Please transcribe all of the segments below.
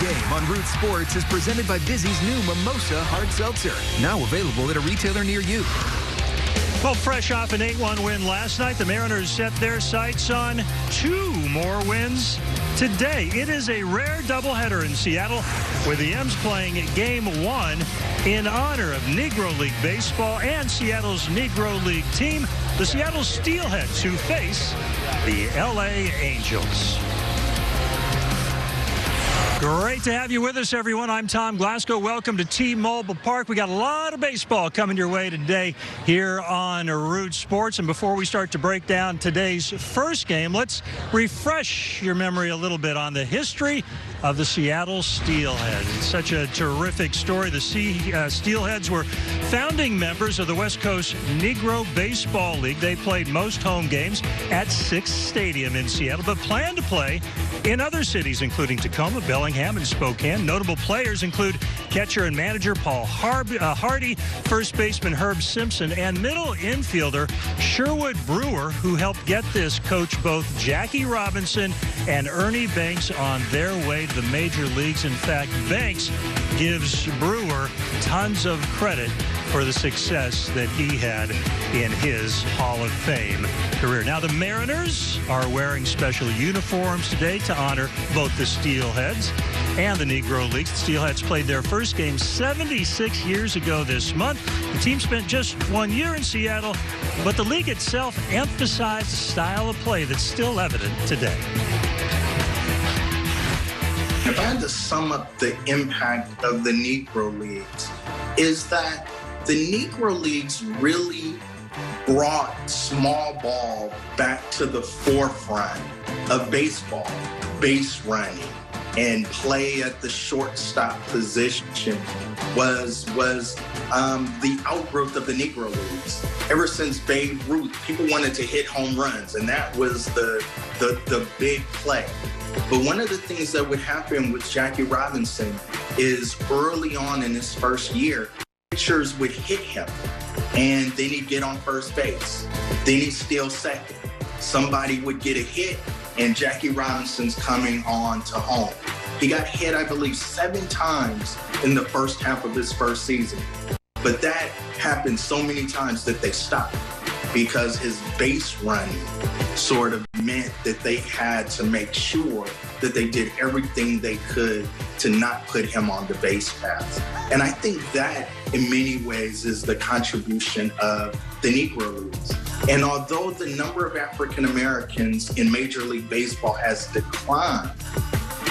Game on Root Sports is presented by Vizzy's new Mimosa Hard Seltzer. Now available at a retailer near you. Well, fresh off an 8-1 win last night, the Mariners set their sights on 2 more wins today. It is a rare doubleheader in Seattle, with the M's playing Game 1 in honor of Negro League Baseball and Seattle's Negro League team, the Seattle Steelheads, who face the LA Angels. Great to have you with us, everyone. I'm Tom Glasgow. Welcome to T-Mobile Park. We got a lot of baseball coming your way today here on Root Sports. And before we start to break down today's first game, let's refresh your memory a little bit on the history of the Seattle Steelheads. It's such a terrific story. The Steelheads were founding members of the West Coast Negro Baseball League. They played most home games at Sick's Stadium in Seattle, but plan to play in other cities, including Tacoma, Bellingham, and Spokane. Notable players include catcher and manager Paul Hardy, first baseman Herb Simpson, and middle infielder Sherwood Brewer, who helped get this coach both Jackie Robinson and Ernie Banks on their way to the major leagues. In fact, Banks gives Brewer tons of credit for the success that he had in his Hall of Fame career. Now, the Mariners are wearing special uniforms today to honor both the Steelheads and the Negro Leagues. The Steelheads played their first game 76 years ago this month. The team spent just 1 year in Seattle, but the league itself emphasized a style of play that's still evident today. If I had to sum up the impact of the Negro Leagues, is that the Negro Leagues really brought small ball back to the forefront of baseball. Base running and play at the shortstop position was the outgrowth of the Negro Leagues. Ever since Babe Ruth, people wanted to hit home runs, and that was the big play. But one of the things that would happen with Jackie Robinson is early on in his first year, pitchers would hit him, and then he'd get on first base. Then he'd steal second. Somebody would get a hit, and Jackie Robinson's coming on to home. He got hit, I believe, 7 times in the first half of his first season. But that happened so many times that they stopped, because his base running sort of meant that they had to make sure that they did everything they could to not put him on the base path. And I think that, in many ways, is the contribution of the Negro Leagues. And although the number of African Americans in Major League Baseball has declined,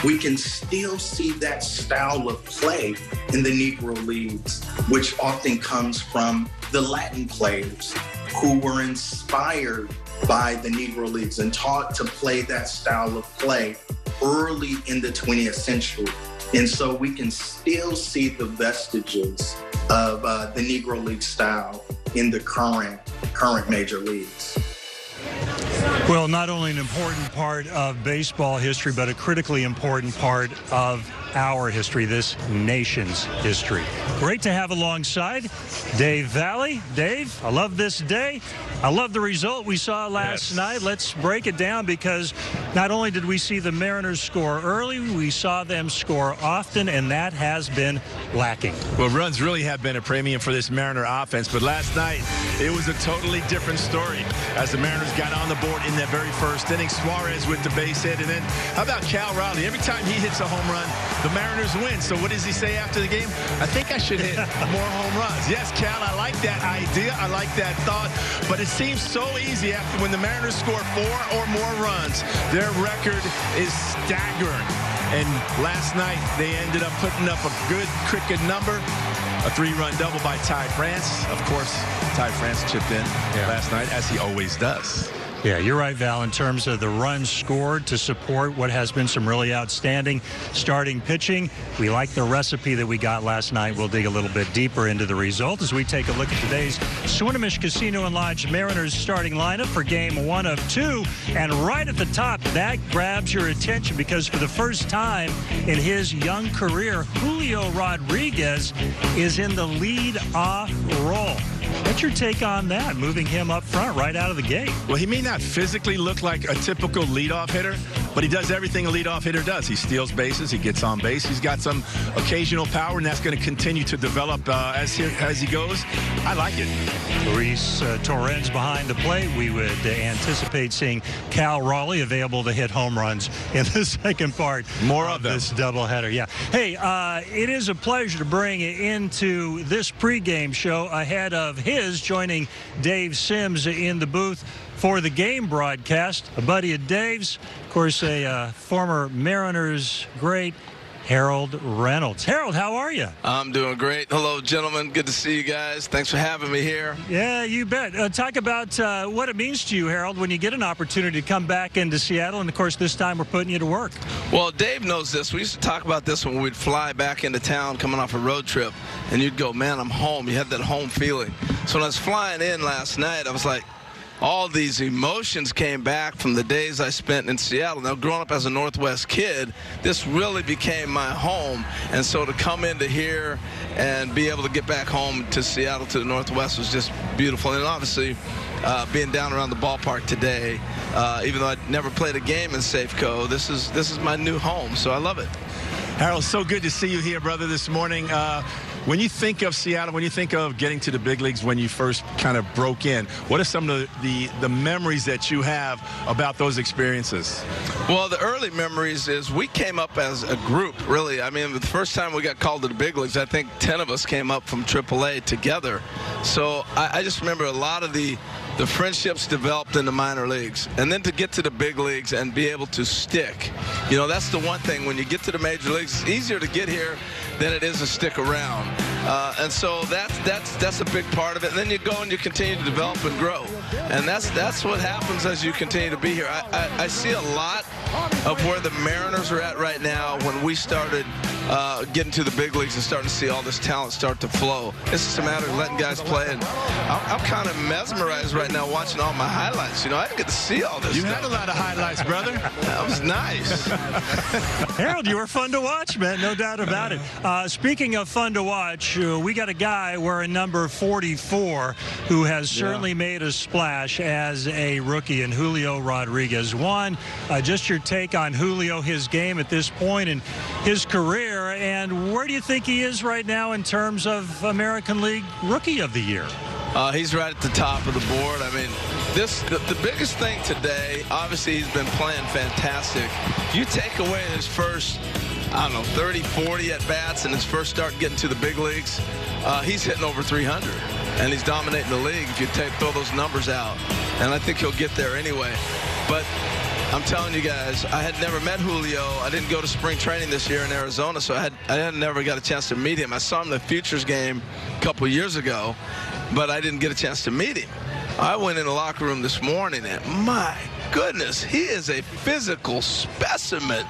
we can still see that style of play in the Negro Leagues, which often comes from the Latin players who were inspired by the Negro Leagues and taught to play that style of play early in the 20th century. And so we can still see the vestiges of the Negro League style in the current Major Leagues. Well, not only an important part of baseball history, but a critically important part of our history, this nation's history. Great to have alongside Dave Valley. Dave, I love this day. I love the result we saw last night. Let's break it down, because not only did we see the Mariners score early, we saw them score often, and that has been lacking. Well, runs really have been a premium for this Mariner offense, but last night it was a totally different story as the Mariners got on the board in that very first inning. Suarez with the base hit, and then how about Cal Raleigh? Every time he hits a home run, the Mariners win. So what does he say after the game? I think I should hit more home runs. Yes, Cal, I like that idea. I like that thought. But it seems so easy after when the Mariners score 4 or more runs. Their record is staggering. And last night, they ended up putting up a good cricket number. A 3-run double by Ty France. Of course, Ty France chipped in last night, as he always does. Yeah, you're right, Val, in terms of the runs scored to support what has been some really outstanding starting pitching. We like the recipe that we got last night. We'll dig a little bit deeper into the result as we take a look at today's Swinomish Casino and Lodge Mariners starting lineup for Game 1 of 2. And right at the top, that grabs your attention, because for the first time in his young career, Julio Rodriguez is in the lead-off role. What's your take on that, moving him up front right out of the gate? Well, he may not physically look like a typical leadoff hitter, but he does everything a leadoff hitter does. He steals bases, he gets on base, he's got some occasional power, and that's going to continue to develop as he goes. I like it. Luis Torrens behind the plate. We would anticipate seeing Cal Raleigh available to hit home runs in the second part. More of this doubleheader. Yeah. Hey, it is a pleasure to bring into this pregame show ahead of his joining Dave Sims in the booth for the game broadcast. A buddy of Dave's, of course, a former Mariners great, Harold Reynolds. Harold, how are you? I'm doing great. Hello, gentlemen. Good to see you guys. Thanks for having me here. Yeah, you bet. Talk about what it means to you, Harold, when you get an opportunity to come back into Seattle. And, of course, this time we're putting you to work. Well, Dave knows this. We used to talk about this when we'd fly back into town coming off a road trip. And you'd go, man, I'm home. You had that home feeling. So when I was flying in last night, I was like, all these emotions came back from the days I spent in Seattle. Now, growing up as a Northwest kid, this really became my home. And so to come into here and be able to get back home to Seattle, to the Northwest, was just beautiful. And obviously, being down around the ballpark today, even though I'd never played a game in Safeco, this is my new home, so I love it. Harold, so good to see you here, brother, this morning. When you think of Seattle, when you think of getting to the big leagues when you first kind of broke in, what are some of the memories that you have about those experiences? Well, the early memories is we came up as a group, really. I mean, the first time we got called to the big leagues, I think 10 of us came up from AAA together. So I just remember a lot of the friendships developed in the minor leagues. And then to get to the big leagues and be able to stick. You know, that's the one thing. When you get to the major leagues, it's easier to get here than it is to stick around. And so that's a big part of it. And then you go and you continue to develop and grow. And that's what happens as you continue to be here. I see a lot of where the Mariners are at right now when we started getting to the big leagues and starting to see all this talent start to flow. It's just a matter of letting guys play. And I'm kind of mesmerized right now watching all my highlights. You know, I didn't get to see all this stuff. You had a lot of highlights, brother. That was nice. Harold, you were fun to watch, man. No doubt about it. Speaking of fun to watch, we got a guy wearing number 44 who has certainly made a splash as a rookie in Julio Rodriguez. One, just your take on Julio, his game at this point in his career, and where do you think he is right now in terms of American League Rookie of the Year? He's right at the top of the board. I mean, the biggest thing today, obviously he's been playing fantastic. You take away his first, I don't know, 30, 40 at-bats and his first start getting to the big leagues, he's hitting over 300. And he's dominating the league if you throw those numbers out. And I think he'll get there anyway. But I'm telling you guys, I had never met Julio. I didn't go to spring training this year in Arizona, so I had never got a chance to meet him. I saw him in the Futures game a couple years ago, but I didn't get a chance to meet him. I went in the locker room this morning, and my goodness, he is a physical specimen.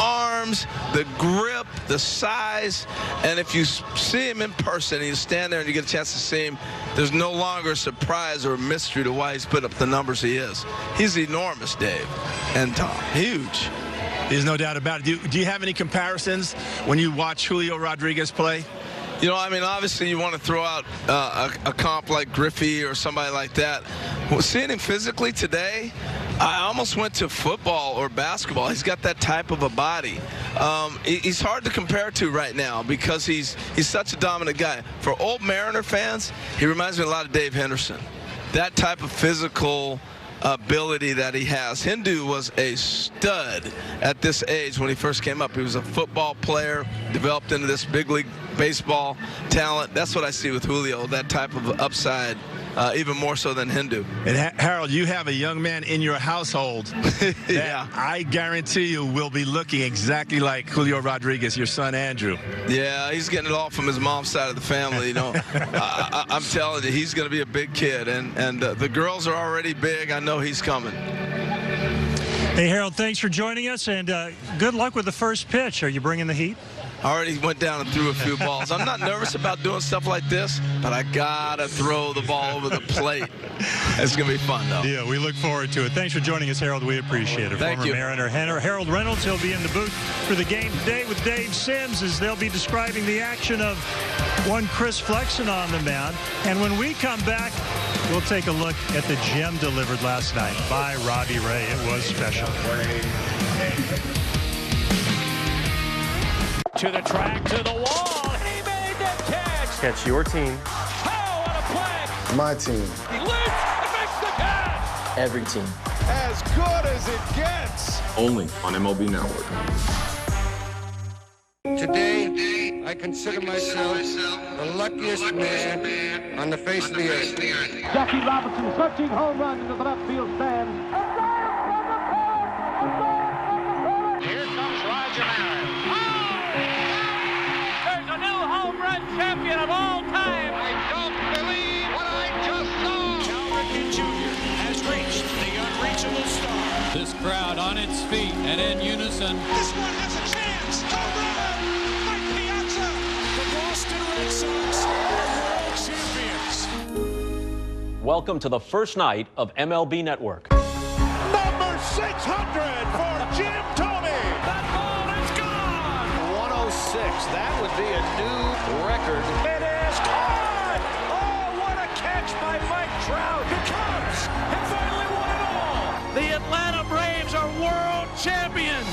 Arms, the grip, the size, and if you see him in person and you stand there and you get a chance to see him, there's no longer a surprise or a mystery to why he's put up the numbers he is. He's enormous, Dave and Tom. Huge. There's no doubt about it. Do you have any comparisons when you watch Julio Rodriguez play? You know, I mean, obviously you want to throw out a comp like Griffey or somebody like that. Well, seeing him physically today, I almost went to football or basketball. He's got that type of a body. He's hard to compare to right now because he's such a dominant guy. For old Mariner fans, he reminds me a lot of Dave Henderson. That type of physical ability that he has. Hindu was a stud at this age when he first came up. He was a football player, developed into this big league baseball talent. That's what I see with Julio, that type of upside, even more so than Hindu. And Harold, you have a young man in your household that I guarantee you will be looking exactly like Julio Rodriguez, your son Andrew. Yeah, he's getting it all from his mom's side of the family. You know, I'm telling you, he's going to be a big kid, and the girls are already big. I know he's coming. Hey, Harold, thanks for joining us, and good luck with the first pitch. Are you bringing the heat? I already went down and threw a few balls. I'm not nervous about doing stuff like this, but I gotta throw the ball over the plate. It's gonna be fun, though. Yeah, we look forward to it. Thanks for joining us, Harold. We appreciate it. Thank you. Mariner Harold Reynolds, he'll be in the booth for the game today with Dave Sims as they'll be describing the action of one Chris Flexen on the mound. And when we come back, We'll take a look at the gem delivered last night by Robbie Ray. It was special. To the track, to the wall. He made the catch. Catch your team. Oh, what a play. My team. He leaps and makes the catch. Every team. As good as it gets. Only on MLB Network. Today, I consider myself the luckiest man on the face of the earth. Jackie Robinson searching home run into the left field stand. Here comes Roger Maris. Oh! There's a new home run champion of all time. I don't believe what I just saw. Cal Ripken Jr. has reached the unreachable star. This crowd on its feet and in unison. This one has a chance. Home run! Mike Piazza! The Boston Red Sox are world champions. Welcome to the first night of MLB Network. Number 600 for Jim Thome. That ball is gone. 106. That would be a new record. It is caught. Oh, what a catch by Mike Trout. The Cubs have finally won it all. The Atlanta Braves are world champions.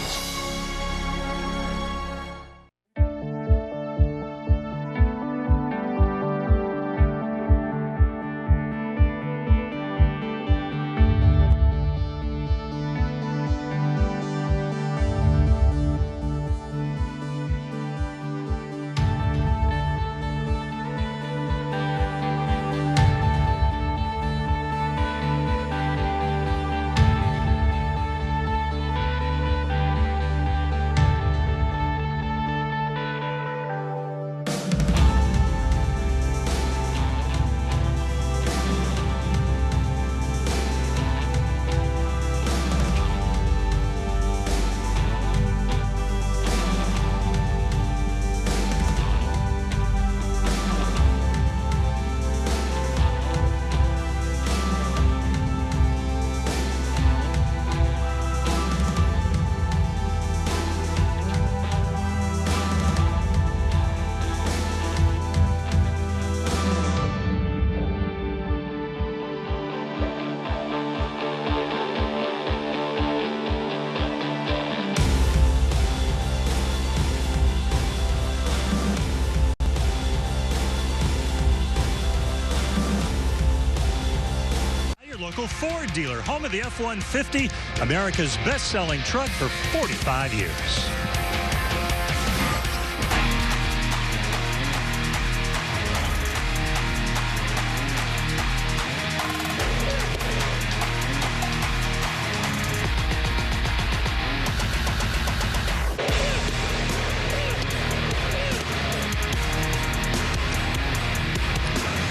Local Ford dealer, home of the F-150, America's best-selling truck for 45 years.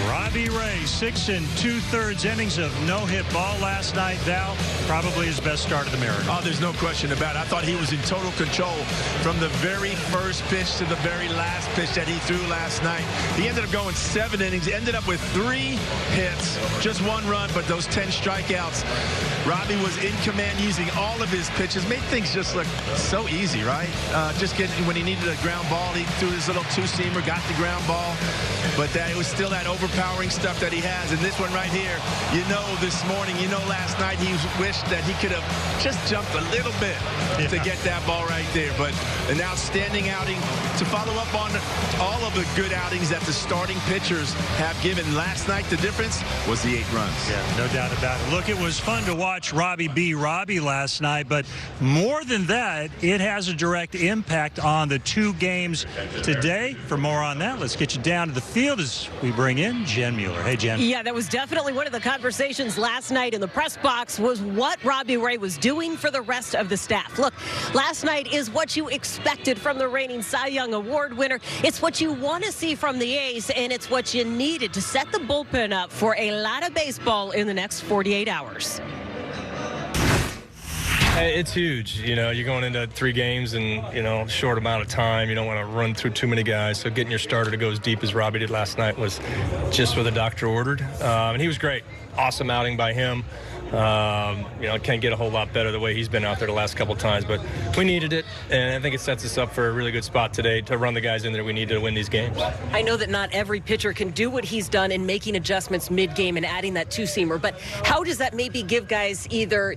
Robbie Ray, 6 2/3 innings of no-hit ball last night. Val, probably his best start of the Mariners. Oh, there's no question about it. I thought he was in total control from the very first pitch to the very last pitch that he threw last night. He ended up going 7 innings, ended up with 3 hits, just 1 run, but those 10 strikeouts. Robbie was in command using all of his pitches, made things just look so easy, right? Just getting, when he needed a ground ball, he threw his little two-seamer, got the ground ball, but it was still that overpowering stuff that he has. And this one right here, this morning, last night he wished that he could have just jumped a little bit to get that ball right there. But an outstanding outing to follow up on all of the good outings that the starting pitchers have given. Last night, the difference was the 8 runs. Yeah, no doubt about it. Look, it was fun to watch Robbie be Robbie last night, but more than that, it has a direct impact on the 2 games today. For more on that, let's get you down to the field as we bring in Jen Mueller. Hey, Jen. Yeah, that was definitely one of the conversations last night in the press box, was what Robbie Ray was doing for the rest of the staff. Look, last night is what you expected from the reigning Cy Young Award winner. It's what you want to see from the A's, and it's what you needed to set the bullpen up for a lot of baseball in the next 48 hours. It's huge. You're going into 3 games in, short amount of time. You don't want to run through too many guys. So getting your starter to go as deep as Robbie did last night was just what the doctor ordered. And he was great. Awesome outing by him. Can't get a whole lot better the way he's been out there the last couple times, but we needed it, and I think it sets us up for a really good spot today to run the guys in there we need to win these games. I know that not every pitcher can do what he's done in making adjustments mid-game and adding that two-seamer, but how does that maybe give guys either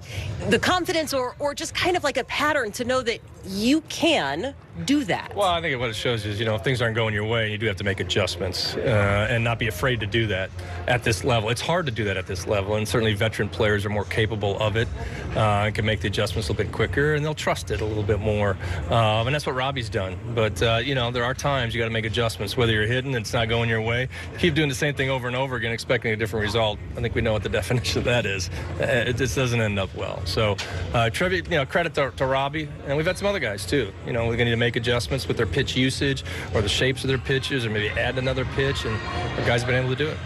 the confidence or just kind of like a pattern to know that you can do that? Well, I think what it shows is, if things aren't going your way, you do have to make adjustments and not be afraid to do that at this level. It's hard to do that at this level, and certainly veteran players are more capable of it and can make the adjustments a little bit quicker, and they'll trust it a little bit more. And that's what Robbie's done. But, there are times you got to make adjustments. Whether you're hitting and it's not going your way, keep doing the same thing over and over again, expecting a different result. I think we know what the definition of that is. It just doesn't end up well. So, credit to Robbie, and we've had some other guys too. We're going to need to make adjustments with their pitch usage or the shapes of their pitches, or maybe add another pitch, and the guys have been able to do it.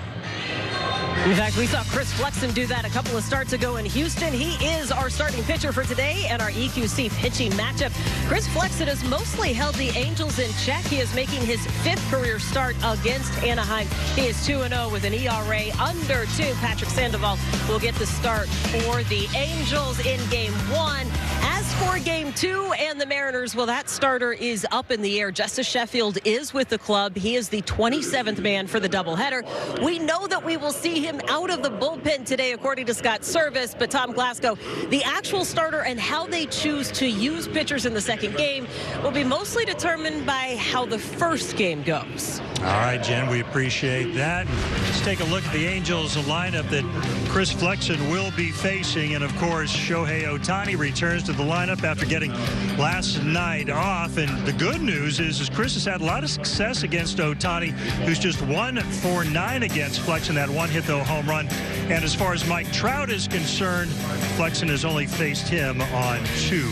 In fact, we saw Chris Flexen do that a couple of starts ago in Houston. He is our starting pitcher for today and our EQC pitching matchup. Chris Flexen has mostly held the Angels in check. He is making his 5th career start against Anaheim. He is 2-0 with an ERA under 2. Patrick Sandoval will get the start for the Angels in Game 1. As for Game 2 and the Mariners, well, that starter is up in the air. Justice Sheffield is with the club. He is the 27th man for the doubleheader. We know that we will see him out of the bullpen today, according to Scott Service. But Tom Glasgow, the actual starter and how they choose to use pitchers in the second game will be mostly determined by how the first game goes. All right, Jen, we appreciate that. Let's take a look at the Angels lineup that Chris Flexen will be facing. And, of course, Shohei Ohtani returns to the lineup after getting last night off. And the good news is Chris has had a lot of success against Ohtani, who's just 1 for 9 against Flexen. That one hit, though, home run. And as far as Mike Trout is concerned, Flexen has only faced him on 2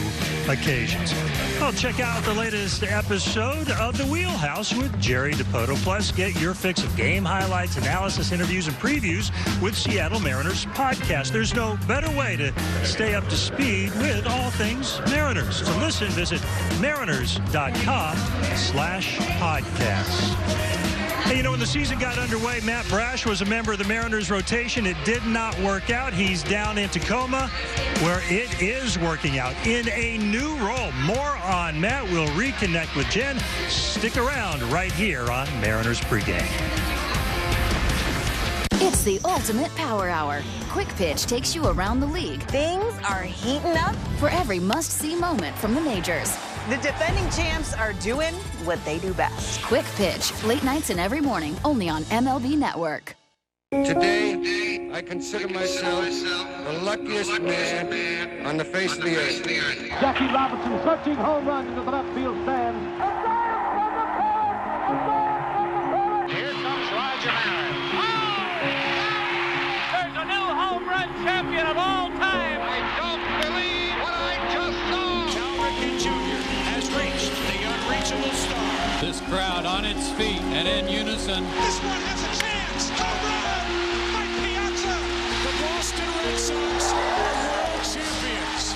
occasions. Well, check out the latest episode of The Wheelhouse with Jerry DePoto. Plus, get your fix of game highlights, analysis, interviews, and previews with Seattle Mariners podcast. There's no better way to stay up to speed with all things Mariners. To listen, visit mariners.com/podcast. Hey, when the season got underway, Matt Brash was a member of the Mariners rotation. It did not work out. He's down in Tacoma, where it is working out in a new role. More on Matt. We'll reconnect with Jen. Stick around right here on Mariners Pregame. It's the ultimate power hour. Quick Pitch takes you around the league. Things are heating up for every must-see moment from the majors. The defending champs are doing what they do best. Quick Pitch, late nights and every morning, only on MLB Network. Today, I consider myself the luckiest man on the face of the earth. Jackie Robinson searching home run into the left field stand. Here comes Roger Maris. There's a new home run champion of all time. I don't believe what I just saw. Cal Ripken Jr. has reached the unreachable star. This crowd on its feet and in unison. This one has a chance. Home run! Mike Piazza! The Boston Red Sox are world champions.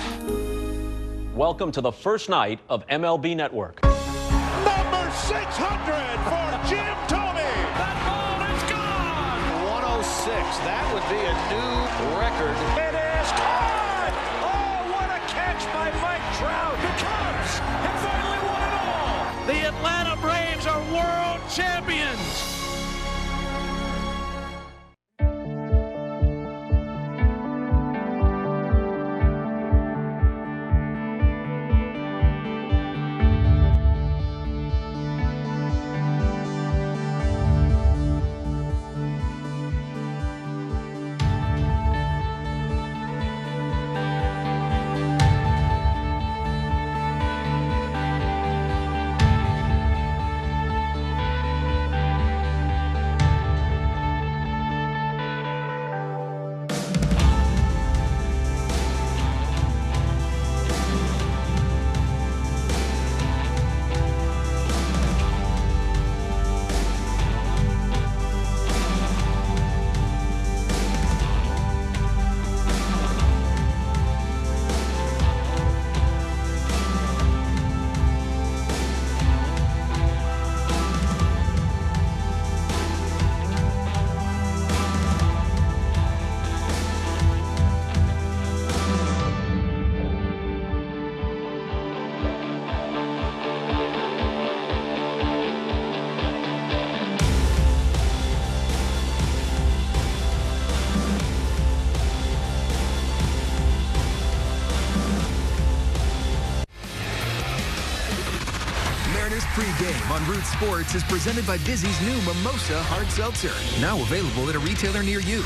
Welcome to the first night of MLB Network. Number 600 for Jim Thome. That ball is gone. 106. That would be a new record. It is caught. Oh, what a catch by Mike Trout. The Cubs have finally won it all. The Atlanta Braves are world champions. game on Root Sports is presented by Vizzy's new Mimosa Hard Seltzer. Now available at a retailer near you.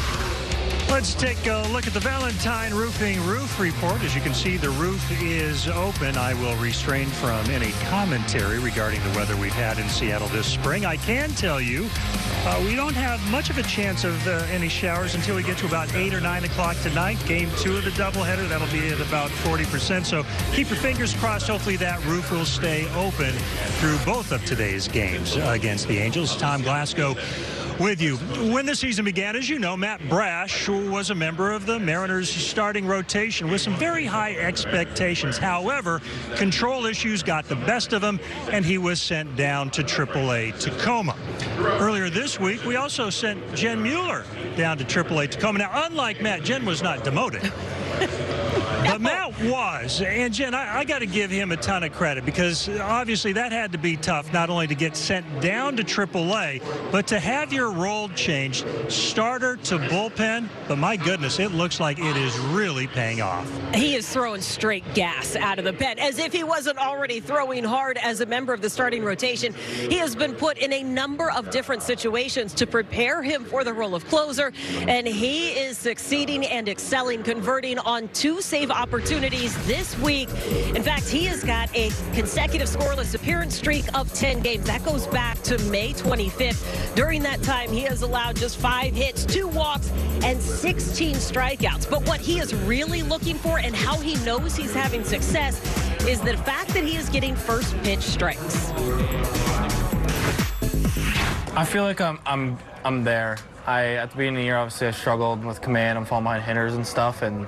Let's take a look at the Valentine Roofing Roof Report. As you can see, the roof is open. I will refrain from any commentary regarding the weather we've had in Seattle this spring. I can tell you we don't have much of a chance of any showers until we get to about 8 or 9 o'clock tonight. Game 2 of the doubleheader. That'll be at about 40%. So keep your fingers crossed. Hopefully that roof will stay open through both of today's games against the Angels. Tom Glasgow with you. When the season began, as you know, Matt Brash was a member of the Mariners' starting rotation with some very high expectations. However, control issues got the best of him, and he was sent down to AAA Tacoma. Earlier this week, we also sent Jen Mueller down to AAA Tacoma. Now, unlike Matt, Jen was not demoted. But Matt was, and Jen, I got to give him a ton of credit because obviously that had to be tough, not only to get sent down to AAA, but to have your role changed, starter to bullpen. But my goodness, it looks like it is really paying off. He is throwing straight gas out of the pen, as if he wasn't already throwing hard as a member of the starting rotation. He has been put in a number of different situations to prepare him for the role of closer, and he is succeeding and excelling, converting on 2 save opportunities this week. In fact, he has got a consecutive scoreless appearance streak of 10 games. That goes back to May 25th. During that time, he has allowed just 5 hits, 2 walks, and 16 strikeouts. But what he is really looking for and how he knows he's having success is the fact that he is getting first pitch strikes. I feel like I'm there. At the beginning of the year, obviously, I struggled with command. I'm falling behind hitters and stuff, and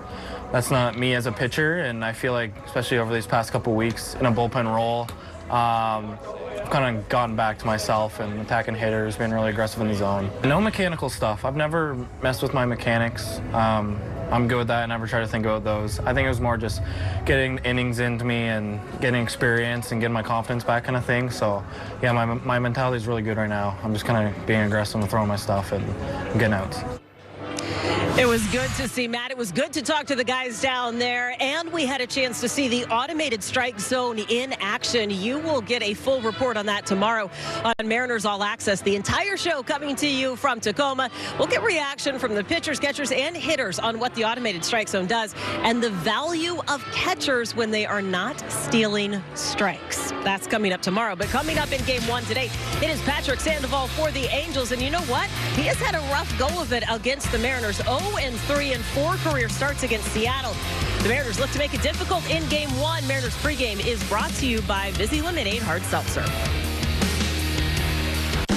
that's not me as a pitcher. And I feel like, especially over these past couple weeks in a bullpen role, I've kind of gotten back to myself and attacking hitters, being really aggressive in the zone. No mechanical stuff. I've never messed with my mechanics. I'm good with that. I never try to think about those. I think it was more just getting innings into me and getting experience and getting my confidence back kind of thing. So, yeah, my mentality is really good right now. I'm just kind of being aggressive and throwing my stuff and getting outs. It was good to see Matt. It was good to talk to the guys down there, and we had a chance to see the automated strike zone in action. You will get a full report on that tomorrow on Mariners All Access. The entire show coming to you from Tacoma. We'll get reaction from the pitchers, catchers, and hitters on what the automated strike zone does and the value of catchers when they are not stealing strikes. That's coming up tomorrow. But coming up in Game 1 today, it is Patrick Sandoval for the Angels. And you know what? He has had a rough go of it against the Mariners. 0-3 and 4 career starts against Seattle. The Mariners look to make it difficult in Game 1. Mariners pregame is brought to you by Vizzy Lemonade Hard Seltzer.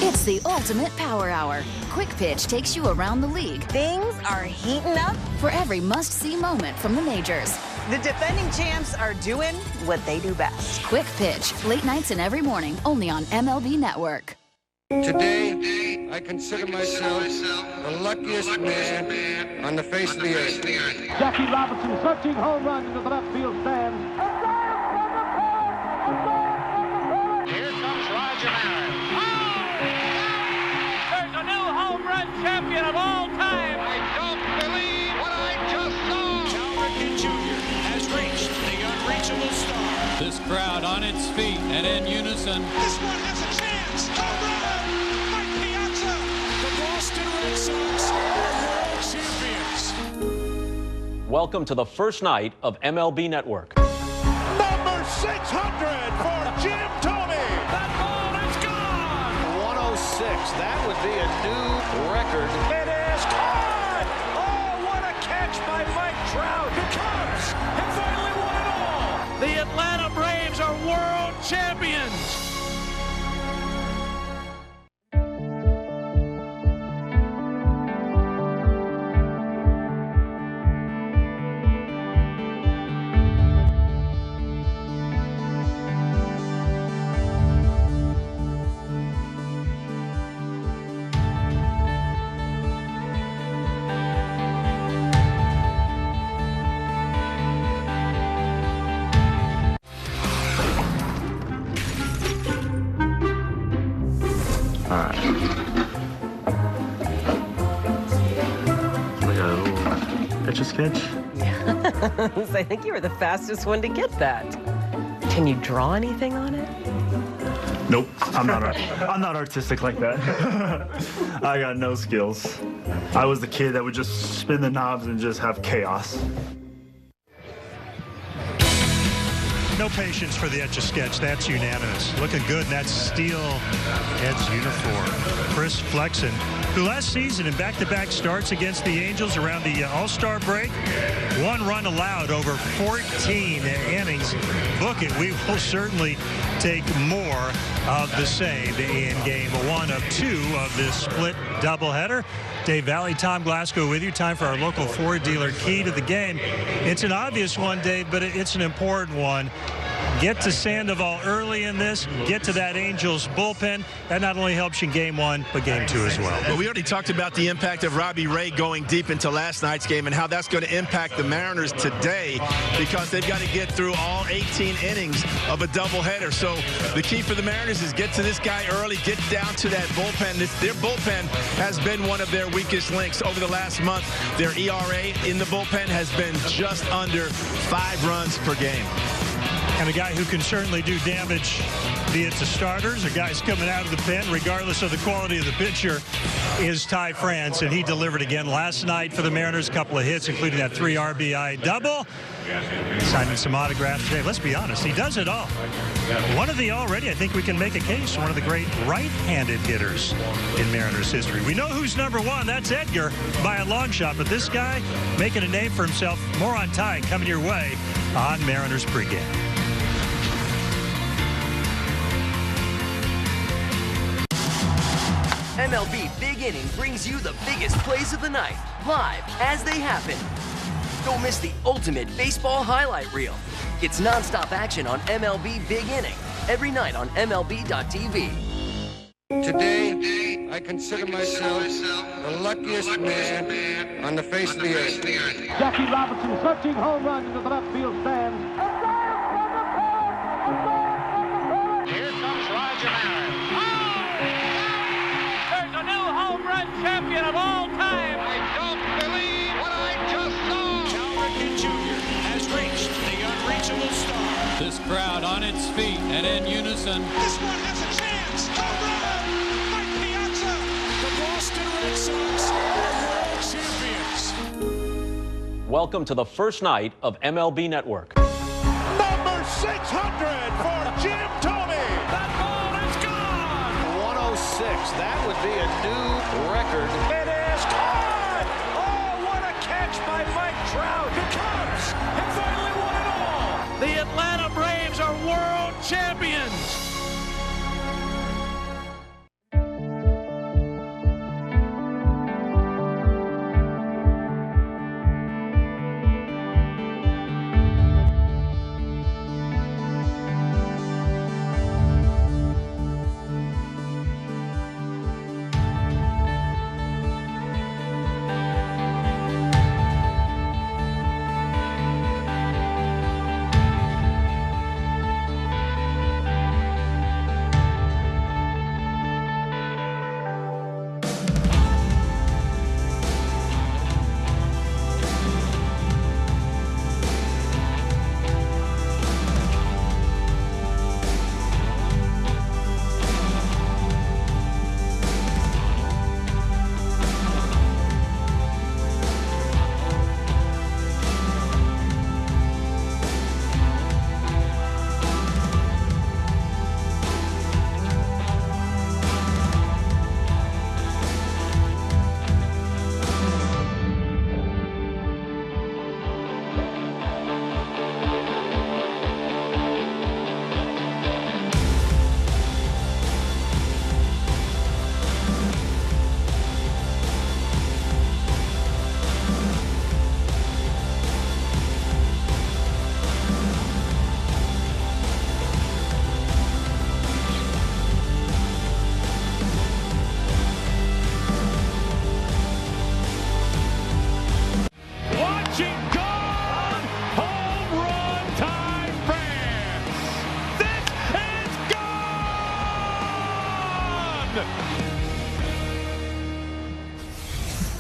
It's the ultimate power hour. Quick Pitch takes you around the league. Things are heating up for every must-see moment from the majors. The defending champs are doing what they do best. Quick Pitch, late nights and every morning, only on MLB Network. Today, I consider myself the luckiest man on the face of the earth. Jackie Robinson searching home run into the left field stands. Here comes Roger Maris. There's a new home run champion of all time. I don't believe what I just saw. Cal Ripken Jr. has reached the unreachable star. This crowd on its feet and in unison. This one has a chance. Home run! Mike Piazza! The Boston Red Sox are world champions. Welcome to the first night of MLB Network. Number 600 for Jim Thome. That ball is gone. 106. That would be a new record. It is caught. Oh, what a catch by Mike Trout. The Cubs have finally won it all. The Atlanta Braves are world champions. Sketch? I think you were the fastest one to get that. Can you draw anything on it? Nope, I'm not artistic like that. I got no skills. I was the kid that would just spin the knobs and just have chaos. No patience for the Etch-a-Sketch. That's unanimous. Looking good in that steel Eds uniform. Chris Flexen, who last season in back-to-back starts against the Angels around the All-Star break, 1 run allowed over 14 innings. Book it. We will certainly take more of the same in game 1 of 2 of this split doubleheader. Dave Valley, Tom Glasgow with you. Time for our local Ford dealer key to the game. It's an obvious one, Dave, but it's an important one. Get to Sandoval early in this. Get to that Angels bullpen. That not only helps you in game 1, but game 2 as well. Well, we already talked about the impact of Robbie Ray going deep into last night's game and how that's going to impact the Mariners today because they've got to get through all 18 innings of a doubleheader. So the key for the Mariners is get to this guy early, get down to that bullpen. Their bullpen has been one of their weakest links over the last month. Their ERA in the bullpen has been just under 5 runs per game. And a guy who can certainly do damage, be it to starters or guys coming out of the pen, regardless of the quality of the pitcher, is Ty France. And he delivered again last night for the Mariners. A couple of hits, including that 3 RBI double. Signing some autographs today. Let's be honest, he does it all. One of the already, I think we can make a case, one of the great right-handed hitters in Mariners history. We know who's number 1. That's Edgar by a long shot. But this guy making a name for himself. More on Ty coming your way on Mariners pregame. MLB Big Inning brings you the biggest plays of the night, live as they happen. Don't miss the ultimate baseball highlight reel. It's nonstop action on MLB Big Inning, every night on MLB.tv. Today, I consider myself the luckiest man on the face of the earth. Jackie Robinson searching home run into the left field stands. Here comes Roger Maris. There's a new home run champion of all time. I don't believe what I just saw. Cal Ripken Jr. has reached the unreachable star. This crowd on its feet and in unison. This one has a chance. Home run! Mike Piazza! The Boston Red Sox are world champions. Welcome to the first night of MLB Network. Number 600 for Jim Thome. That ball is gone. 106. That would be a new record. It is caught. Oh, what a catch by Mike Trout. The Cubs have finally won it all. The Atlanta Braves are world champions.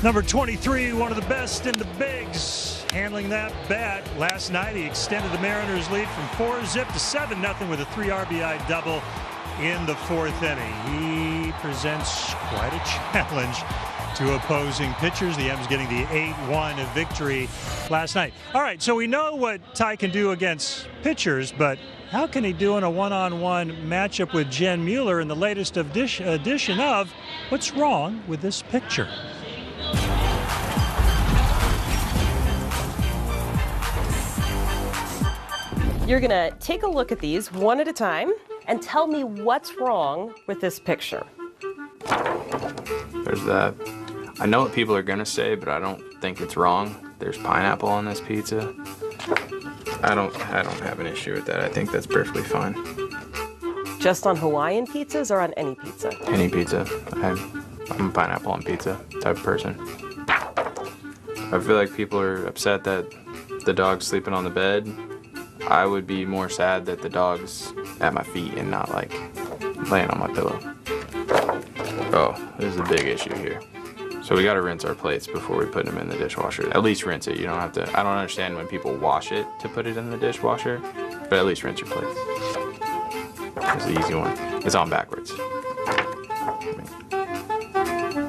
Number 23, one of the best in the bigs, handling that bat. Last night, he extended the Mariners' lead from 4-0 to 7-0 with a 3 RBI double in the fourth inning. He presents quite a challenge to opposing pitchers. The M's getting the 8-1 victory last night. All right, so we know what Ty can do against pitchers, but how can he do in a one-on-one matchup with Jen Mueller in the latest edition of What's Wrong with This Picture? You're going to take a look at these one at a time and tell me what's wrong with this picture. There's that. I know what people are gonna say, but I don't think it's wrong. There's pineapple on this pizza. I don't have an issue with that. I think that's perfectly fine. Just on Hawaiian pizzas or on any pizza? Any pizza. I'm a pineapple on pizza type of person. I feel like people are upset that the dog's sleeping on the bed. I would be more sad that the dog's at my feet and not like laying on my pillow. Oh, there's a big issue here. So we gotta rinse our plates before we put them in the dishwasher. At least rinse it. You don't have to. I don't understand when people wash it to put it in the dishwasher, but at least rinse your plates. It's the easy one. It's on backwards.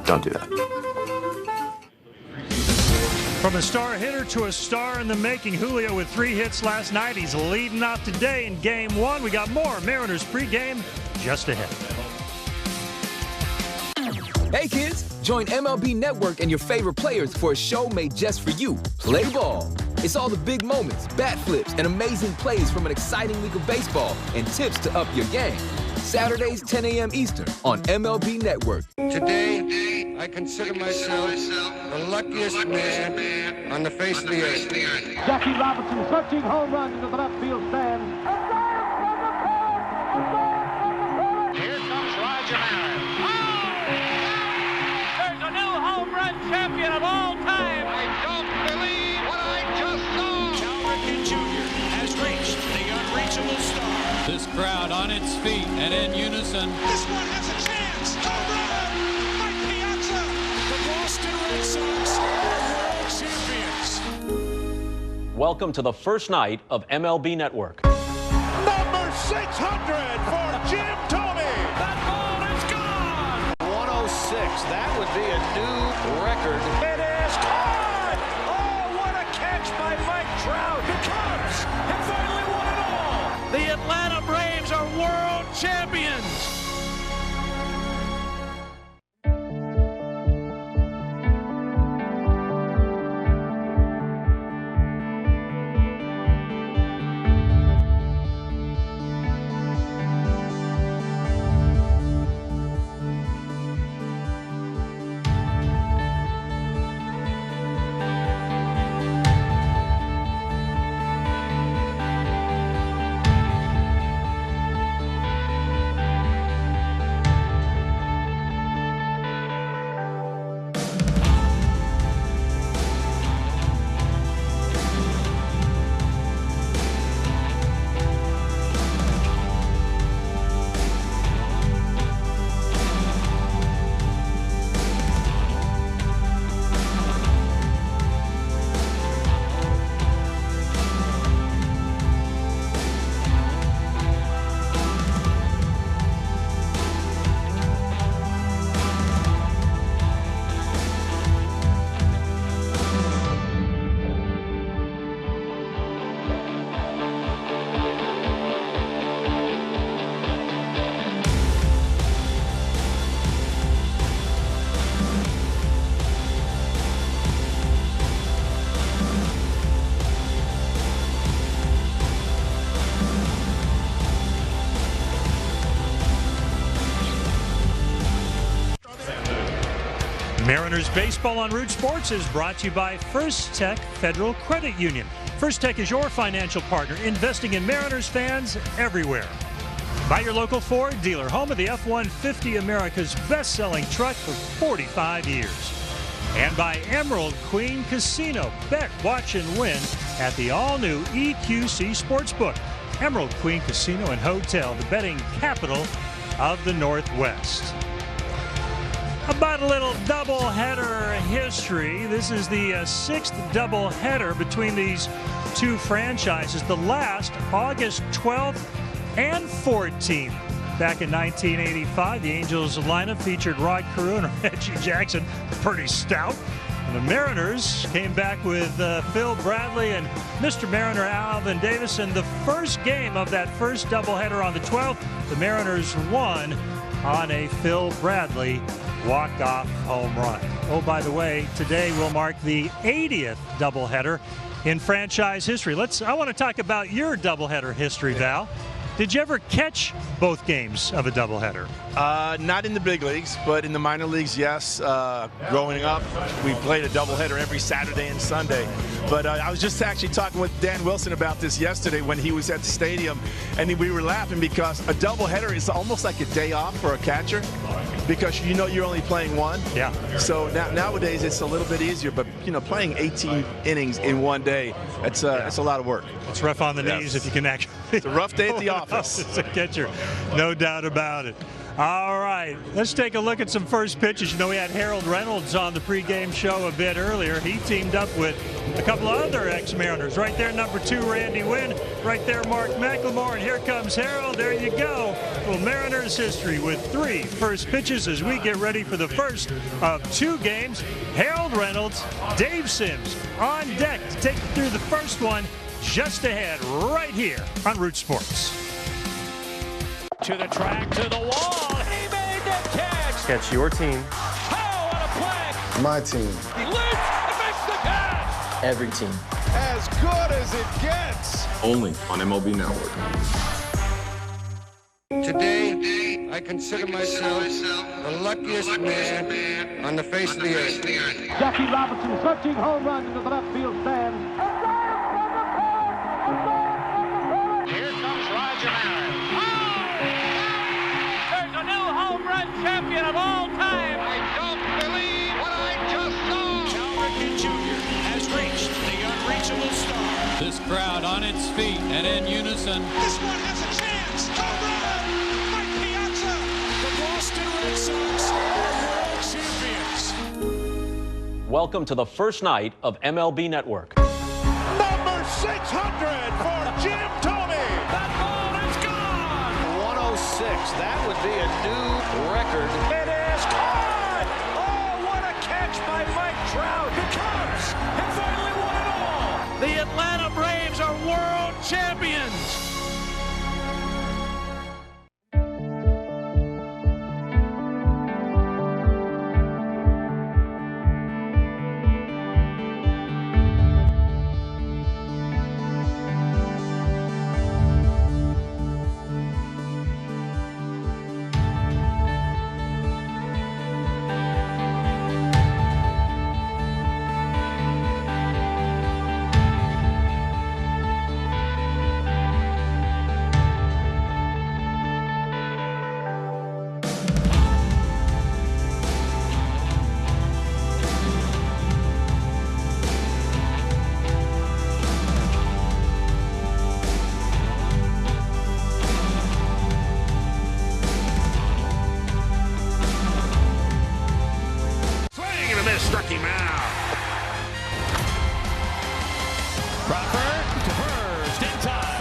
Don't do that. From a star hitter to a star in the making, Julio with 3 hits last night. He's leading off today in Game 1. We got more Mariners pregame just ahead. Hey kids, join MLB Network and your favorite players for a show made just for you. Play ball. It's all the big moments, bat flips, and amazing plays from an exciting week of baseball and tips to up your game. Saturdays, 10 a.m. Eastern on MLB Network. Today, I consider myself the luckiest man on the face of the earth. Jackie Robinson searching home run into the left field stand. Here comes Roger Maris. There's a new home run champion of all time. I don't believe what I just saw. Cal Ripken Jr. has reached the unreachable star. This crowd on its feet and in unison. This one has a chance. Home run! Mike Piazza! The Boston Red Sox are world champions. Welcome to the first night of MLB Network. Number 600 for Jim Thome. That ball is gone. 106. That would be a new record. It is caught! Oh, what a catch by Mike Trout. The Cubs have finally won it all. The Atlanta Braves are world champions. Mariners baseball on Root Sports is brought to you by First Tech Federal Credit Union. First Tech is your financial partner, investing in Mariners fans everywhere. By your local Ford dealer, home of the F-150, America's best-selling truck for 45 years. And by Emerald Queen Casino. Bet, watch, and win at the all-new EQC Sportsbook. Emerald Queen Casino and Hotel, the betting capital of the Northwest. About a little doubleheader history. This is the 6th doubleheader between these two franchises. The last, August 12th and 14th. back in 1985. The Angels lineup featured Rod Carew and Reggie Jackson, pretty stout. And the Mariners came back with Phil Bradley and Mr. Mariner Alvin Davis. In the first game of that first doubleheader on the 12th, the Mariners won on a Phil Bradley walk-off home run. Oh, by the way, today will mark the 80th doubleheader in franchise history. I want to talk about your doubleheader history, Val. Did you ever catch both games of a doubleheader? Not in the big leagues, but in the minor leagues, yes. Growing up, we played a doubleheader every Saturday and Sunday. But I was just actually talking with Dan Wilson about this yesterday when he was at the stadium, and we were laughing because a doubleheader is almost like a day off for a catcher because you know you're only playing one. Yeah. So nowadays it's a little bit easier, but playing 18 innings in one day, that's a lot of work. It's rough on the knees if you can actually. It's a rough day at the office. It's a catcher, no doubt about it. All right, let's take a look at some first pitches. We had Harold Reynolds on the pregame show a bit earlier. He teamed up with a couple of other ex-Mariners. Right there, number 2, Randy Wynn. Right there, Mark McLemore. And here comes Harold. There you go. Well, Mariners history with 3 first pitches as we get ready for the first of 2 games. Harold Reynolds, Dave Sims on deck to take you through the first one just ahead right here on Root Sports. To the track, to the wall. He made the catch. Catch your team. Oh, what a play. My team. He leaps and makes the catch. Every team. As good as it gets. Only on MLB Network. Today, I consider myself the luckiest man on the face of the earth. Jackie Robinson searching home run into the left field stand. Here comes Roger Maris. There's a new home run champion of all time. I don't believe what I just saw. Cal Ripken Jr. has reached the unreachable star. This crowd on its feet and in unison. This one has a chance. Home run. Mike Piazza. The Boston Red Sox are world champions. Welcome to the first night of MLB Network. Number 600 for Jim Thome. That ball is gone. 106. That would be a new record. It is caught. Oh, what a catch by Mike Trout. The Cubs have finally won it all. The Atlanta Braves are world champions. Struck him out. Crawford to first in time.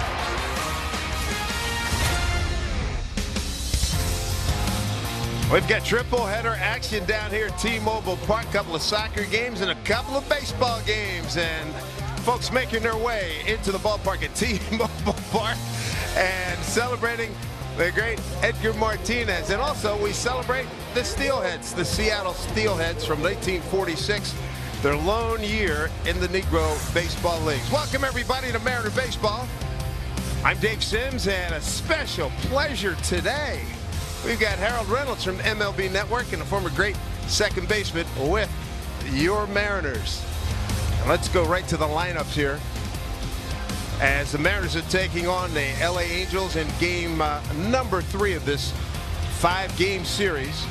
We've got triple header action down here at T-Mobile Park. A couple of soccer games and a couple of baseball games. And folks making their way into the ballpark at T-Mobile Park and celebrating the great Edgar Martinez. And also we celebrate the Steelheads, the Seattle Steelheads from 1946, their lone year in the Negro Baseball Leagues. Welcome everybody to Mariner Baseball. I'm Dave Sims, and a special pleasure today. We've got Harold Reynolds from MLB Network and a former great second baseman with your Mariners. And let's go right to the lineups here, as the Mariners are taking on the LA Angels in game number 3 of this 5-game series.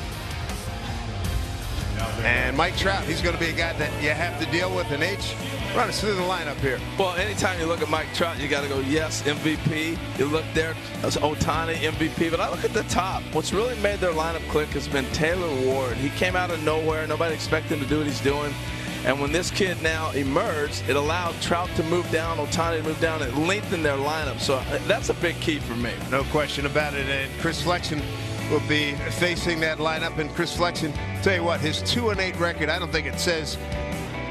And Mike Trout, he's going to be a guy that you have to deal with. And H, run us through the lineup here. Well, anytime you look at Mike Trout, you got to go, yes, MVP. You look there, that's Ohtani, MVP. But I look at the top. What's really made their lineup click has been Taylor Ward. He came out of nowhere. Nobody expected him to do what he's doing. And when this kid now emerged, it allowed Trout to move down, Ohtani to move down, and it lengthened their lineup. So that's a big key for me. No question about it. And Chris Flexen will be facing that lineup. And Chris Flexen, tell you what, his 2-8 record, I don't think it says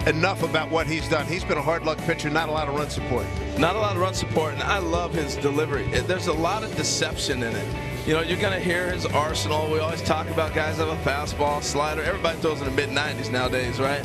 enough about what he's done. He's been a hard luck pitcher, not a lot of run support. Not a lot of run support, and I love his delivery. There's a lot of deception in it. You know, you're going to hear his arsenal. We always talk about guys that have a fastball, slider. Everybody throws in the mid-90s nowadays, right?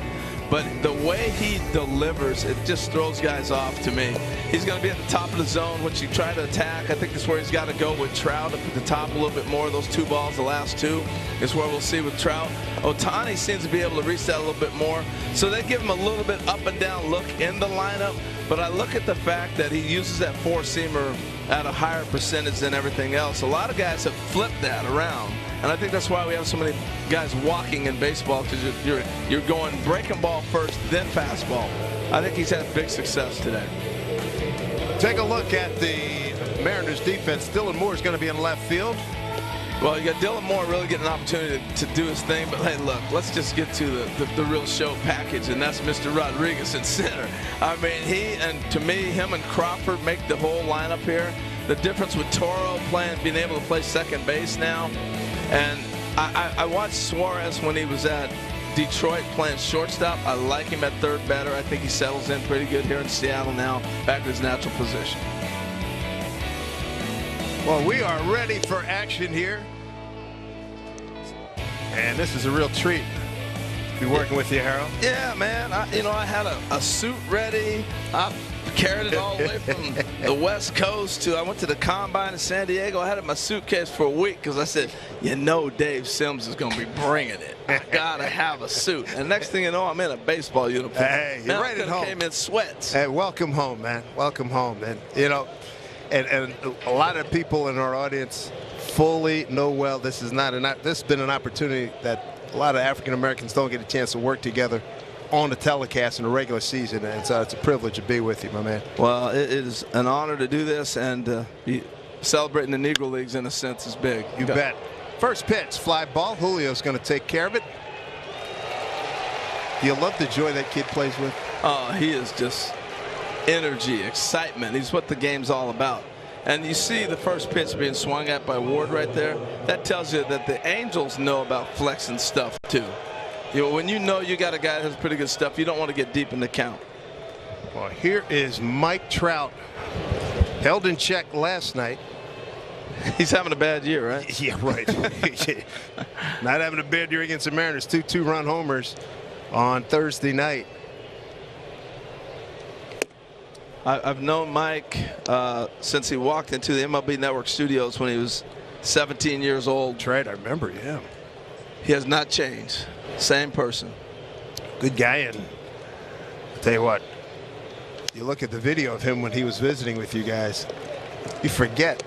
But the way he delivers, it just throws guys off to me. He's going to be at the top of the zone once you try to attack. I think that's where he's got to go with Trout, up at the top a little bit more. Those 2 balls, the last 2, is where we'll see with Trout. Ohtani seems to be able to reach that a little bit more. So they give him a little bit up and down look in the lineup. But I look at the fact that he uses that 4-seamer at a higher percentage than everything else. A lot of guys have flipped that around. And I think that's why we have so many guys walking in baseball, because you're going breaking ball first, then fastball. I think he's had big success today. Take a look at the Mariners defense. Dylan Moore is going to be in left field. Well, you got Dylan Moore really getting an opportunity to do his thing. But, hey, look, let's just get to the real show package, and that's Mr. Rodriguez in center. I mean, to me, him and Crawford make the whole lineup here. The difference with Toro being able to play second base now. And I watched Suarez when he was at Detroit playing shortstop. I like him at third better. I think he settles in pretty good here in Seattle now, back to his natural position. Well, we are ready for action here. And this is a real treat to be working with you, Harold. Yeah, man. I had a suit ready. I carried it all the way from the West Coast I went to the Combine in San Diego. I had it in my suitcase for a week because I said, Dave Sims is going to be bringing it. I got to have a suit. And next thing you know, I'm in a baseball uniform. Hey, you're right at home. Came in sweats. Hey, welcome home, man. Welcome home. And, and a lot of people in our audience fully know well this has been an opportunity that a lot of African Americans don't get a chance to work together on the telecast in the regular season, and so it's a privilege to be with you, my man. Well, it is an honor to do this, and be celebrating the Negro Leagues in a sense is big. You bet. First pitch, fly ball. Julio's going to take care of it. Do you love the joy that kid plays with? Oh, he is just energy, excitement. He's what the game's all about. And you see the first pitch being swung at by Ward right there. That tells you that the Angels know about flexing stuff too. When you know you got a guy that has pretty good stuff, you don't want to get deep in the count. Well, here is Mike Trout, held in check last night. He's having a bad year, right? Yeah, right. Not having a bad year against the Mariners. 2 2-run homers on Thursday night. I've known Mike since he walked into the MLB Network studios when he was 17 years old. That's right, I remember, yeah. He has not changed. Same person. Good guy, and I'll tell you what, you look at the video of him when he was visiting with you guys, you forget.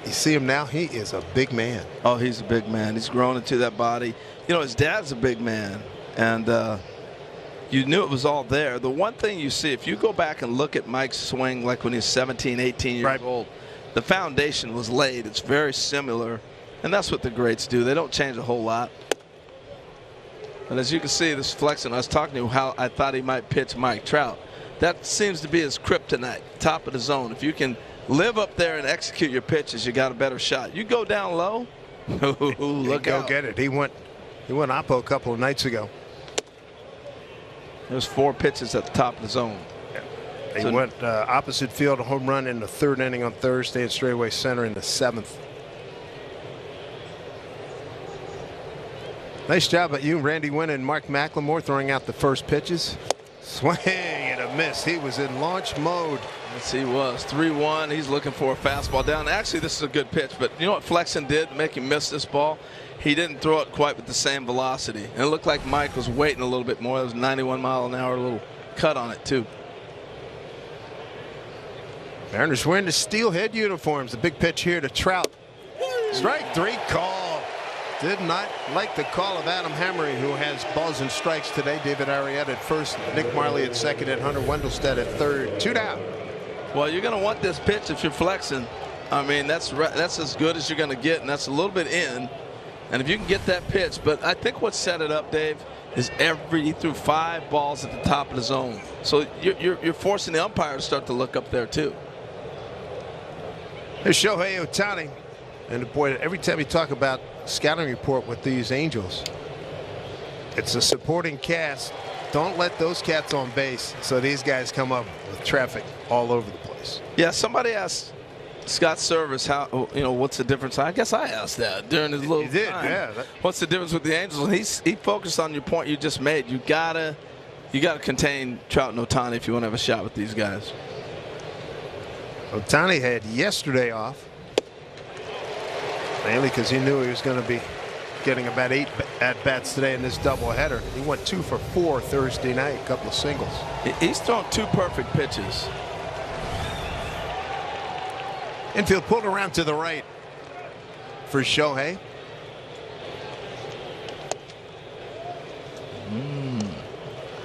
You see him now, he is a big man. Oh, he's a big man. He's grown into that body. His dad's a big man, and you knew it was all there. The one thing you see, if you go back and look at Mike's swing like when he was 17, 18 years old, the foundation was laid. It's very similar, and that's what the greats do. They don't change a whole lot. And as you can see, this Flexen, I was talking to you how I thought he might pitch Mike Trout. That seems to be his kryptonite, top of the zone. If you can live up there and execute your pitches, you got a better shot. You go down low, look out. Go get it. He went oppo a couple of nights ago. There's 4 pitches at the top of the zone. Yeah. He went opposite field, a home run in the 3rd inning on Thursday, and straightaway center in the 7th. Nice job at you, Randy Wynn and Mark McLemore, throwing out the first pitches. Swing and a miss. He was in launch mode. Yes, he was. 3-1. He's looking for a fastball down. Actually, this is a good pitch, but you know what Flexen did to make him miss this ball? He didn't throw it quite with the same velocity. And it looked like Mike was waiting a little bit more. It was 91 mile an hour, a little cut on it, too. Mariners wearing the steelhead uniforms. The big pitch here to Trout. Strike 3 call. Did not like the call of Adam Hammery, who has balls and strikes today. David Arrieta at first, Nick Marley at second, and Hunter Wendelstedt at third. 2 down. Well, you're going to want this pitch if you're Flexen. I mean, that's as good as you're going to get, and that's a little bit in. And if you can get that pitch, but I think what set it up, Dave, he threw 5 balls at the top of the zone. So you're forcing the umpire to start to look up there too. Here's Shohei Ohtani. And boy, every time you talk about scouting report with these Angels, it's a supporting cast. Don't let those cats on base. So these guys come up with traffic all over the place. Yeah, somebody asked Scott Service what's the difference. I guess I asked that during his little time. Yeah. What's the difference with the Angels? And he focused on your point you just made. You gotta contain Trout and Ohtani if you want to have a shot with these guys. Ohtani had yesterday off, mainly because he knew he was going to be getting about 8 at-bats today in this doubleheader. He went 2 for 4 Thursday night, a couple of singles. He's thrown 2 perfect pitches. Infield pulled around to the right for Shohei.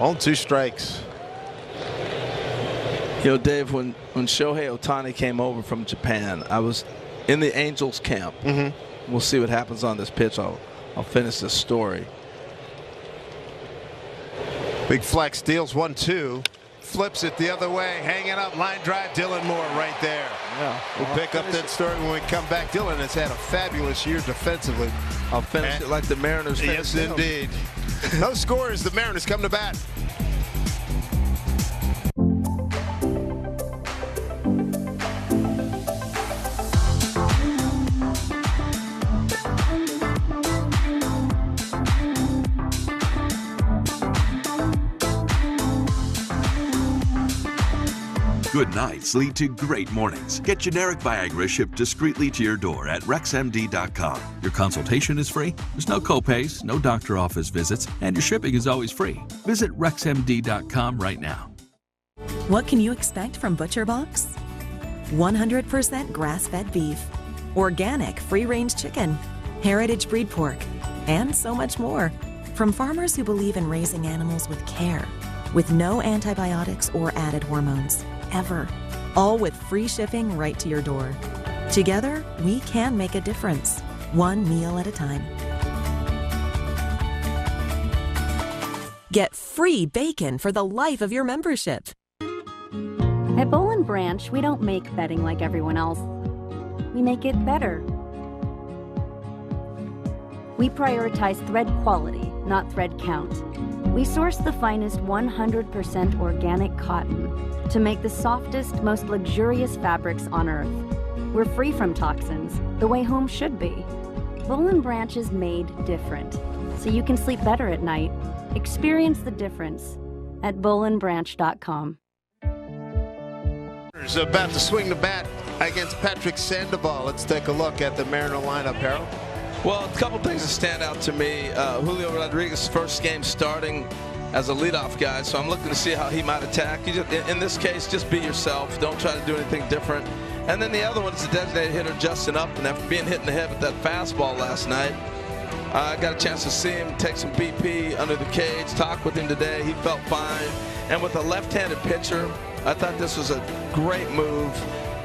All 2 strikes. Dave, when Shohei Ohtani came over from Japan, I was in the Angels camp. We'll see what happens on this pitch. I'll finish this story. Big Flex deals 1-2. Flips it the other way, hanging up, line drive. Dylan Moore right there. Yeah, we'll pick up that story when we come back. Dylan has had a fabulous year defensively. I'll finish it like the Mariners. Yes, indeed. No scores. The Mariners come to bat. Good nights lead to great mornings. Get generic Viagra shipped discreetly to your door at RexMD.com. Your consultation is free. There's no copays, no doctor office visits, and your shipping is always free. Visit RexMD.com right now. What can you expect from ButcherBox? 100% grass-fed beef, organic free-range chicken, heritage breed pork, and so much more. From farmers who believe in raising animals with care, with no antibiotics or added hormones. Ever. All with free shipping right to your door. Together, we can make a difference, one meal at a time. Get free bacon for the life of your membership. At Boll & Branch, we don't make bedding like everyone else. We make it better. We prioritize thread quality, not thread count. We source the finest 100% organic cotton to make the softest, most luxurious fabrics on earth. We're free from toxins, the way home should be. Boll & Branch is made different, so you can sleep better at night. Experience the difference at bollandbranch.com. About to swing the bat against Patrick Sandoval. Let's take a look at the Mariner lineup, Harold. Well, a couple things that stand out to me. Julio Rodriguez's first game starting as a leadoff guy, so I'm looking to see how he might attack. In this case, just be yourself. Don't try to do anything different. And then the other one is the designated hitter, Justin Upton. After being hit in the head with that fastball last night, I got a chance to see him take some BP under the cage, talk with him today. He felt fine. And with a left-handed pitcher, I thought this was a great move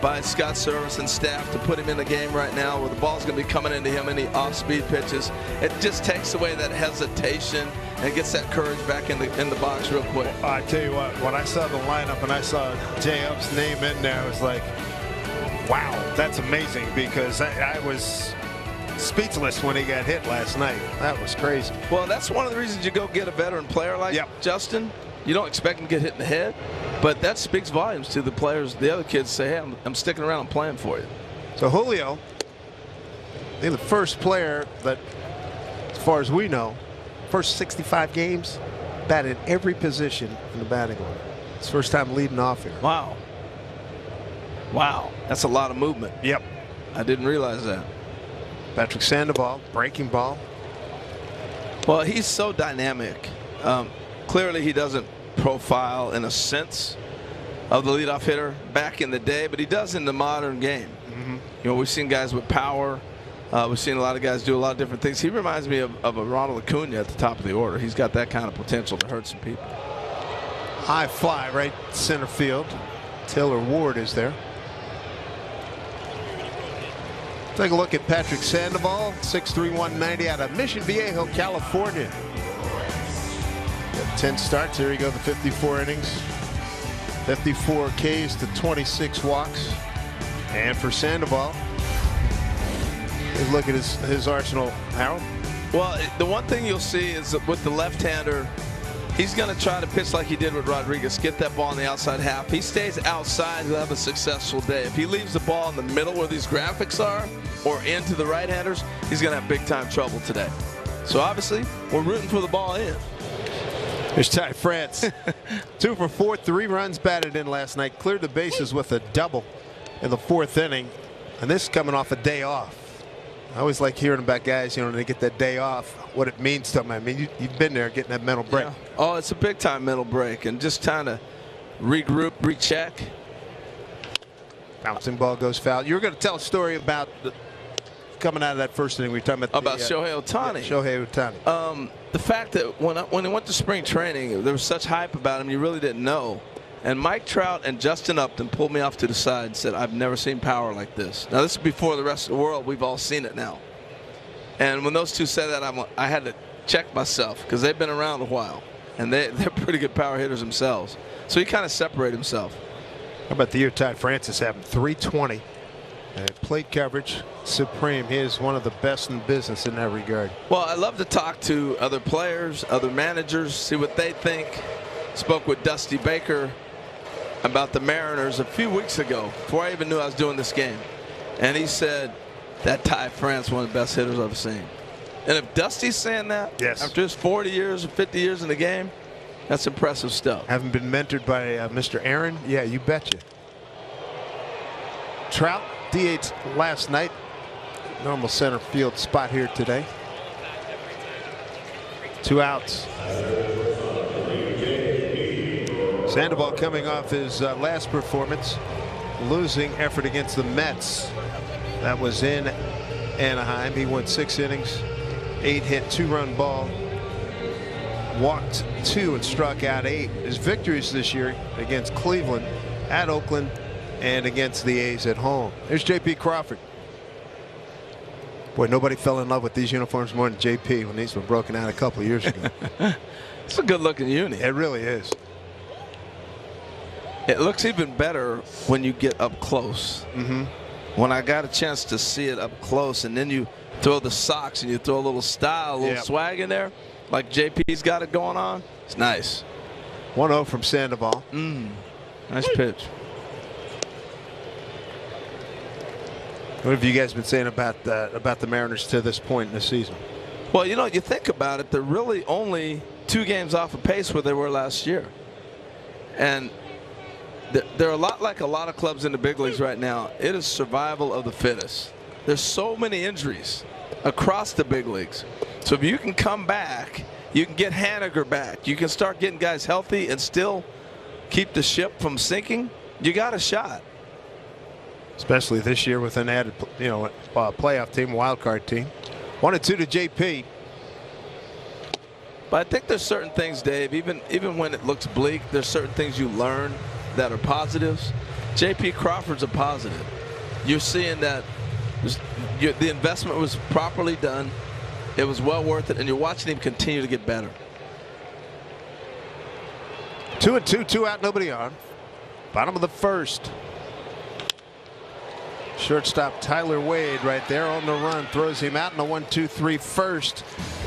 by Scott Service and staff to put him in the game right now where the ball's going to be coming into him, any off-speed pitches. It just takes away that hesitation and gets that courage back in the box real quick. I tell you what, when I saw the lineup and I saw Jay Up's name in there, I was like, wow, that's amazing, because I was speechless when he got hit last night. That was crazy. Well, that's one of the reasons you go get a veteran player like Justin. You don't expect him to get hit in the head, but that speaks volumes to the players. The other kids say, hey, I'm sticking around and playing for you. So Julio, they're the first player that, as far as we know, first 65 games, batted every position in the batting order. It's first time leading off here. Wow. Wow. That's a lot of movement. Yep. I didn't realize that. Patrick Sandoval, breaking ball. Well, he's so dynamic. Clearly, he doesn't profile in a sense of the leadoff hitter back in the day, but he does in the modern game. You know, we've seen guys with power. We've seen a lot of guys do a lot of different things. He reminds me of a Ronald Acuna at the top of the order. He's got that kind of potential to hurt some people. High fly right center field. Taylor Ward is there. Take a look at Patrick Sandoval, 6'3", 190 out of Mission Viejo, California. Got 10 starts. Here we go, the 54 innings. 54 Ks to 26 walks. And for Sandoval, look at his arsenal, Harold. Well, the one thing you'll see is that with the left-hander, he's going to try to pitch like he did with Rodriguez, get that ball in the outside half. If he stays outside, he'll have a successful day. If he leaves the ball in the middle where these graphics are or into the right-handers, he's going to have big-time trouble today. So obviously, we're rooting for the ball in. There's Ty France. 2 for 4, 3 runs batted in last night. Cleared the bases with a double in the 4th inning. And this is coming off a day off. I always like hearing about guys, when they get that day off, what it means to them. I mean, you've been there getting that mental break. Yeah. Oh, it's a big-time mental break. And just trying to regroup, recheck. Bouncing ball goes foul. You were going to tell a story about coming out of that first inning. We were talking about Shohei Ohtani. Yeah, Shohei Ohtani. The fact that when he went to spring training, there was such hype about him, you really didn't know. And Mike Trout and Justin Upton pulled me off to the side and said, I've never seen power like this. Now, this is before the rest of the world. We've all seen it now. And when those two said that, I had to check myself because they've been around a while. And they're pretty good power hitters themselves. So he kind of separated himself. How about the year Ty Francis having 320? And plate coverage supreme. He is one of the best in business in that regard. Well, I love to talk to other players, other managers, see what they think. Spoke with Dusty Baker about the Mariners a few weeks ago before I even knew I was doing this game. And he said that Ty France one of the best hitters I've seen. And if Dusty's saying that, yes, after his 40 years or 50 years in the game, that's impressive stuff. Having been mentored by Mr. Aaron, yeah, you betcha. Trout DH'd last night. Normal center field spot here today. 2 outs. Sandoval coming off his last performance, losing effort against the Mets. That was in Anaheim. He went 6 innings, 8 hit, 2-run ball, walked 2 and struck out 8. His victories this year against Cleveland, at Oakland, and against the A's at home. There's J.P. Crawford. Boy, nobody fell in love with these uniforms more than J.P. when these were broken out a couple of years ago. It's a good-looking uni. It really is. It looks even better when you get up close. Mm-hmm. When I got a chance to see it up close, and then you throw the socks and you throw a little style, a little swag in there, like JP's got it going on, it's nice. 1-0 from Sandoval. Nice pitch. What have you guys been saying about the Mariners to this point in the season? Well, you think about it, they're really only 2 games off of pace where they were last year. And they're a lot like a lot of clubs in the big leagues right now. It is survival of the fittest. There's so many injuries across the big leagues. So if you can come back, you can get Haniger back, you can start getting guys healthy and still keep the ship from sinking, you got a shot. Especially this year with an added, playoff team, wild card team. 1-2 to JP. But I think there's certain things, Dave, even when it looks bleak, there's certain things you learn that are positives. J.P. Crawford's a positive. You're seeing that the investment was properly done. It was well worth it, and you're watching him continue to get better. 2-2, 2 out, nobody on. Bottom of the first. Shortstop Tyler Wade right there on the run, throws him out in the 1-2-3 first.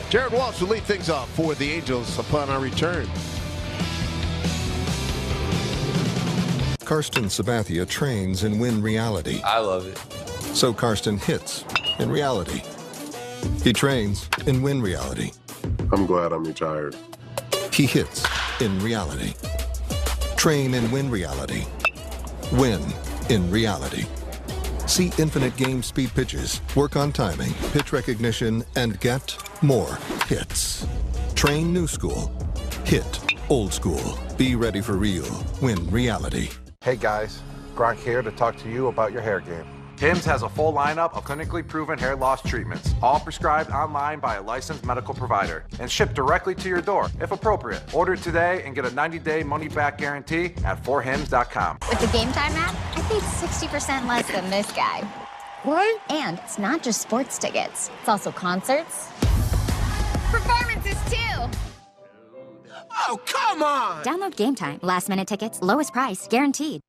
Jared Walsh will lead things off for the Angels upon our return. Karsten Sabathia trains in Win Reality. I love it. So Karsten hits in reality. He trains in Win Reality. I'm glad I'm retired. He hits in reality. Train in Win Reality. Win in reality. See infinite game speed pitches, work on timing, pitch recognition, and get more hits. Train new school. Hit old school. Be ready for real. Win reality. Hey guys, Gronk here to talk to you about your hair game. Hims has a full lineup of clinically proven hair loss treatments, all prescribed online by a licensed medical provider and shipped directly to your door, if appropriate. Order today and get a 90-day money-back guarantee at 4hims.com. With the Game Time app, I paid 60% less than this guy. What? And it's not just sports tickets. It's also concerts. Performances, too. Oh, come on! Download Game Time. Last-minute tickets, lowest price, guaranteed.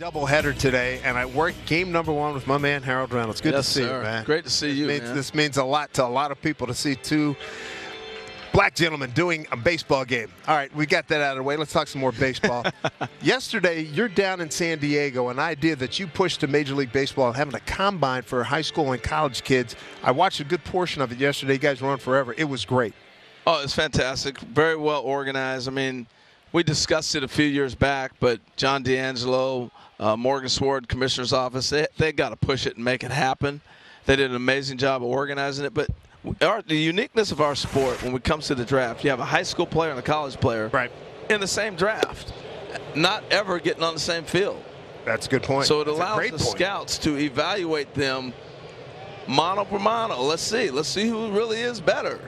Doubleheader today, and I worked game number 1 with my man Harold Reynolds. Good to see you, man. Great to see you, man. This means a lot to a lot of people to see two black gentlemen doing a baseball game. All right, we got that out of the way. Let's talk some more baseball. Yesterday, you're down in San Diego, an idea that you pushed to Major League Baseball, having a combine for high school and college kids. I watched a good portion of it yesterday. You guys were on forever. It was great. Oh, it's fantastic. Very well organized. I mean, we discussed it a few years back, but John D'Angelo, Morgan Sword, Commissioner's Office, they got to push it and make it happen. They did an amazing job of organizing it. But the uniqueness of our sport when it comes to the draft, you have a high school player and a college player in the same draft, not ever getting on the same field. That's a good point. So it allows the scouts to evaluate them mano per mano. Let's see who really is better.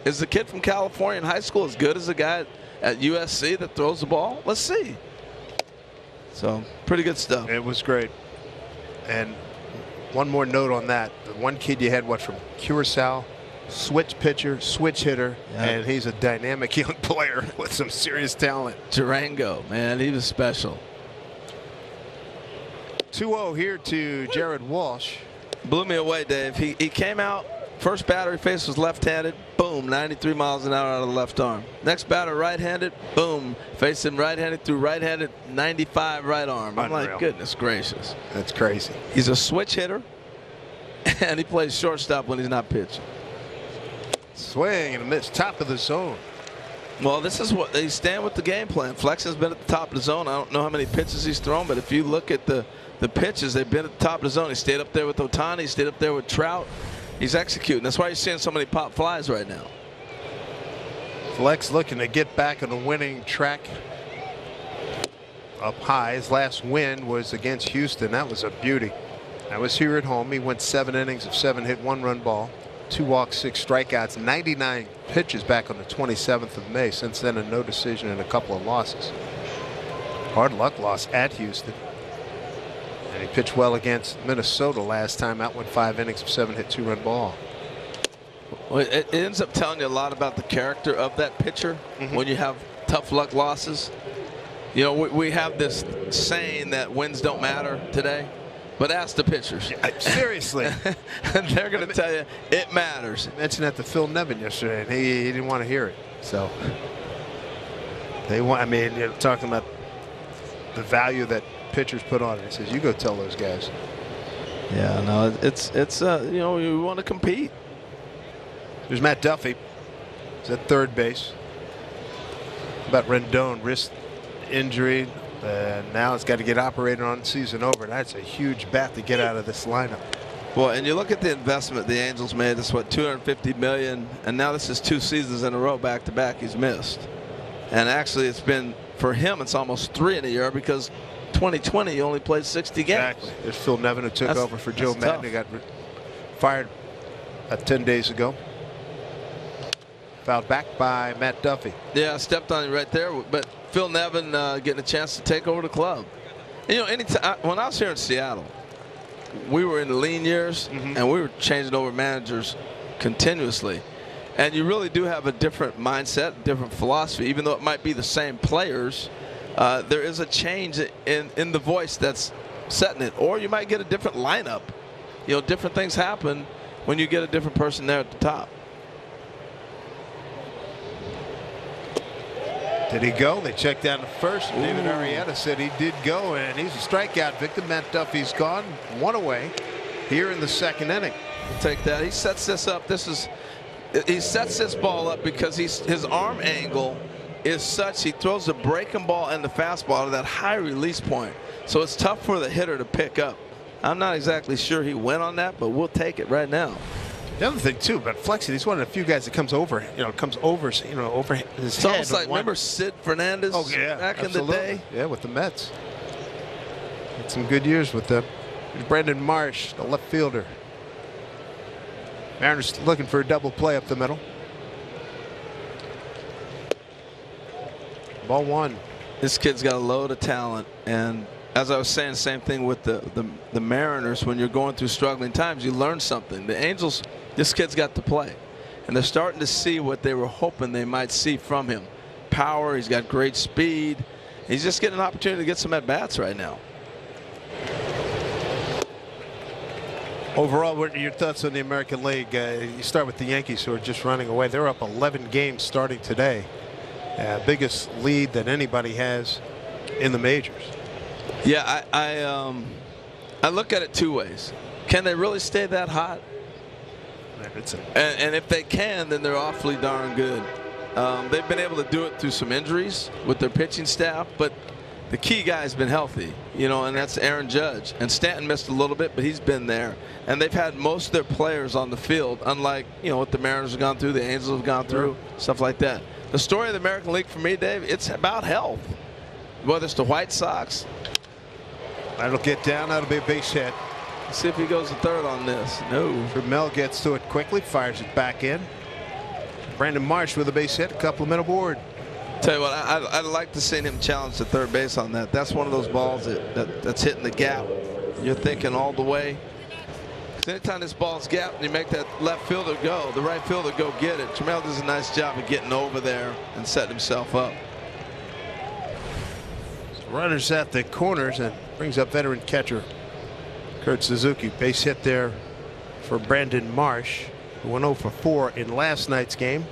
Is the kid from California in high school as good as the guy at USC that throws the ball? Let's see. So pretty good stuff. It was great. And one more note on that. The one kid you had, from Curacao, switch pitcher, switch hitter, and he's a dynamic young player with some serious talent. Durango, man, he was special. 2-0 here to Jared Walsh. Blew me away, Dave. He came out, first batter he faced was left-handed, boom, 93 miles an hour out of the left arm. Next batter right-handed, boom, faced him right-handed through right-handed, 95 right arm. I'm like, goodness gracious. That's crazy. He's a switch hitter, and he plays shortstop when he's not pitching. Swing and a miss, top of the zone. Well, this is what they stand with the game plan. Flexen's been at the top of the zone. I don't know how many pitches he's thrown, but if you look at the pitches, they've been at the top of the zone. He stayed up there with Ohtani. He stayed up there with Trout. He's executing. That's why you're seeing so many pop flies right now. Flex looking to get back on the winning track. Up high. His last win was against Houston. That was a beauty. That was here at home. He went 7 innings of 7 hit, 1 run ball, 2 walks, 6 strikeouts, 99 pitches back on the 27th of May. Since then, a no decision and a couple of losses. Hard luck loss at Houston. And he pitched well against Minnesota last time out, went 5 innings of 7 hit, 2 run ball. Well, it ends up telling you a lot about the character of that pitcher when you have tough luck losses. You know, we have this saying that wins don't matter today, but ask the pitchers. Seriously. And they're going to tell you it matters. I mentioned that to Phil Nevin yesterday, and he didn't want to hear it. So they want, I mean, you're talking about the value that pitchers put on it. He says, you go tell those guys. Yeah, no, it's you know, you want to compete. There's Matt Duffy. He's at third base. About Rendon, wrist injury, and now it's got to get operated on, season over. That's a huge bat to get out of this lineup. Well, and you look at the investment the Angels made. This what, $250 million, and now this is 2 seasons in a row back to back he's missed. And actually, it's been for him. It's almost 3 in a year because 2020 he only played 60 games. Exactly. There's Phil Nevin who took over for Joe Madden, who got fired 10 days ago. Fouled back by Matt Duffy. Yeah, I stepped on him right there, but Phil Nevin getting a chance to take over the club. And, you know, anytime when I was here in Seattle, we were in the lean years, and we were changing over managers continuously. And you really do have a different mindset, different philosophy, even though it might be the same players. There is a change in the voice that's setting it, or you might get a different lineup. You know, different things happen when you get a different person there at the top. Did he go? They checked down to first. David Arrieta said he did go, and he's a strikeout victim. Matt Duffy's gone, 1 away here in the 2nd inning. Take that. He sets this up. He sets this ball up because his arm angle is such. He throws the breaking ball and the fastball to that high release point. So it's tough for the hitter to pick up. I'm not exactly sure he went on that, but we'll take it right now. The other thing too about Flexen, he's one of the few guys that comes over his head. It's almost like, remember Sid Fernandez back in the day? Yeah, with the Mets. Had some good years with them. There's Brandon Marsh, the left fielder. Mariners looking for a double play up the middle. Ball 1. This kid's got a load of talent, and as I was saying, same thing with the Mariners. When you're going through struggling times, you learn something. The Angels, this kid's got to play, and they're starting to see what they were hoping they might see from him. Power, he's got great speed. He's just getting an opportunity to get some at-bats right now. Overall, what are your thoughts on the American League? You start with the Yankees, who are just running away. They're up 11 games starting today. Biggest lead that anybody has in the majors. Yeah, I look at it two ways. Can they really stay that hot? And if they can, then they're awfully darn good. They've been able to do it through some injuries with their pitching staff, but the key guy's been healthy, and that's Aaron Judge. And Stanton missed a little bit, but he's been there. And they've had most of their players on the field, unlike what the Mariners have gone through, the Angels have gone through, stuff like that. The story of the American League for me, Dave, it's about health. Whether it's the White Sox. That'll get down. That'll be a base hit. Let's see if he goes to third on this. No. Mel gets to it quickly, fires it back in. Brandon Marsh with a base hit, a couple of men aboard. Tell you what, I'd like to see him challenge the third base on that. That's one of those balls that's hitting the gap. You're thinking all the way. Anytime this ball's gapped and you make that left fielder go, the right fielder go get it. Trammell does a nice job of getting over there and setting himself up. So runners at the corners and brings up veteran catcher Kurt Suzuki. Base hit there for Brandon Marsh, who went 0 for 4 in last night's game.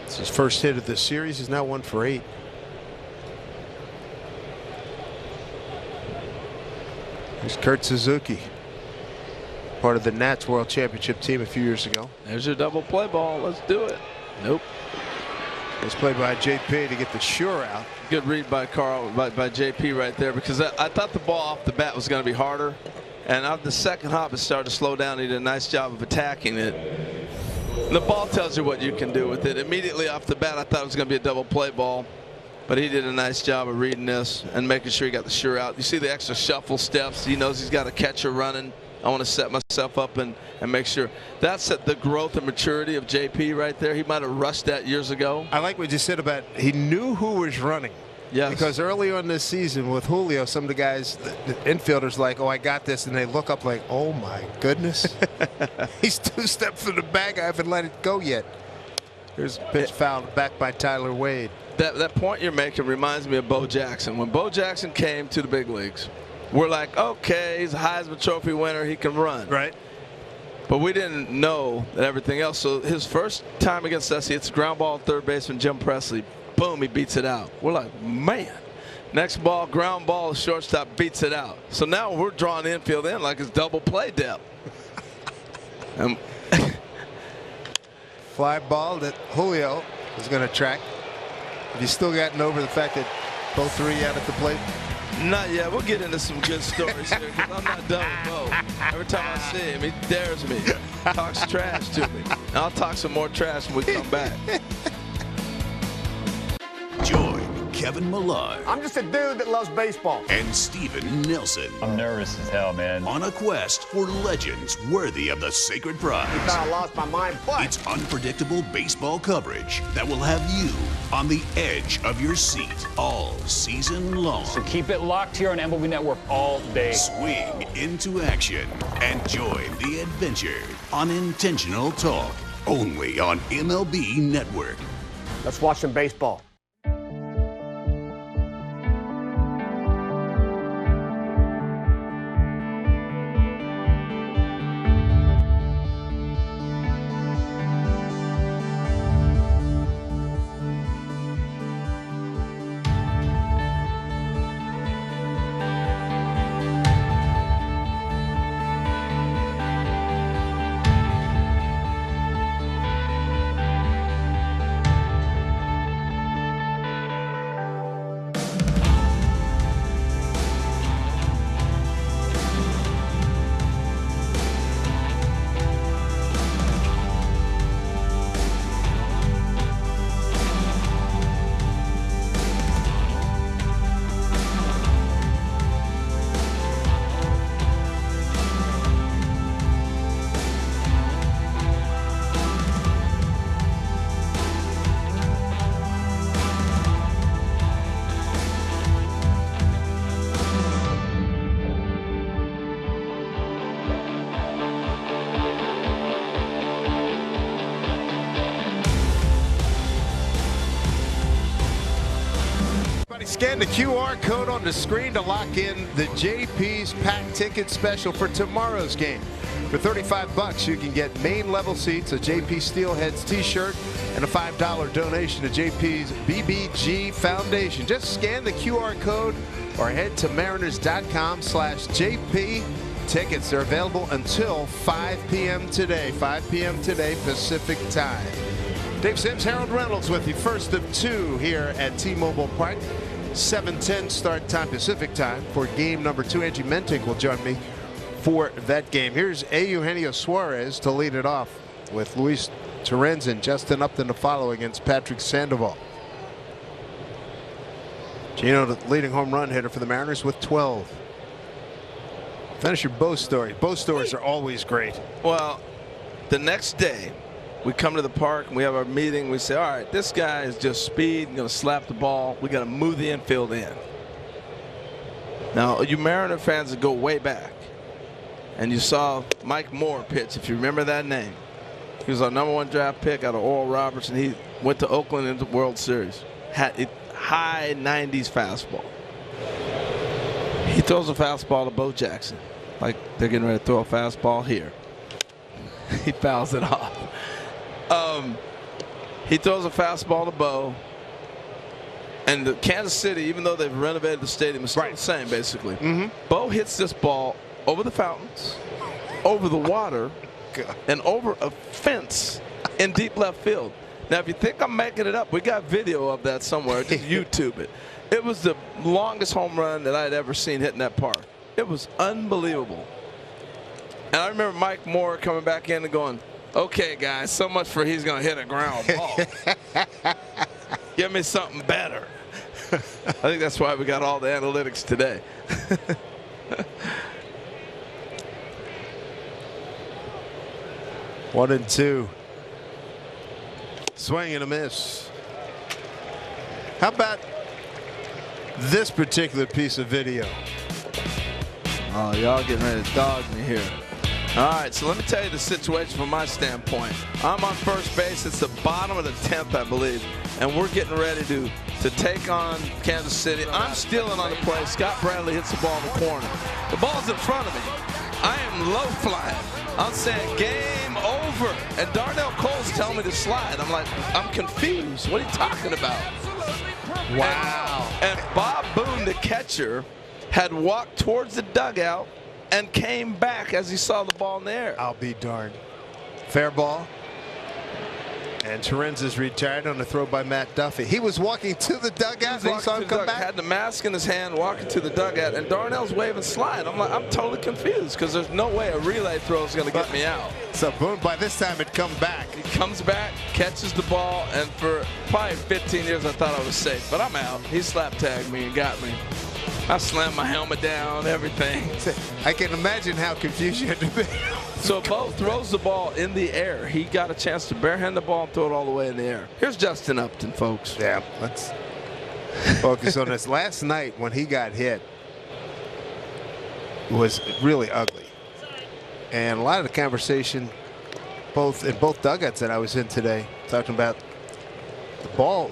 It's his first hit of the series. He's now 1 for 8. Here's Kurt Suzuki, part of the Nats World Championship team a few years ago. There's your double play ball. Let's do it. Nope. It's played by JP to get the sure out. Good read by by JP right there, because I thought the ball off the bat was going to be harder. And on the second hop, it started to slow down. He did a nice job of attacking it. And the ball tells you what you can do with it. Immediately off the bat, I thought it was going to be a double play ball. But he did a nice job of reading this and making sure he got the sure out. You see the extra shuffle steps. He knows he's got a catcher running. I want to set myself up and make sure. That's the growth and maturity of JP right there. He might have rushed that years ago. I like what you said about he knew who was running. Yes. Because early on this season with Julio, some of the guys, the infielders, like, oh, I got this, and they look up like, oh my goodness, he's 2 steps from the bag. I haven't let it go yet. Here's a pitch fouled back by Tyler Wade. That point you're making reminds me of Bo Jackson. When Bo Jackson came to the big leagues, we're like, okay, he's a Heisman Trophy winner, he can run. Right. But we didn't know that everything else. So his first time against us, he hits a ground ball at third baseman Jim Presley. Boom, he beats it out. We're like, man. Next ball, ground ball, the shortstop beats it out. So now we're drawing infield in like it's double play depth. Fly ball that Julio is going to track. Have you still gotten over the fact that both 3 out at the plate? Not yet. We'll get into some good stories here, because I'm not done with Bo. Every time I see him, he dares me, talks trash to me. And I'll talk some more trash when we come back. Join Kevin Millar. I'm just a dude that loves baseball. And Steven Nelson. I'm nervous as hell, man. On a quest for legends worthy of the sacred prize. I kind of lost my mind, but it's unpredictable baseball coverage that will have you on the edge of your seat all season long. So keep it locked here on MLB Network all day. Swing into action and join the adventure on Intentional Talk, only on MLB Network. Let's watch some baseball. Scan the QR code on the screen to lock in the JP's Pack Ticket Special for tomorrow's game. For $35, you can get main level seats, a JP Steelheads t-shirt, and a $5 donation to JP's BBG Foundation. Just scan the QR code or head to mariners.com/JP. Tickets are available until 5 p.m. today. 5 p.m. today Pacific time. Dave Sims, Harold Reynolds with you. First of two here at T-Mobile Park. 7:10 start time Pacific time for game number 2. Angie Mentic will join me for that game. Here's Eugenio Suarez to lead it off with Luis Torrens and Justin Upton to follow against Patrick Sandoval. Gino, the leading home run hitter for the Mariners with 12. Finish your Bo story. Bo stories are always great. Well, the next day we come to the park and we have our meeting. We say, all right, this guy is just speed, going to slap the ball. We got to move the infield in. Now, you Mariner fans that go way back, and you saw Mike Moore pitch, if you remember that name. He was our #1 draft pick out of Oral Roberts, and he went to Oakland in the World Series. Had a high 90s fastball. He throws a fastball to Bo Jackson, like they're getting ready to throw a fastball here. He fouls it off. He throws a fastball to Bo, and the Kansas City, even though they've renovated the stadium, is still the same basically. Bo hits this ball over the fountains, over the water, and over a fence in deep left field. Now, if you think I'm making it up, we got video of that somewhere. Just YouTube it. It was the longest home run that I had ever seen hitting that park. It was unbelievable. And I remember Mike Moore coming back in and going, okay, guys, so much for he's going to hit a ground ball. Give me something better. I think that's why we got all the analytics today. 1-2. Swing and a miss. How about this particular piece of video? Oh, y'all getting ready to dog me here. All right, so let me tell you the situation from my standpoint. I'm on first base. It's the bottom of the 10th, I believe, and we're getting ready to take on Kansas City. I'm stealing on the play. Scott Bradley hits the ball in the corner. The ball's in front of me. I am low flying. I'm saying game over, and Darnell Cole's telling me to slide. I'm like, I'm confused. What are you talking about? Wow. And Bob Boone, the catcher, had walked towards the dugout and came back as he saw the ball in the air. I'll be darned. Fair ball. And Torrens is retired on a throw by Matt Duffy. He was walking to the dugout and he saw him come back. Had the mask in his hand, walking to the dugout, and Darnell's waving slide. I'm like, I'm totally confused because there's no way a relay throw is going to get me out. So Boone, by this time, had come back. He comes back, catches the ball, and for probably 15 years I thought I was safe, but I'm out. He slap tagged me and got me. I slammed my helmet down, everything. I can imagine how confused you had to be. So Bo throws the ball in the air. He got a chance to barehand the ball and throw it all the way in the air. Here's Justin Upton, folks. Yeah, let's focus on this. Last night when he got hit was really ugly. And a lot of the conversation in both dugouts that I was in today, talking about the ball,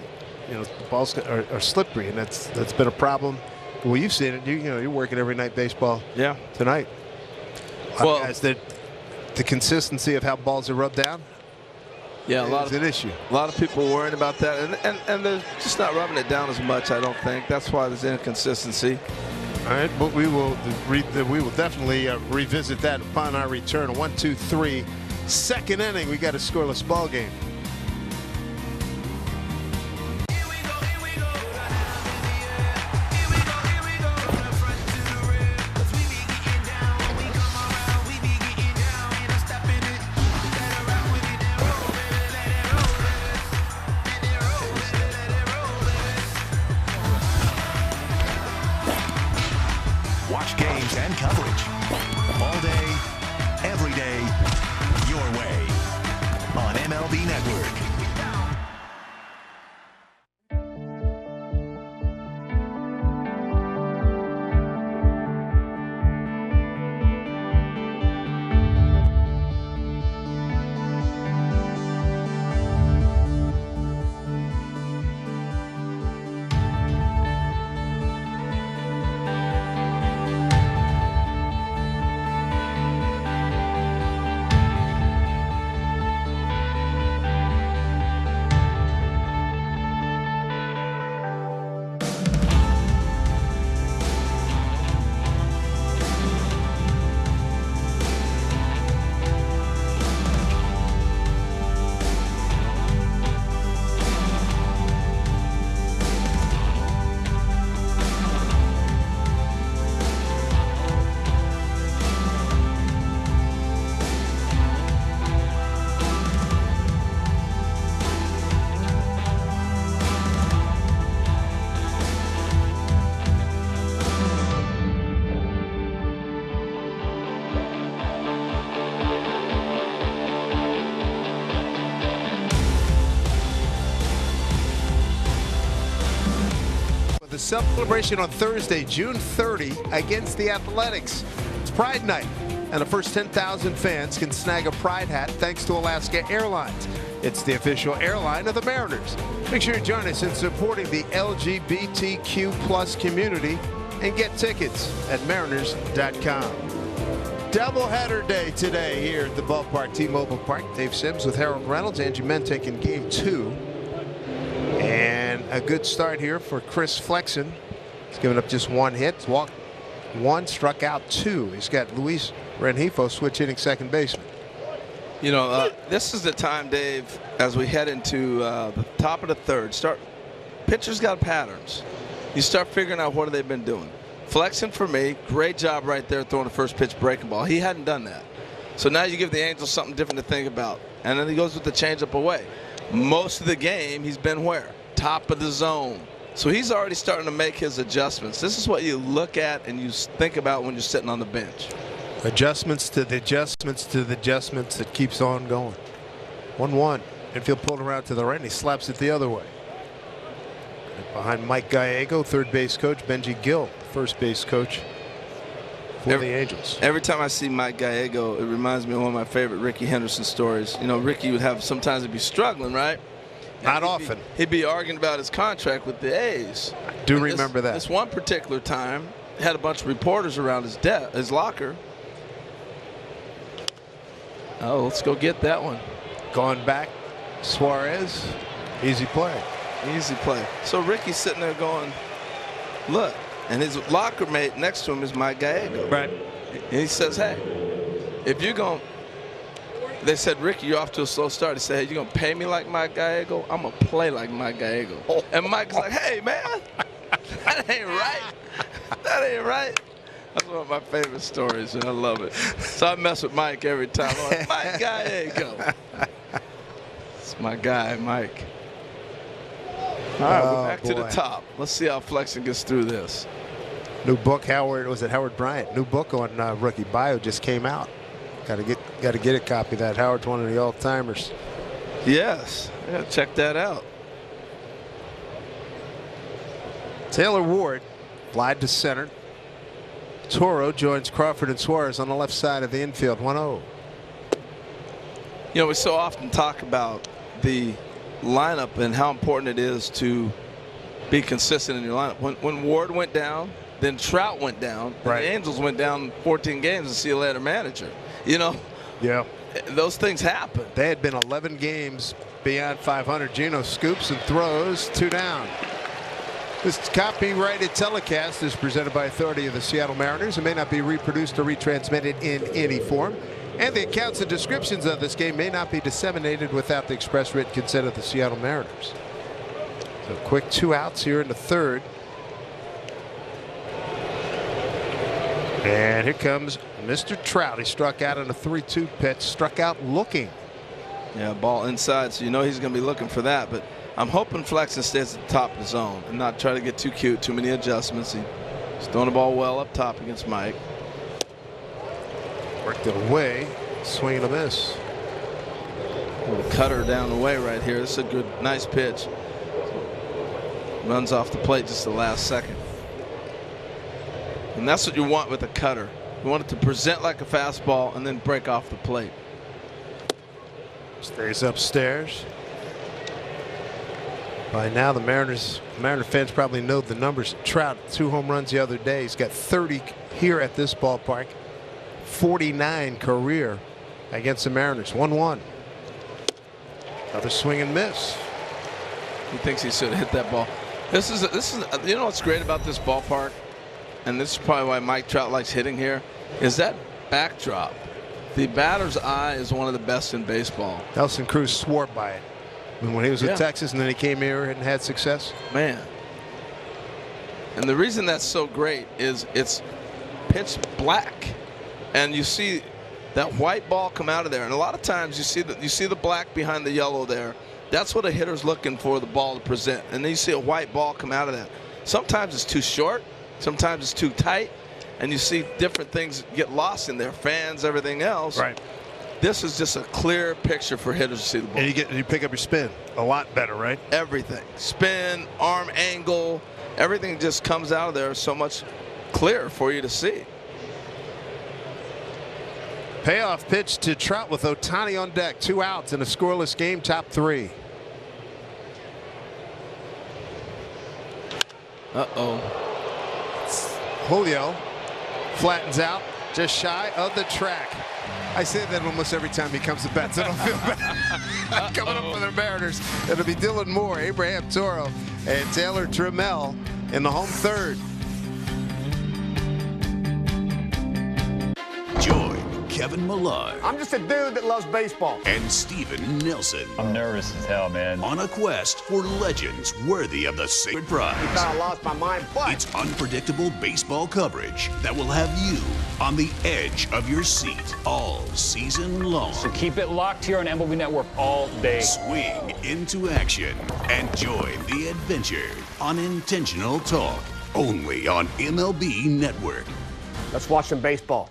the balls are slippery, and that's been a problem. Well, you've seen it. You're working every night baseball. Yeah. Tonight. Well, guys, the consistency of how balls are rubbed down. Yeah, is an issue. A lot of people worrying about that, and they're just not rubbing it down as much. I don't think that's why there's inconsistency. All right, but we will definitely revisit that upon our return. A 1-2-3 second inning. We got a scoreless ball game. Watch games and coverage all day, every day, your way on MLB Network. the celebration on Thursday, June 30, against the Athletics. It's Pride Night, and the first 10,000 fans can snag a Pride hat thanks to Alaska Airlines. It's the official airline of the Mariners. Make sure you join us in supporting the LGBTQ+ community and get tickets at mariners.com. Doubleheader day today here at the ballpark, T-Mobile Park. Dave Sims with Harold Reynolds, Angie Mentek in Game 2. And a good start here for Chris Flexen. He's given up just one hit. He's walked one, struck out two. He's got Luis Rengifo switch hitting second baseman. You know, this is the time, Dave, as we head into the top of the third. Pitchers got patterns. You start figuring out what have they been doing. Flexen, for me, great job right there throwing the first pitch breaking ball. He hadn't done that. So now you give the Angels something different to think about. And then he goes with the changeup away. Most of the game, he's been where? Top of the zone. So he's already starting to make his adjustments. This is what you look at and you think about when you're sitting on the bench. Adjustments to the adjustments to the adjustments that keeps on going. 1-1. Infield pulled around to the right and he slaps it the other way. And behind Mike Gallego, third base coach, Benji Gill, first base coach for the Angels. Every time I see Mike Gallego, it reminds me of one of my favorite Ricky Henderson stories. You know, Ricky would have sometimes he'd be struggling, right? Not often. He'd be arguing about his contract with the A's. I do remember that. This one particular time, he had a bunch of reporters around his locker. Oh, let's go get that one. Gone back. Suarez. Easy play. Easy play. So Ricky's sitting there going, look. And his locker mate next to him is Mike Gallego. Right. And he says, hey, if you're going to, they said, Ricky, you're off to a slow start. He said, hey, you're going to pay me like Mike Gallego? I'm going to play like Mike Gallego. Oh. And Mike's like, hey, man, that ain't right. That ain't right. That's one of my favorite stories, and I love it. So I mess with Mike every time. I'm like, Mike Gallego. It's my guy, Mike. All right, we're back to the top. Let's see how Flexen gets through this. New book, Howard Bryant? New book on rookie bio just came out. Got to get a copy of that. Howard's one of the all-timers. Yes, I got to check that out. Taylor Ward flied to center. Toro joins Crawford and Suarez on the left side of the infield. 1-0. You know, we so often talk about the lineup and how important it is to be consistent in your lineup. When Ward went down, then Trout went down, and the Angels went down 14 games and see you later manager. You know, yeah, those things happen. They had been 11 games beyond 500. Gino scoops and throws, 2 down. This copyrighted telecast is presented by authority of the Seattle Mariners. It may not be reproduced or retransmitted in any form. And the accounts and descriptions of this game may not be disseminated without the express written consent of the Seattle Mariners. So quick 2 outs here in the third. And here comes Mr. Trout. He struck out on a 3-2 pitch, struck out looking. Yeah, ball inside, so you know he's going to be looking for that. But I'm hoping Flexen stays at the top of the zone and not try to get too cute, too many adjustments. He's throwing the ball well up top against Mike. Worked it away, swing and a miss. Little cutter down the way right here. This is a good, nice pitch. Runs off the plate just the last second. And that's what you want with a cutter. You want it to present like a fastball and then break off the plate. Stays upstairs. By now, the Mariner fans probably know the numbers. Trout, 2 home runs the other day. He's got 30 here at this ballpark. 49 career against the Mariners. 1-1. Another swing and miss. He thinks he should have hit that ball. This is you know what's great about this ballpark, and this is probably why Mike Trout likes hitting here, is that backdrop. The batter's eye is one of the best in baseball. Nelson Cruz swore by it when he was with Texas, and then he came here and had success. Man. And the reason that's so great is it's pitch black, and you see that white ball come out of there. And a lot of times you see the black behind the yellow there. That's what a hitter's looking for, the ball to present. And then you see a white ball come out of that. Sometimes it's too short, sometimes it's too tight, and you see different things get lost in there, fans, everything else. Right. this is just a clear picture for hitters to see the ball. And you pick up your spin a lot better, right? Everything. Spin, arm angle, everything just comes out of there so much clearer for you to see. Payoff pitch to Trout with Ohtani on deck. 2 outs in a scoreless game, top 3. Uh-oh. Julio flattens out just shy of the track. I say that almost every time he comes to bat, so I don't feel bad. Coming up for the Mariners, it'll be Dylan Moore, Abraham Toro, and Taylor Trammell in the home third. Join Kevin Millar. I'm just a dude that loves baseball. And Steven Nelson. I'm nervous as hell, man. On a quest for legends worthy of the sacred prize. I thought I lost my mind, but it's unpredictable baseball coverage that will have you on the edge of your seat all season long. So keep it locked here on MLB Network all day. Swing into action and join the adventure on Intentional Talk, only on MLB Network. Let's watch some baseball.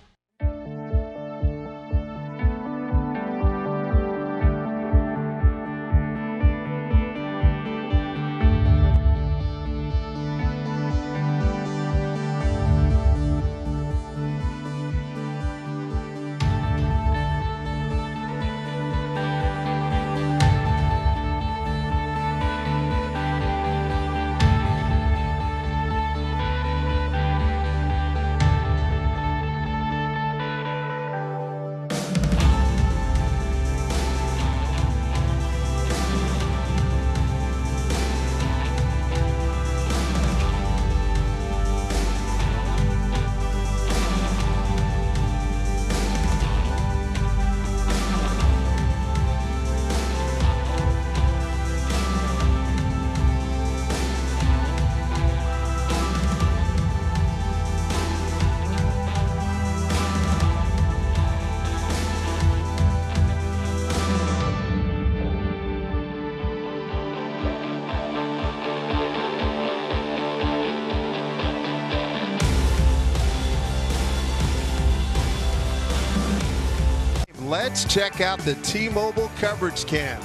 Let's check out the T-Mobile coverage cam.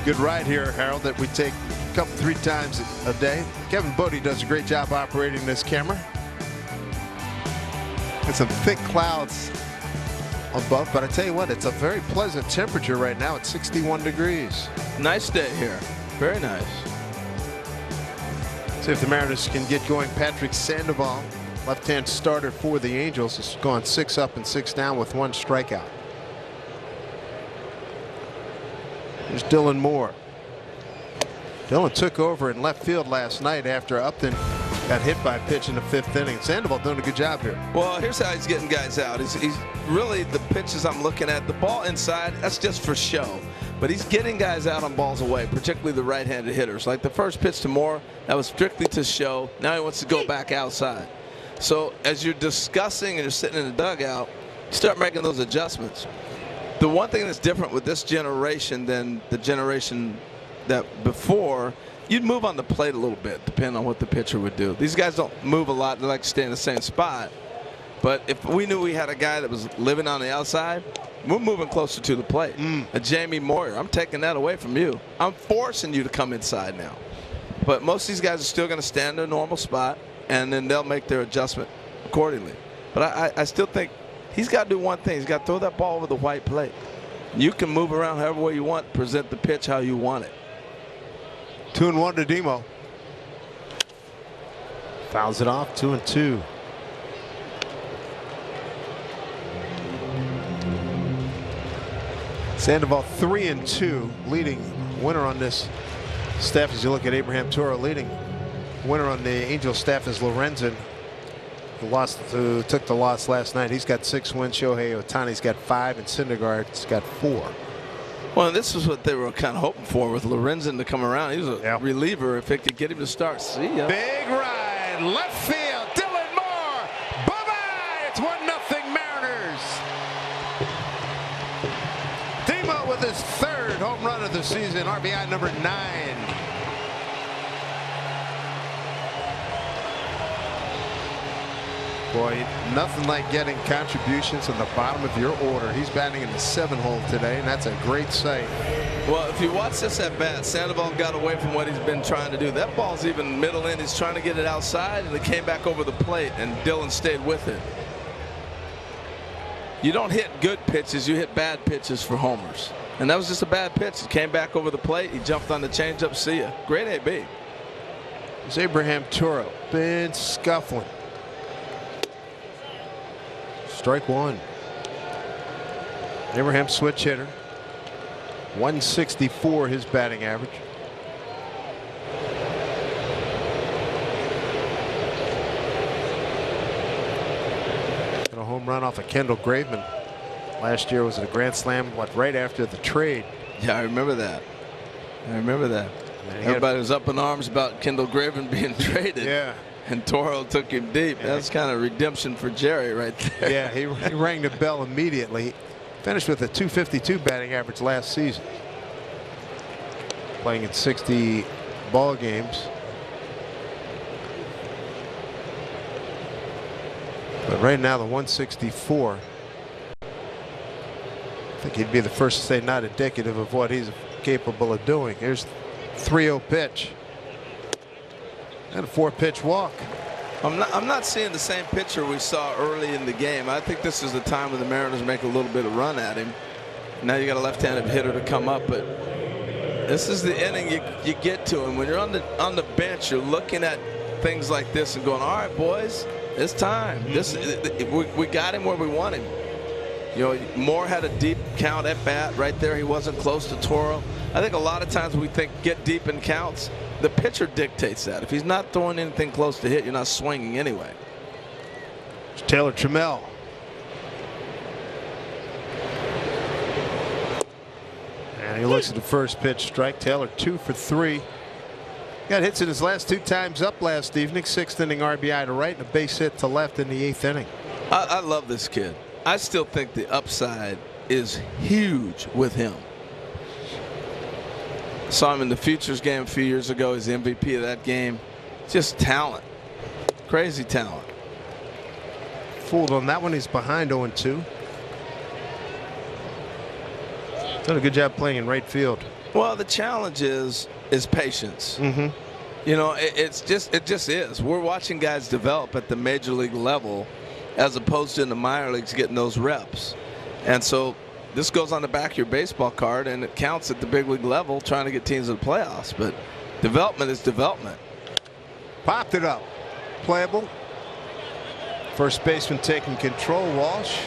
Good ride here, Harold, that we take a couple, 3 times a day. Kevin Bodie does a great job operating this camera. Got some thick clouds above, but I tell you what, it's a very pleasant temperature right now at 61 degrees. Nice day here. Very nice. See if the Mariners can get going. Patrick Sandoval, left-hand starter for the Angels, has gone 6 up and 6 down with 1 strikeout. There's Dylan Moore. Dylan took over in left field last night after Upton got hit by a pitch in the 5th inning. Sandoval doing a good job here. Well, here's how he's getting guys out. He's really, the pitches I'm looking at, the ball inside, that's just for show. But he's getting guys out on balls away, particularly the right-handed hitters. Like the first pitch to Moore, that was strictly to show. Now he wants to go back outside. So as you're discussing and you're sitting in the dugout, you start making those adjustments. The one thing that's different with this generation than the generation that before, you'd move on the plate a little bit depending on what the pitcher would do. These guys don't move a lot. They like to stay in the same spot. But if we knew we had a guy that was living on the outside, we're moving closer to the plate. A Jamie Moyer, I'm taking that away from you. I'm forcing you to come inside now. But most of these guys are still going to stand in their normal spot, and then they'll make their adjustment accordingly. But I still think he's got to do one thing. He's got to throw that ball over the white plate. You can move around however way you want, present the pitch how you want it. 2-1 to Demo. Fouls it off, 2-2. Sandoval 3-2, leading winner on this staff. As you look at Abraham Toro, leading winner on the Angels staff is Lorenzen, who took the loss last night. He's got 6 wins. Shohei Ohtani's got 5, and Syndergaard's got 4. Well, this is what they were kind of hoping for with Lorenzen to come around. He was a reliever if it could get him to start. See ya. Big ride, left field, Dylan Moore. Bye-bye. It's 1-0 Mariners. Demo with his 3rd home run of the season, RBI number 9. Boy, nothing like getting contributions on the bottom of your order. He's batting in the 7-hole today, and that's a great sight. Well, if you watch this at bat, Sandoval got away from what he's been trying to do. That ball's even middle end. He's trying to get it outside, and it came back over the plate, and Dillon stayed with it. You don't hit good pitches, you hit bad pitches for homers. And that was just a bad pitch. It came back over the plate. He jumped on the changeup. See ya. Great AB. It's Abraham Toro. Been scuffling. Strike one. Abraham switch hitter. 164 his batting average. And a home run off of Kendall Graveman. Last year was a grand slam, right after the trade. Yeah, I remember that. Everybody was up in arms about Kendall Graveman being traded. Yeah. And Toro took him deep. That's kind of redemption for Jerry right there. Yeah, he rang the bell immediately. Finished with a .252 batting average last season. Playing in 60 ball games. But right now the 164. I think he'd be the first to say not indicative of what he's capable of doing. Here's 3-0 pitch. And a 4-pitch walk. I'm not seeing the same pitcher we saw early in the game. I think this is the time when the Mariners make a little bit of run at him. Now you got a left-handed hitter to come up, but this is the inning you get to him. When you're on the bench, you're looking at things like this and going, all right, boys, it's time. We got him where we want him. You know, Moore had a deep count at bat right there. He wasn't close to Toro. I think a lot of times we think get deep in counts. The pitcher dictates that. If he's not throwing anything close to hit, you're not swinging anyway. It's Taylor Trammell. And he looks at the first pitch strike. Taylor 2 for 3. Got hits in his last 2 times up last evening. 6th inning RBI to right and a base hit to left in the 8th inning. I love this kid. I still think the upside is huge with him. Saw him in the Futures game a few years ago. He's the MVP of that game. Just talent. Crazy talent. Fooled on that one. He's behind 0-2. Done a good job playing in right field. Well, the challenge is patience. Mm-hmm. You know, it just is. We're watching guys develop at the major league level as opposed to in the minor leagues getting those reps. And so this goes on the back of your baseball card, and it counts at the big league level trying to get teams in the playoffs. But development is development. Popped it up. Playable. First baseman taking control, Walsh.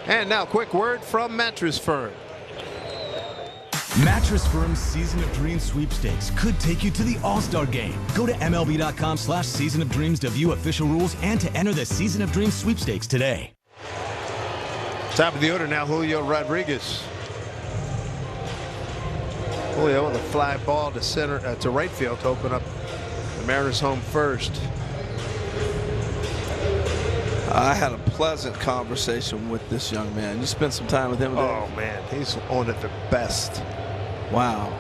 And now, quick word from Mattress Firm. Mattress Firm's Season of Dreams sweepstakes could take you to the All-Star Game. Go to MLB.com/Season of Dreams to view official rules and to enter the Season of Dreams sweepstakes today. Top of the order now, Julio Rodriguez. Julio with a fly ball to center to right field to open up the Mariners home first. I had a pleasant conversation with this young man. You spent some time with him today? Oh man, he's on at the best. Wow.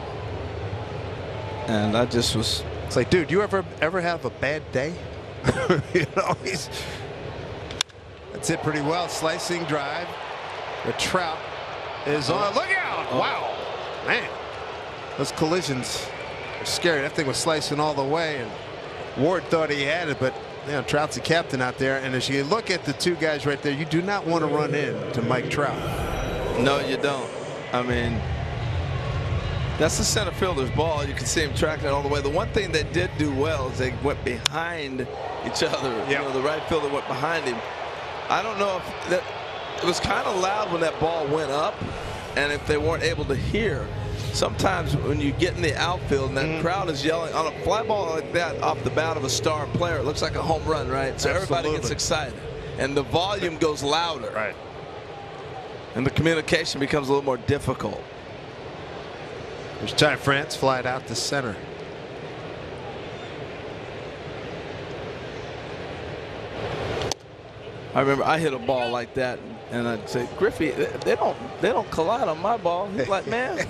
And I just was. It's like, dude, you ever have a bad day? You know, that's it pretty well. Slicing drive. The Trout is on. Look out! Wow, man, those collisions are scary. That thing was slicing all the way, and Ward thought he had it, but you know, Trout's the captain out there. And as you look at the two guys right there, you do not want to run into Mike Trout. No, you don't. I mean, that's the center fielder's ball. You can see him tracking it all the way. The one thing they did do well is they went behind each other. Yeah. You know, the right fielder went behind him. I don't know if that. It was kind of loud when that ball went up, and if they weren't able to hear. Sometimes when you get in the outfield and that crowd is yelling on a fly ball like that off the bat of a star player, it looks like a home run, right? So everybody gets excited, and the volume goes louder. Right. And the communication becomes a little more difficult. There's Ty France flied out to center. I remember I hit a ball like that, and I'd say, Griffey, they don't collide on my ball. He's like, man,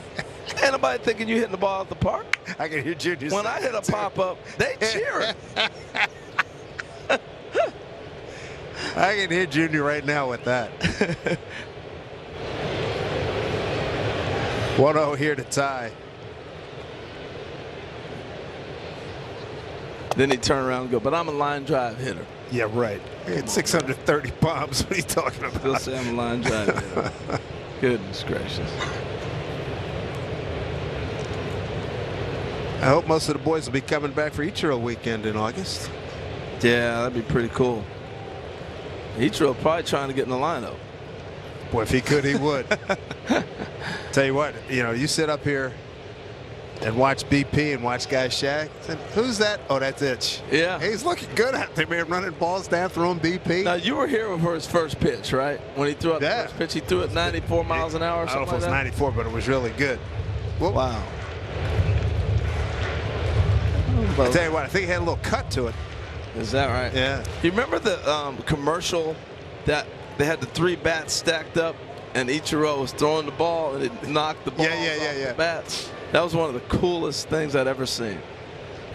ain't nobody thinking you hitting the ball out the park. I can hear Junior. When I hit a pop up, they cheer. I can hear Junior right now with that. 1-0 here to tie. Then he turned around and go, but I'm a line drive hitter. Yeah, right. He had 630 bombs. What are you talking about? Still say I'm a line drive hitter. Goodness gracious. I hope most of the boys will be coming back for Ichiro weekend in August. Yeah, that'd be pretty cool. Ichiro probably trying to get in the lineup. Boy, if he could, he would. Tell you what, you sit up here and watch BP and watch Guy Shaq. Who's that? Oh, that's Itch. Yeah. He's looking good out there, man, running balls down, throwing BP. Now, you were here for his first pitch, right? When he threw up the first pitch, he threw it 94 miles an hour or something. I don't know if it was 94, but it was really good. Whoop. Wow. I tell you what, I think it had a little cut to it. Is that right? Yeah. You remember the commercial that they had the 3 bats stacked up and Ichiro was throwing the ball and it knocked the ball off the bats? That was one of the coolest things I'd ever seen,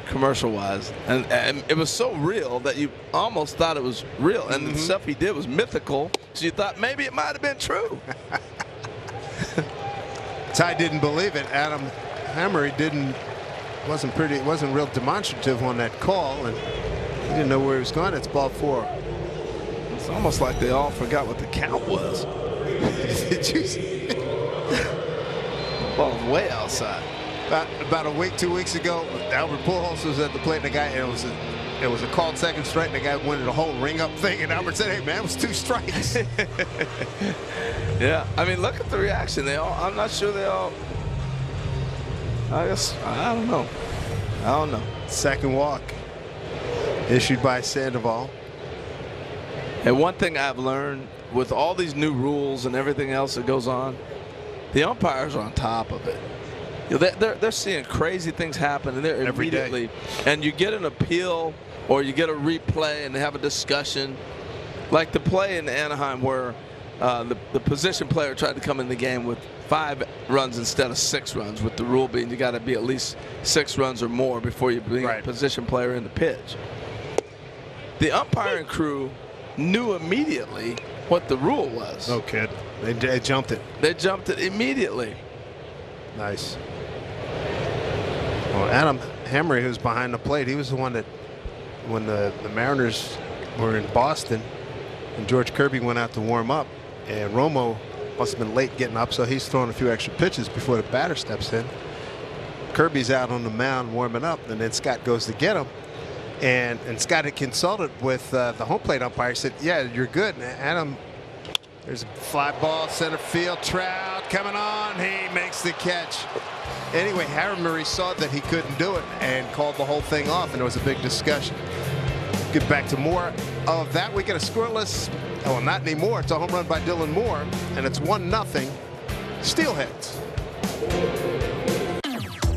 commercial-wise. And it was so real that you almost thought it was real. And the stuff he did was mythical, so you thought maybe it might have been true. Ty didn't believe it. Adam Hammer wasn't real demonstrative on that call, and he didn't know where he was going. It's ball 4. It's almost like they all forgot what the count was. Did you see? Ball way outside. About a week, 2 weeks ago, Albert Pujols was at the plate, and the guy, it was a called second strike, and the guy went in the whole ring up thing, and Albert said, "Hey man, it was 2 strikes." Yeah, I mean, look at the reaction. I'm not sure they all. I don't know. Second walk issued by Sandoval. And one thing I've learned with all these new rules and everything else that goes on, the umpires are on top of it. They're seeing crazy things happen, and they're immediately. And you get an appeal or you get a replay, and they have a discussion, like the play in Anaheim where the position player tried to come in the game with 5 runs instead of 6 runs, with the rule being you got to be at least 6 runs or more before you bring a position player in the pitch. The umpiring crew knew immediately what the rule was. No kid. They jumped it. They jumped it immediately. Nice. Well, Adam Hamry, who's behind the plate, he was the one that, when the Mariners were in Boston and George Kirby went out to warm up, and Romo must have been late getting up, so he's throwing a few extra pitches before the batter steps in. Kirby's out on the mound warming up, and then Scott goes to get him. And Scott had consulted with the home plate umpire. He said, "Yeah, you're good." And Adam, there's a fly ball, center field. Trout coming on. He makes the catch. Anyway, Harry saw that he couldn't do it and called the whole thing off, and there was a big discussion. Get back to more of that. We get a scoreless. Oh, not anymore. It's a home run by Dylan Moore, and it's 1-0 Steelheads.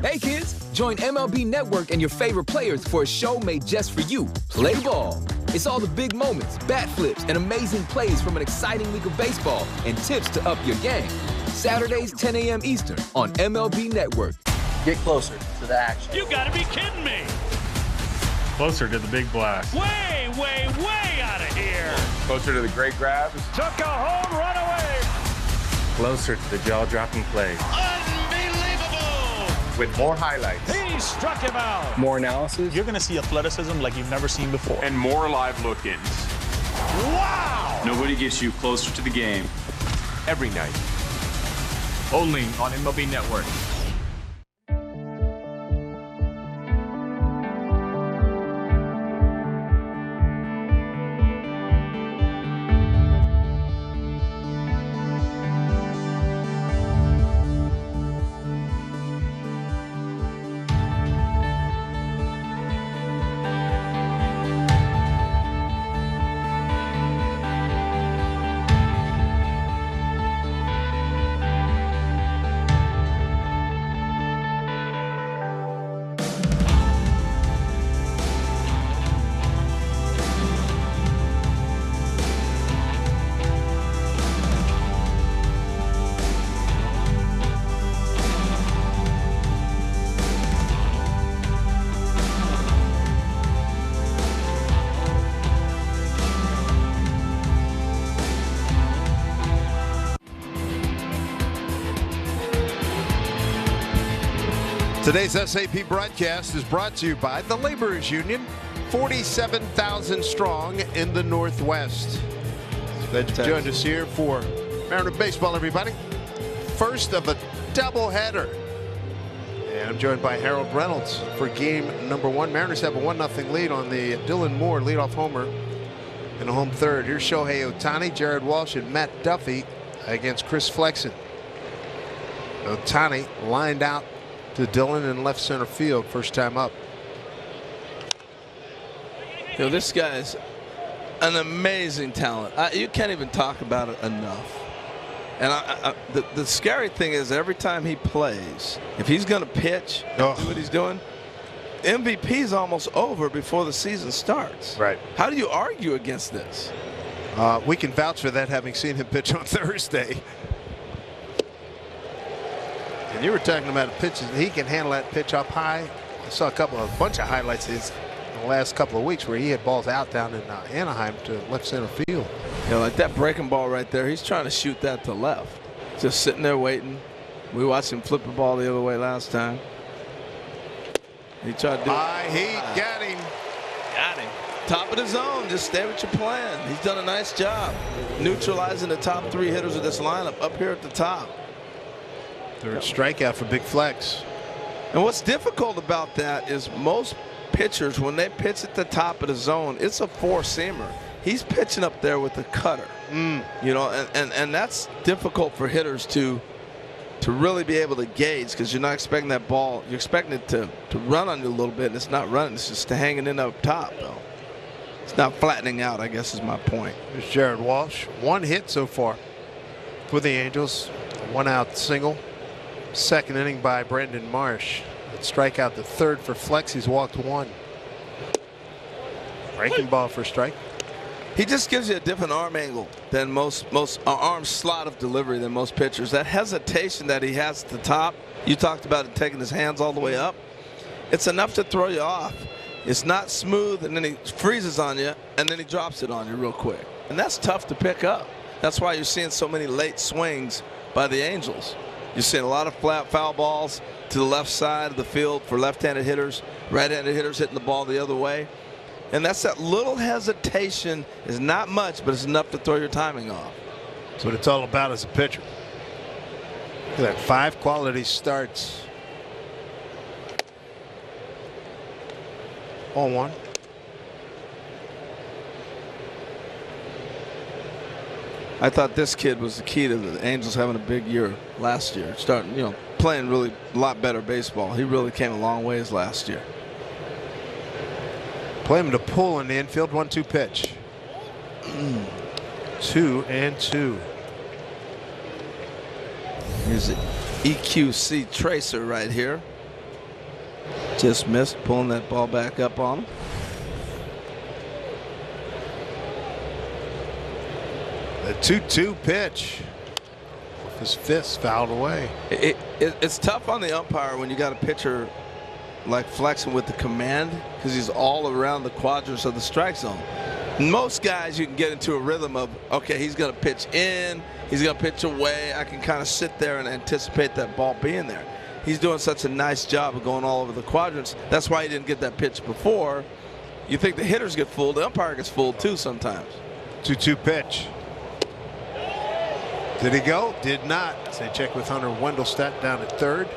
Hey kids, join MLB Network and your favorite players for a show made just for you. Play ball. It's all the big moments, bat flips, and amazing plays from an exciting week of baseball and tips to up your game. Saturdays, 10 a.m. Eastern on MLB Network. Get closer to the action. You gotta be kidding me. Closer to the big blast. Way, way, way out of here. Closer to the great grabs. Took a home run away. Closer to the jaw-dropping plays. Unbelievable. With more highlights. He struck him out. More analysis. You're going to see athleticism like you've never seen before. And more live look-ins. Wow. Nobody gets you closer to the game every night. Only on MLB Network. Today's SAP broadcast is brought to you by the Laborers Union, 47,000 strong in the Northwest. Glad you joined us here for Mariner Baseball, everybody. First of a doubleheader. And I'm joined by Harold Reynolds for game number 1. Mariners have a 1-0 lead on the Dylan Moore leadoff homer in the home third. Here's Shohei Ohtani, Jared Walsh, and Matt Duffy against Chris Flexen. Ohtani lined out to Dylan in left center field, first time up. You know, this guy's an amazing talent. You can't even talk about it enough. And the scary thing is every time he plays, if he's going to pitch, do what he's doing, MVP is almost over before the season starts. Right. How do you argue against this? We can vouch for that, having seen him pitch on Thursday. And you were talking about pitches. He can handle that pitch up high. I saw a bunch of highlights in the last couple of weeks where he had balls out down in Anaheim to left center field. You know, like that breaking ball right there, he's trying to shoot that to left. Just sitting there waiting. We watched him flip the ball the other way last time. He tried to do it. He got him. Got him. Top of the zone. Just stay with your plan. He's done a nice job neutralizing the top 3 hitters of this lineup up here at the top. Third strikeout for Big Flex. And what's difficult about that is most pitchers, when they pitch at the top of the zone, it's a 4-seamer. He's pitching up there with the cutter. You know, and that's difficult for hitters to really be able to gauge, because you're not expecting that ball. You're expecting it to run on you a little bit, and it's not running. It's just hanging in up top, though. It's not flattening out, I guess is my point. There's Jared Walsh. 1 hit so far for the Angels. A 1-out single. Second inning by Brandon Marsh. Strikeout the third for Flex. He's walked 1. Breaking ball for a strike. He just gives you a different arm angle than most arm slot of delivery than most pitchers. That hesitation that he has at the top, you talked about it taking his hands all the way up. It's enough to throw you off. It's not smooth, and then he freezes on you, and then he drops it on you real quick. And that's tough to pick up. That's why you're seeing so many late swings by the Angels. You're seeing a lot of flat foul balls to the left side of the field for left-handed hitters, right-handed hitters hitting the ball the other way. And that's that little hesitation. Is not much, but it's enough to throw your timing off. That's what it's all about as a pitcher. Look at that, 5 quality starts. 0-1. I thought this kid was the key to the Angels having a big year last year. Starting, you know, playing really a lot better baseball. He really came a long ways last year. Play him to pull in the infield. 1-2 pitch. 2-2. Here's the EQC tracer right here. Just missed, pulling that ball back up on him. The 2-2 pitch. His fist fouled away. It's tough on the umpire when you got a pitcher like Flexen with the command, because he's all around the quadrants of the strike zone. Most guys, you can get into a rhythm of, okay, he's going to pitch in, he's going to pitch away. I can kind of sit there and anticipate that ball being there. He's doing such a nice job of going all over the quadrants. That's why he didn't get that pitch before. You think the hitters get fooled, the umpire gets fooled too sometimes. 2-2 pitch. Did he go? Did not. They check with Hunter Wendelstedt down at third.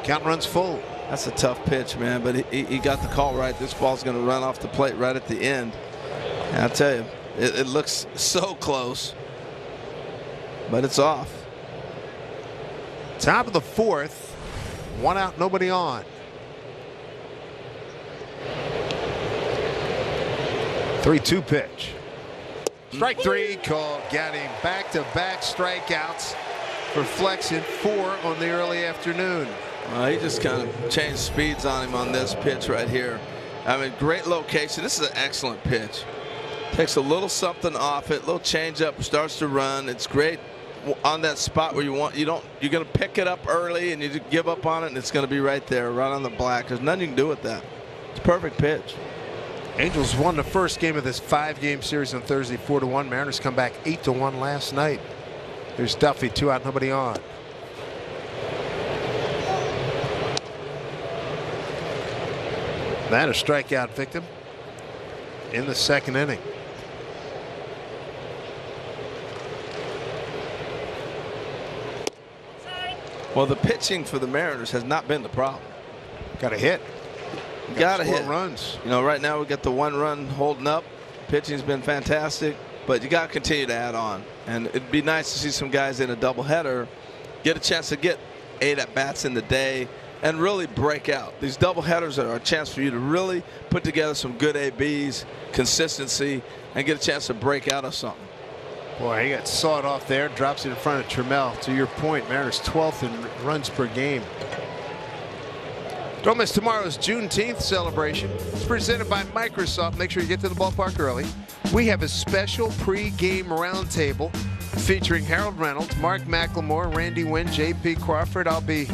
Count runs full. That's a tough pitch, man, but he got the call right. This ball's going to run off the plate right at the end. And I'll tell you, it looks so close, but it's off. Top of the 4th. 1 out, nobody on. 3-2 pitch. Strike 3 called. Got him. Back-to-back strikeouts for Flexen. 4 on the early afternoon. He just kind of changed speeds on him on this pitch right here. I mean, great location. This is an excellent pitch. Takes a little something off it, little change up, starts to run. It's great on that spot where you're going to pick it up early and you just give up on it, and it's going to be right there, right on the black. There's nothing you can do with that. It's a perfect pitch. Angels won the first game of this 5-game series on Thursday, 4-1. Mariners come back 8-1 last night. There's Duffy, 2 out, nobody on. That a strikeout victim in the second inning. Well, the pitching for the Mariners has not been the problem. Got a hit. Got a hit. Runs. You know, right now we got the 1 run holding up. Pitching's been fantastic, but you got to continue to add on. And it'd be nice to see some guys in a doubleheader get a chance to get 8 at-bats in the day and really break out. These doubleheaders are a chance for you to really put together some good ABs, consistency, and get a chance to break out of something. Boy, he got sawed off there, drops it in front of Trammell. To your point, Mariners 12th in runs per game. Don't miss tomorrow's Juneteenth celebration. It's presented by Microsoft. Make sure you get to the ballpark early. We have a special pre-game roundtable featuring Harold Reynolds, Mark McLemore, Randy Wynn, J.P. Crawford. I'll be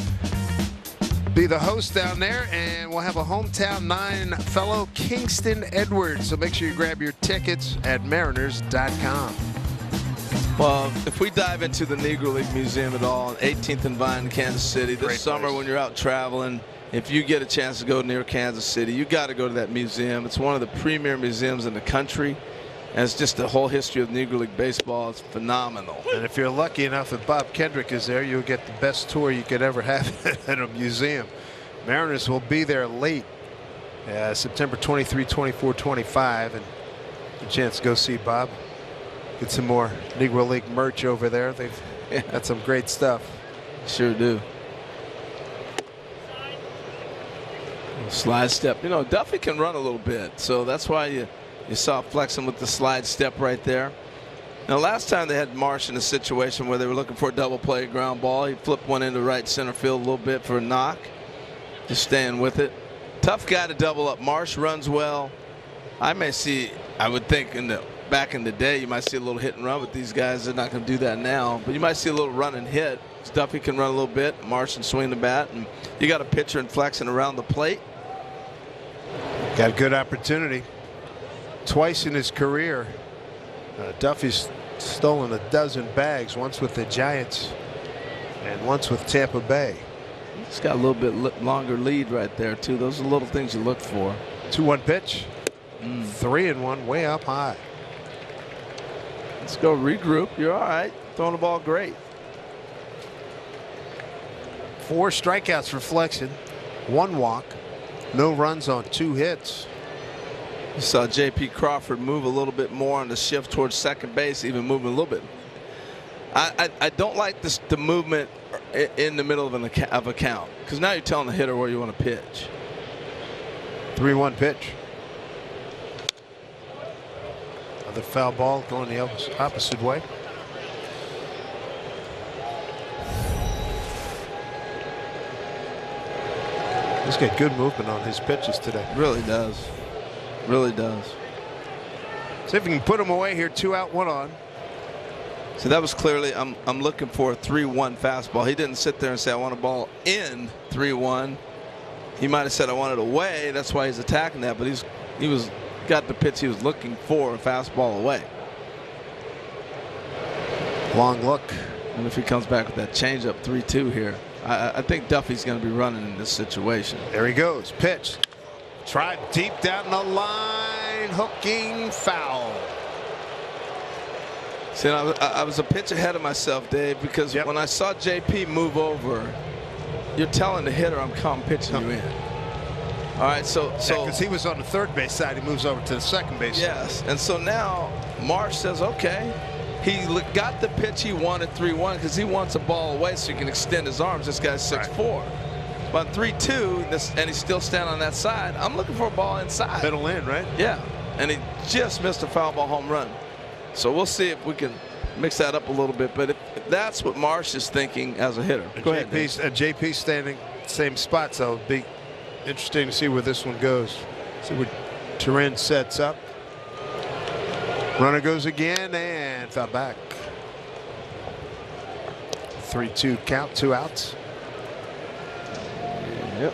the host down there, and we'll have a hometown 9 fellow Kingston Edwards. So make sure you grab your tickets at mariners.com. Well, if we dive into the Negro League Museum at all, 18th and Vine in Kansas City this summer when you're out traveling, if you get a chance to go near Kansas City, you got to go to that museum. It's one of the premier museums in the country, and it's just the whole history of Negro League baseball. It's phenomenal. And if you're lucky enough that Bob Kendrick is there, you'll get the best tour you could ever have at a museum. Mariners will be there late, September 23, 24, 25, and a chance to go see Bob. Get some more Negro League merch over there. They've got some great stuff. Sure do. Slide step. You know, Duffy can run a little bit, so that's why you saw Flexen with the slide step right there. Now, last time they had Marsh in a situation where they were looking for a double play ground ball. He flipped one into right center field a little bit for a knock. Just staying with it. Tough guy to double up. Marsh runs well. I would think back in the day, you might see a little hit and run with these guys. They're not going to do that now, but you might see a little run and hit. Duffy can run a little bit. Marsh can swing the bat, and you got a pitcher and Flexen around the plate. Got a good opportunity. Twice in his career, Duffy's stolen a dozen bags, once with the Giants and once with Tampa Bay. He's got a little bit longer lead right there, too. Those are little things you look for. 2-1 pitch. 3-1, way up high. Let's go regroup. You're all right. Throwing the ball great. 4 strikeouts for Flexen, 1 walk, no runs on 2 hits. You saw J.P. Crawford move a little bit more on the shift towards second base, even moving a little bit. I don't like the movement in the middle of a count, because now you're telling the hitter where you want to pitch. 3-1 pitch. Another foul ball going the opposite way. He's got good movement on his pitches today. Really does. Really does. See if we can put him away here. 2 out, 1 on. So that was clearly, I'm looking for a 3-1 fastball. He didn't sit there and say I want a ball in 3-1. He might have said I want it away. That's why he's attacking that. But he got the pitch he was looking for, a fastball away. Long look. And if he comes back with that changeup 3-2 here, I think Duffy's going to be running in this situation. There he goes. Pitch. Tried deep down the line. Hooking foul. See, I was a pitch ahead of myself, Dave, because when I saw JP move over, you're telling the hitter I'm pitching you in. All right, so because he was on the third base side, he moves over to the second base. Yes, and so now Marsh says, okay. He got the pitch he wanted 3-1 because he wants a ball away so he can extend his arms. This guy's 6'4". But 3-2, and he's still standing on that side. I'm looking for a ball inside. Middle in, right? Yeah, and he just missed a foul ball home run. So we'll see if we can mix that up a little bit. But if that's what Marsh is thinking as a hitter. Go ahead. JP standing same spot, so it'll be interesting to see where this one goes. See where Turin sets up. Runner goes again and fell back. 3-2 count, 2 outs. Yep.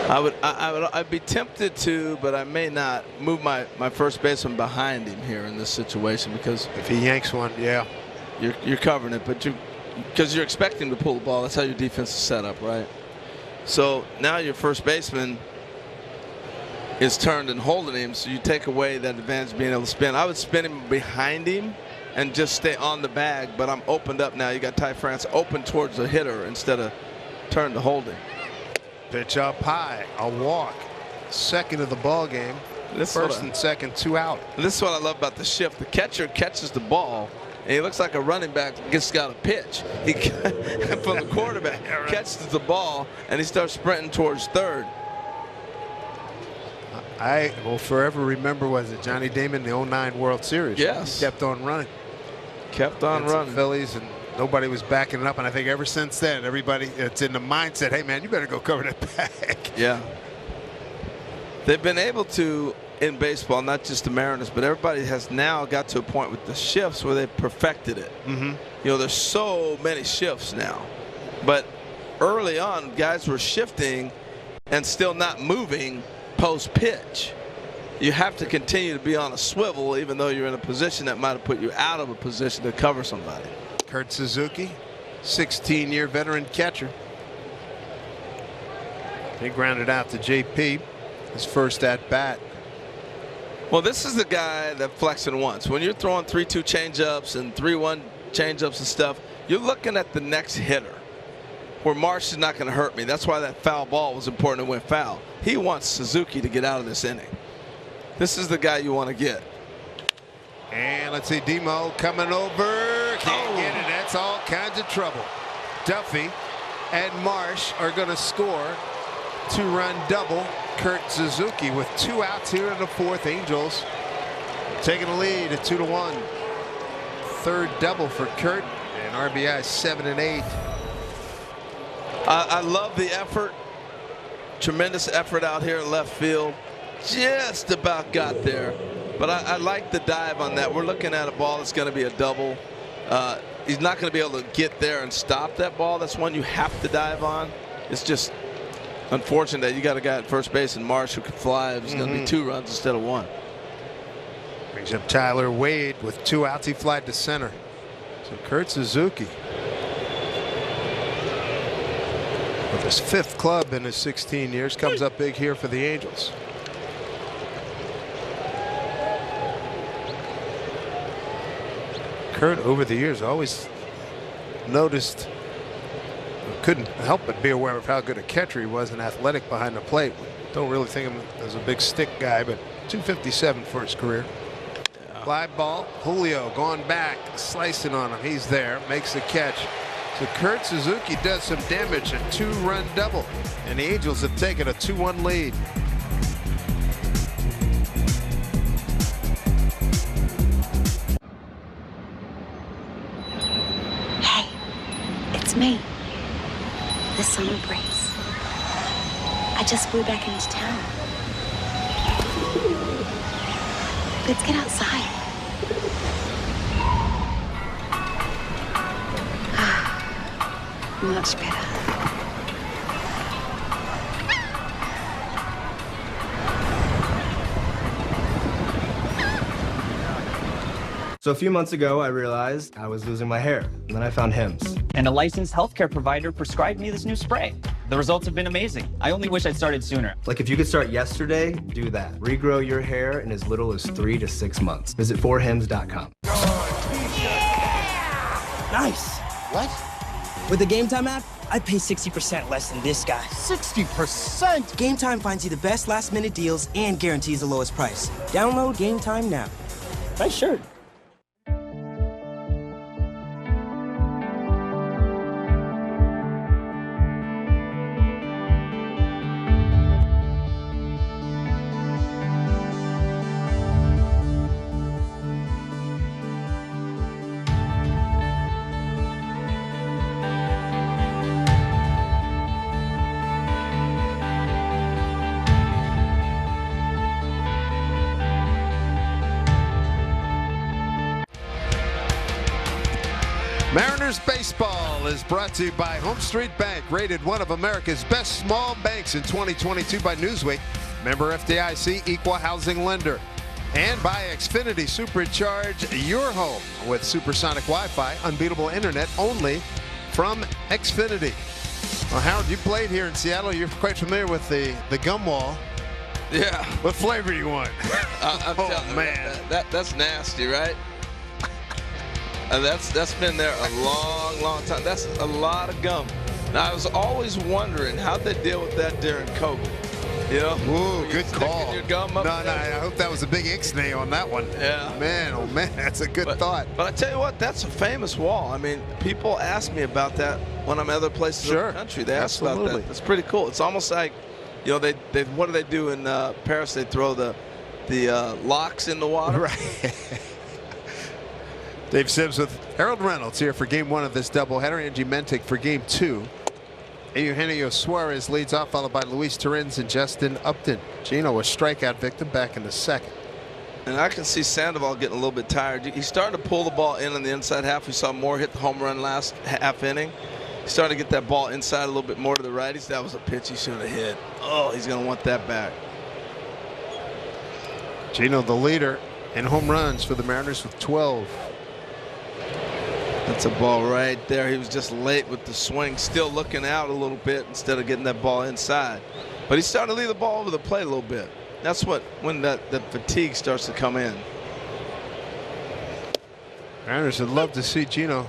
I'd be tempted to, but I may not move my first baseman behind him here in this situation, because if he yanks one, yeah, you're covering it, but you because you're expecting him to pull the ball. That's how your defense is set up, right? So now your first baseman is turned and holding him, so you take away that advantage of being able to spin. I would spin him behind him and just stay on the bag, but I'm opened up now. You got Ty France open towards the hitter instead of turned to holding. Pitch up high, a walk. Second of the ball game. First and second, 2 out. This is what I love about the shift. The catcher catches the ball, and he looks like a running back gets got a pitch. He from the quarterback catches the ball, and he starts sprinting towards third. I will forever remember, was it Johnny Damon, the 09 World Series? Yes. He kept on running. Kept on running. Phillies, and nobody was backing it up. And I think ever since then, everybody, it's in the mindset, hey, man, you better go cover that bag. Yeah. They've been able to, in baseball, not just the Mariners, but everybody has now got to a point with the shifts where they've perfected it. Mm-hmm. You know, there's so many shifts now. But early on, guys were shifting and still not moving post-pitch. You have to continue to be on a swivel even though you're in a position that might have put you out of a position to cover somebody. Kurt Suzuki, 16-year veteran catcher. He grounded out to JP, his first at bat. Well, this is the guy that Flexen wants. When you're throwing 3-2 changeups and 3-1 changeups and stuff, you're looking at the next hitter. Where Marsh is not going to hurt me. That's why that foul ball was important to win foul. He wants Suzuki to get out of this inning. This is the guy you want to get. And let's see, Demo coming over. Can't get it. That's all kinds of trouble. Duffy and Marsh are going to score. 2-run double. Kurt Suzuki with 2 outs here in the fourth. Angels taking the lead at 2-1. Third double for Kurt, and RBI 7 and 8. I love the effort. Tremendous effort out here in left field. Just about got there. But I like the dive on that. We're looking at a ball that's going to be a double. He's not going to be able to get there and stop that ball. That's one you have to dive on. It's just unfortunate that you got a guy at first base in Marsh who can fly. It's going to be 2 runs instead of 1. Brings up Tyler Wade with 2 outs. He flied to center. So Kurt Suzuki, with his 5th club in his 16 years, comes up big here for the Angels. Kurt, over the years, always noticed, couldn't help but be aware of how good a catcher he was and athletic behind the plate. Don't really think of him as a big stick guy, but 257 for his career. Fly ball. Julio going back, slicing on him. He's there, makes the catch. So Kurt Suzuki does some damage, a 2-run double, and the Angels have taken a 2-1 lead. Hey, it's me, the summer breeze. I just flew back into town. Let's get outside. Much better. So a few months ago, I realized I was losing my hair, and then I found Hims. And a licensed healthcare provider prescribed me this new spray. The results have been amazing. I only wish I'd started sooner. Like if you could start yesterday, do that. Regrow your hair in as little as 3 to 6 months. Visit 4hims.com. Yeah! Nice. What? With the Game Time app, I pay 60% less than this guy. 60%? Game Time finds you the best last-minute deals and guarantees the lowest price. Download Game Time now. Nice shirt. Mariners baseball is brought to you by Home Street Bank, rated one of America's best small banks in 2022 by Newsweek. Member FDIC, equal housing lender. And by Xfinity, supercharge your home with supersonic Wi-Fi, unbeatable internet only from Xfinity. Well, Howard, you played here in Seattle. You're quite familiar with the gum wall. Yeah. What flavor do you want? I'm telling you, man, that's nasty, right? That's been there a long time. That's a lot of gum. Now, I was always wondering how'd they deal with that during COVID. You know? Ooh, good call. Your gum up No, there. I hope that was a big ixnay on that one. Yeah. Man, oh man, that's a good thought. But I tell you what, that's a famous wall. I mean, people ask me about that when I'm other places in the country. They ask about that. It's pretty cool. It's almost like, you know, they what do they do in Paris? They throw the locks in the water. Right. Dave Sims with Harold Reynolds here for game 1 of this doubleheader. Angie Mentic for game 2. Eugenio Suarez leads off, followed by Luis Torrens and Justin Upton. Gino, a strikeout victim, back in the second. And I can see Sandoval getting a little bit tired. He's starting to pull the ball in on the inside half. We saw Moore hit the home run last half inning. He's starting to get that ball inside a little bit more to the righties. That was a pitch he should have hit. Oh, he's going to want that back. Gino, the leader in home runs for the Mariners with 12. That's a ball right there. He was just late with the swing, still looking out a little bit instead of getting that ball inside. But he's starting to leave the ball over the plate a little bit. That's when the fatigue starts to come in. Mariners would love to see Gino.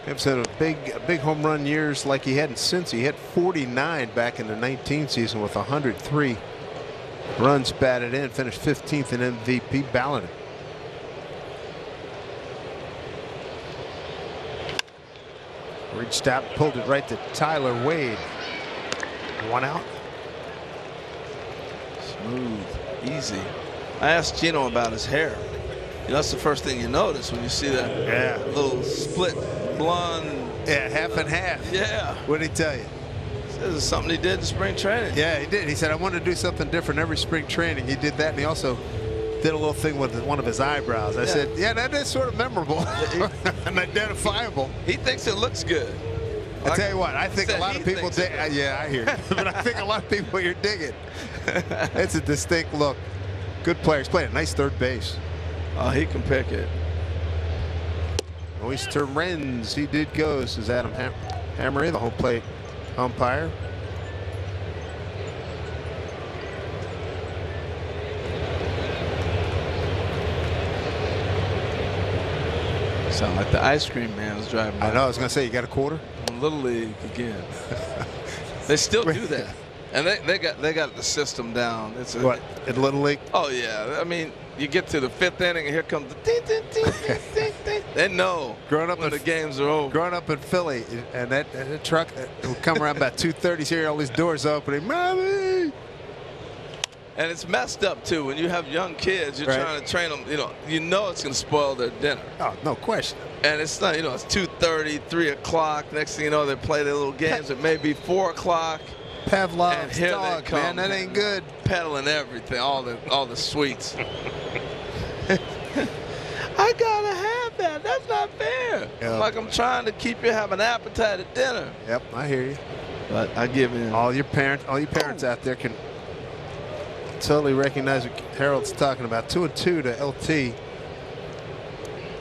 He's had a big home run years like he hadn't since. He hit 49 back in the 19 season with 103 runs batted in, finished 15th in MVP balloting. Reached out, pulled it right to Tyler Wade. 1 out. Smooth, easy. I asked Gino about his hair. You know, that's the first thing you notice when you see that little split blonde. Yeah, half and half. Yeah. What did he tell you? This is something he did in spring training. Yeah, he did. He said, I wanted to do something different every spring training. He did that, and he also did a little thing with one of his eyebrows. I said, yeah, that is sort of memorable and identifiable. He thinks it looks good. I tell you what, I think a lot of people dig. Yeah, I hear you. But I think a lot of people you're digging. It's a distinct look. Good player. He's playing a nice third base. Oh, he can pick it. Luis Torrens, he did go, says Adam Hammery, the home plate umpire. Sound like the ice cream man was driving by. I know. I was going to say, you got a quarter? Little League again. They still do that, and they got the system down. It's what in Little League? Oh yeah. I mean, you get to the 5th inning, and here comes the ding, ding, ding, ding, ding, ding. They know growing up when the games are over. Growing up in Philly, and that truck would come around about 2:30, hear all these doors opening, Mommy. And it's messed up too. When you have young kids, you're trying to train them. You know it's going to spoil their dinner. Oh, no question. And it's not. It's 2:30, 3 o'clock. Next thing you know, they play their little games. It may be 4 o'clock. Pavlov's dog, man, that ain't good. Peddling everything, all the sweets. I gotta have that. That's not fair. Yep. Like I'm trying to keep you having an appetite at dinner. Yep, I hear you. But I give in. All you parents out there can totally recognize what Harold's talking about. 2-2 to LT.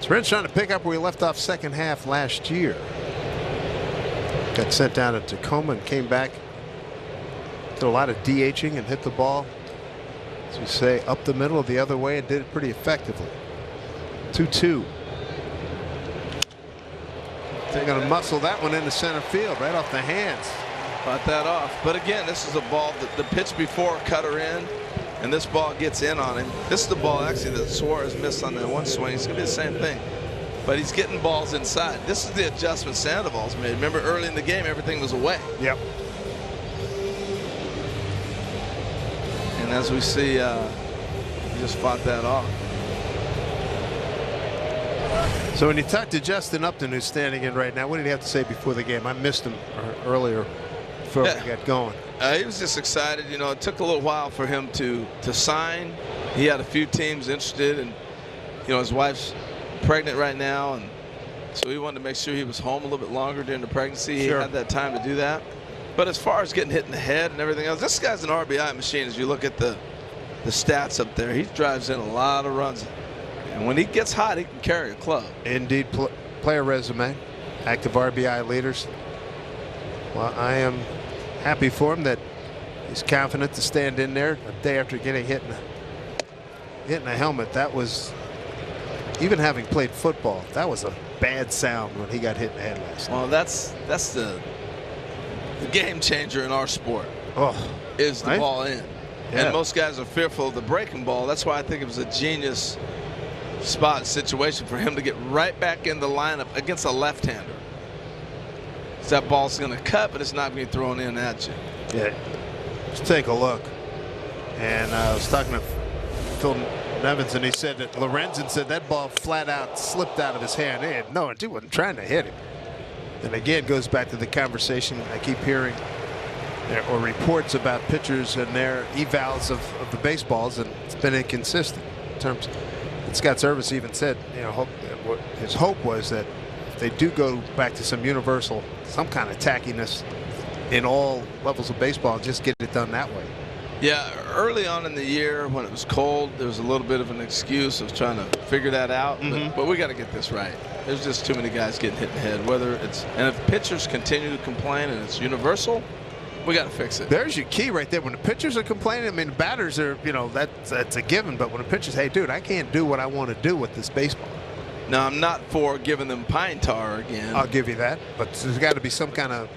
Torrens trying to pick up where he left off second half last year. Got sent down to Tacoma and came back. Did a lot of DHing and hit the ball, as we say, up the middle of the other way, and did it pretty effectively. 2-2. They're going to muscle that one into center field right off the hands. Fought that off. But again, this is a ball that the pitch before cut her in, and this ball gets in on him. This is the ball actually that Suarez missed on that one swing. It's going to be the same thing. But he's getting balls inside. This is the adjustment Sandoval's made. Remember, early in the game, everything was away. Yep. And as we see, he just fought that off. So when you talk to Justin Upton, who's standing in right now, what did he have to say before the game? I missed him earlier before we got going. He was just excited. It took a little while for him to sign. He had a few teams interested, and his wife's pregnant right now, and so he wanted to make sure he was home a little bit longer during the pregnancy. He had that time to do that. But as far as getting hit in the head and everything else, this guy's an RBI machine. As you look at the stats up there, he drives in a lot of runs. And when he gets hot, he can carry a club. Indeed, player resume. active RBI leaders. Well, I am happy for him that he's confident to stand in there a day after getting hit in a helmet. That was, even having played football, that was a bad sound when he got hit in the head last night. Well, that's the game changer in our sport. Is the ball in. Yeah. And most guys are fearful of the breaking ball. That's why I think it was a genius spot situation for him to get right back in the lineup against a left-hander. That ball's going to cut, but it's not being thrown in at you. Yeah. Let's take a look. And I was talking to Phil Nevins, and he said that Lorenzen said that ball flat out slipped out of his hand. He wasn't trying to hit him. And again, goes back to the conversation I keep hearing, or reports about pitchers and their evals of the baseballs, and it's been inconsistent in terms. And Scott Service even said, his hope was that if they do go back to some kind of tackiness in all levels of baseball, just get it done that way. Yeah, early on in the year when it was cold, there was a little bit of an excuse of trying to figure that out. But we got to get this right. There's just too many guys getting hit in the head. And if pitchers continue to complain and it's universal, we got to fix it. There's your key right there. When the pitchers are complaining, I mean, the batters are, that's a given. But when the pitchers, hey, dude, I can't do what I want to do with this baseball. Now, I'm not for giving them pine tar again. I'll give you that. But there's got to be some kind of.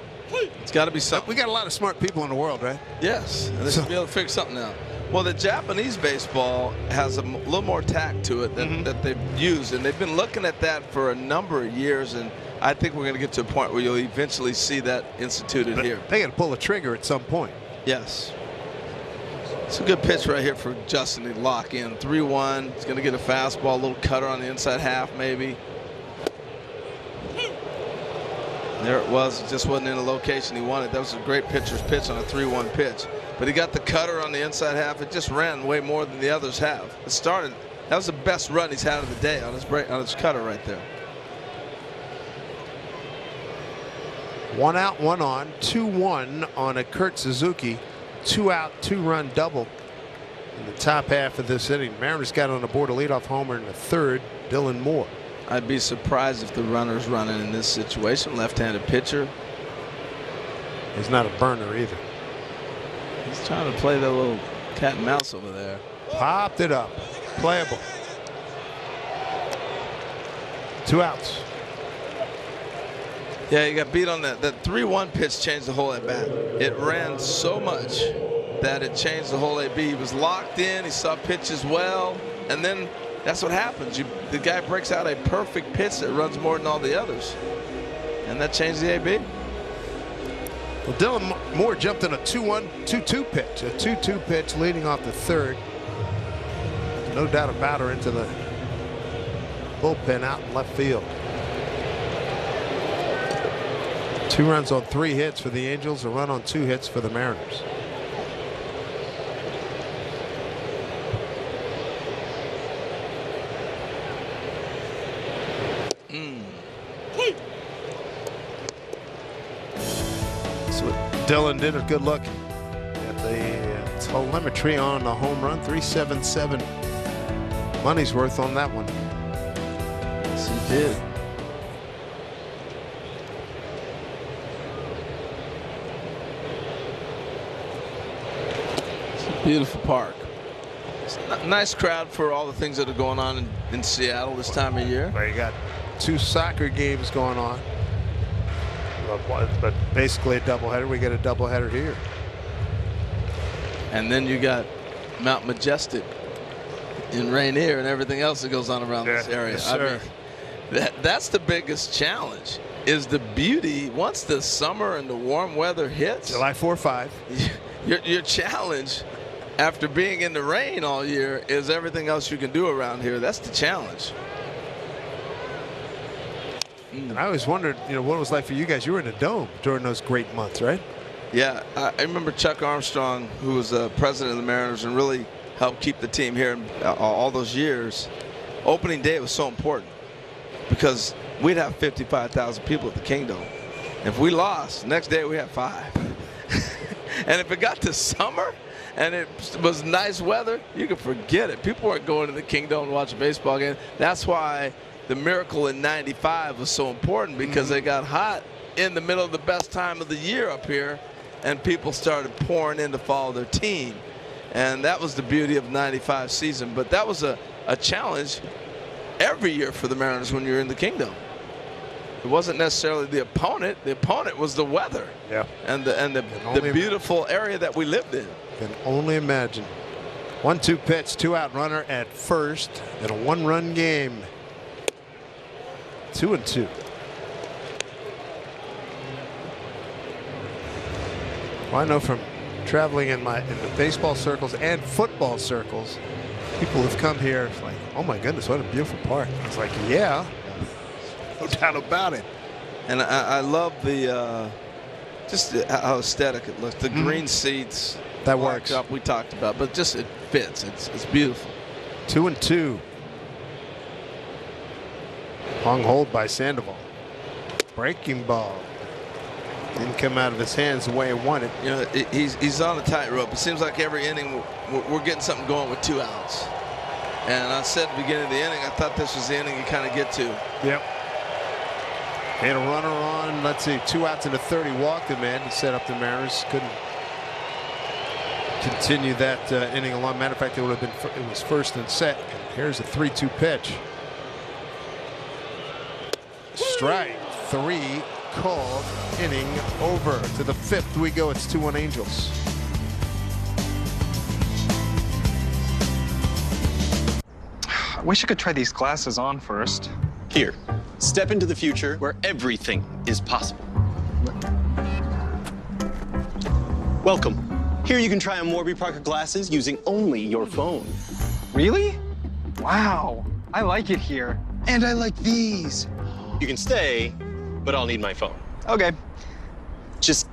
It's got to be something. We got a lot of smart people in the world, right? Yes. And they should be able to figure something out. Well, the Japanese baseball has a little more tact to it that they've used. And they've been looking at that for a number of years. And I think we're going to get to a point where you'll eventually see that instituted here. They got to pull a trigger at some point. Yes. It's a good pitch right here for Justin to lock in. 3-1. He's going to get a fastball, a little cutter on the inside half maybe. There it was. It just wasn't in the location he wanted. That was a great pitcher's pitch on a 3-1 pitch. But he got the cutter on the inside half. It just ran way more than the others have. It started. That was the best run he's had of the day on his cutter right there. 1 out, 1 on, 2-1 on a Kurt Suzuki 2-out, 2-run double in the top half of this inning. Mariners got on the board a leadoff homer in the third, Dylan Moore. I'd be surprised if the runner's running in this situation. Left-handed pitcher. He's not a burner either. He's trying to play that little cat and mouse over there. Popped it up. Playable. 2 outs. Yeah, he got beat on that. That 3-1 pitch changed the whole at bat. It ran so much that it changed the whole AB. He was locked in. He saw pitches well, and then that's what happens. The guy breaks out a perfect pitch that runs more than all the others, and that changed the AB. Well, Dylan Moore jumped in a 2-1-2-2 pitch, a 2-2 pitch leading off the third. No doubt about her into the bullpen out in left field. 2 runs on 3 hits for the Angels, a run on 2 hits for the Mariners. So Dylan did a good look at the telemetry on the home run. 377 money's worth on that one. Yes, he did. Beautiful park. It's a nice crowd for all the things that are going on in Seattle this time of year. Well, you got 2 soccer games going on, but basically a doubleheader. We get a doubleheader here. And then you got Mount Majestic in Rainier and everything else that goes on around this area. Yes, I sir. mean, that's the biggest challenge, is the beauty. Once the summer and the warm weather hits, July 4-5. Your challenge after being in the rain all year is everything else you can do around here. That's the challenge. And I always wondered, what it was like for you guys. You were in a dome during those great months, right? Yeah, I remember Chuck Armstrong, who was president of the Mariners and really helped keep the team here all those years. Opening day was so important because we'd have 55,000 people at the Kingdom. If we lost, next day we had 5. And if it got to summer and it was nice weather, you could forget it. People weren't going to the Kingdom and watch a baseball game. That's why the miracle in '95 was so important because they got hot in the middle of the best time of the year up here, and people started pouring in to follow their team. And that was the beauty of the '95 season. But that was a challenge every year for the Mariners when you're in the Kingdom. It wasn't necessarily the opponent. The opponent was the weather. Yeah. And the beautiful area that we lived in. Can only imagine. 1-2 pitch, 2-out runner at first in a 1-run game. 2-2. Well, I know from traveling in the baseball circles and football circles, people have come here. It's like, oh my goodness, what a beautiful park. It's like, yeah, no doubt about it. And I love the just how aesthetic it looks. The green seats. That works. Up we talked about, but just it fits. It's beautiful. 2-2. Long hold by Sandoval. Breaking ball. Didn't come out of his hands the way he wanted. You know, he's on a tightrope. It seems like every inning we're getting something going with 2 outs. And I said at the beginning of the inning, I thought this was the inning you kind of get to. Yep. Had a runner on, let's see, 2 outs in the third. He walked him in. He set up the Mariners. Couldn't continue that inning along. Matter of fact, it would have been it was first and set. Here's a 3-2 pitch. Strike 3 called. Inning over. To the 5th we go. It's 2-1 Angels. I wish I could try these glasses on first. Here, step into the future where everything is possible. Welcome. Here you can try on Warby Parker glasses using only your phone. Really? Wow, I like it here. And I like these. You can stay, but I'll need my phone. Okay. Just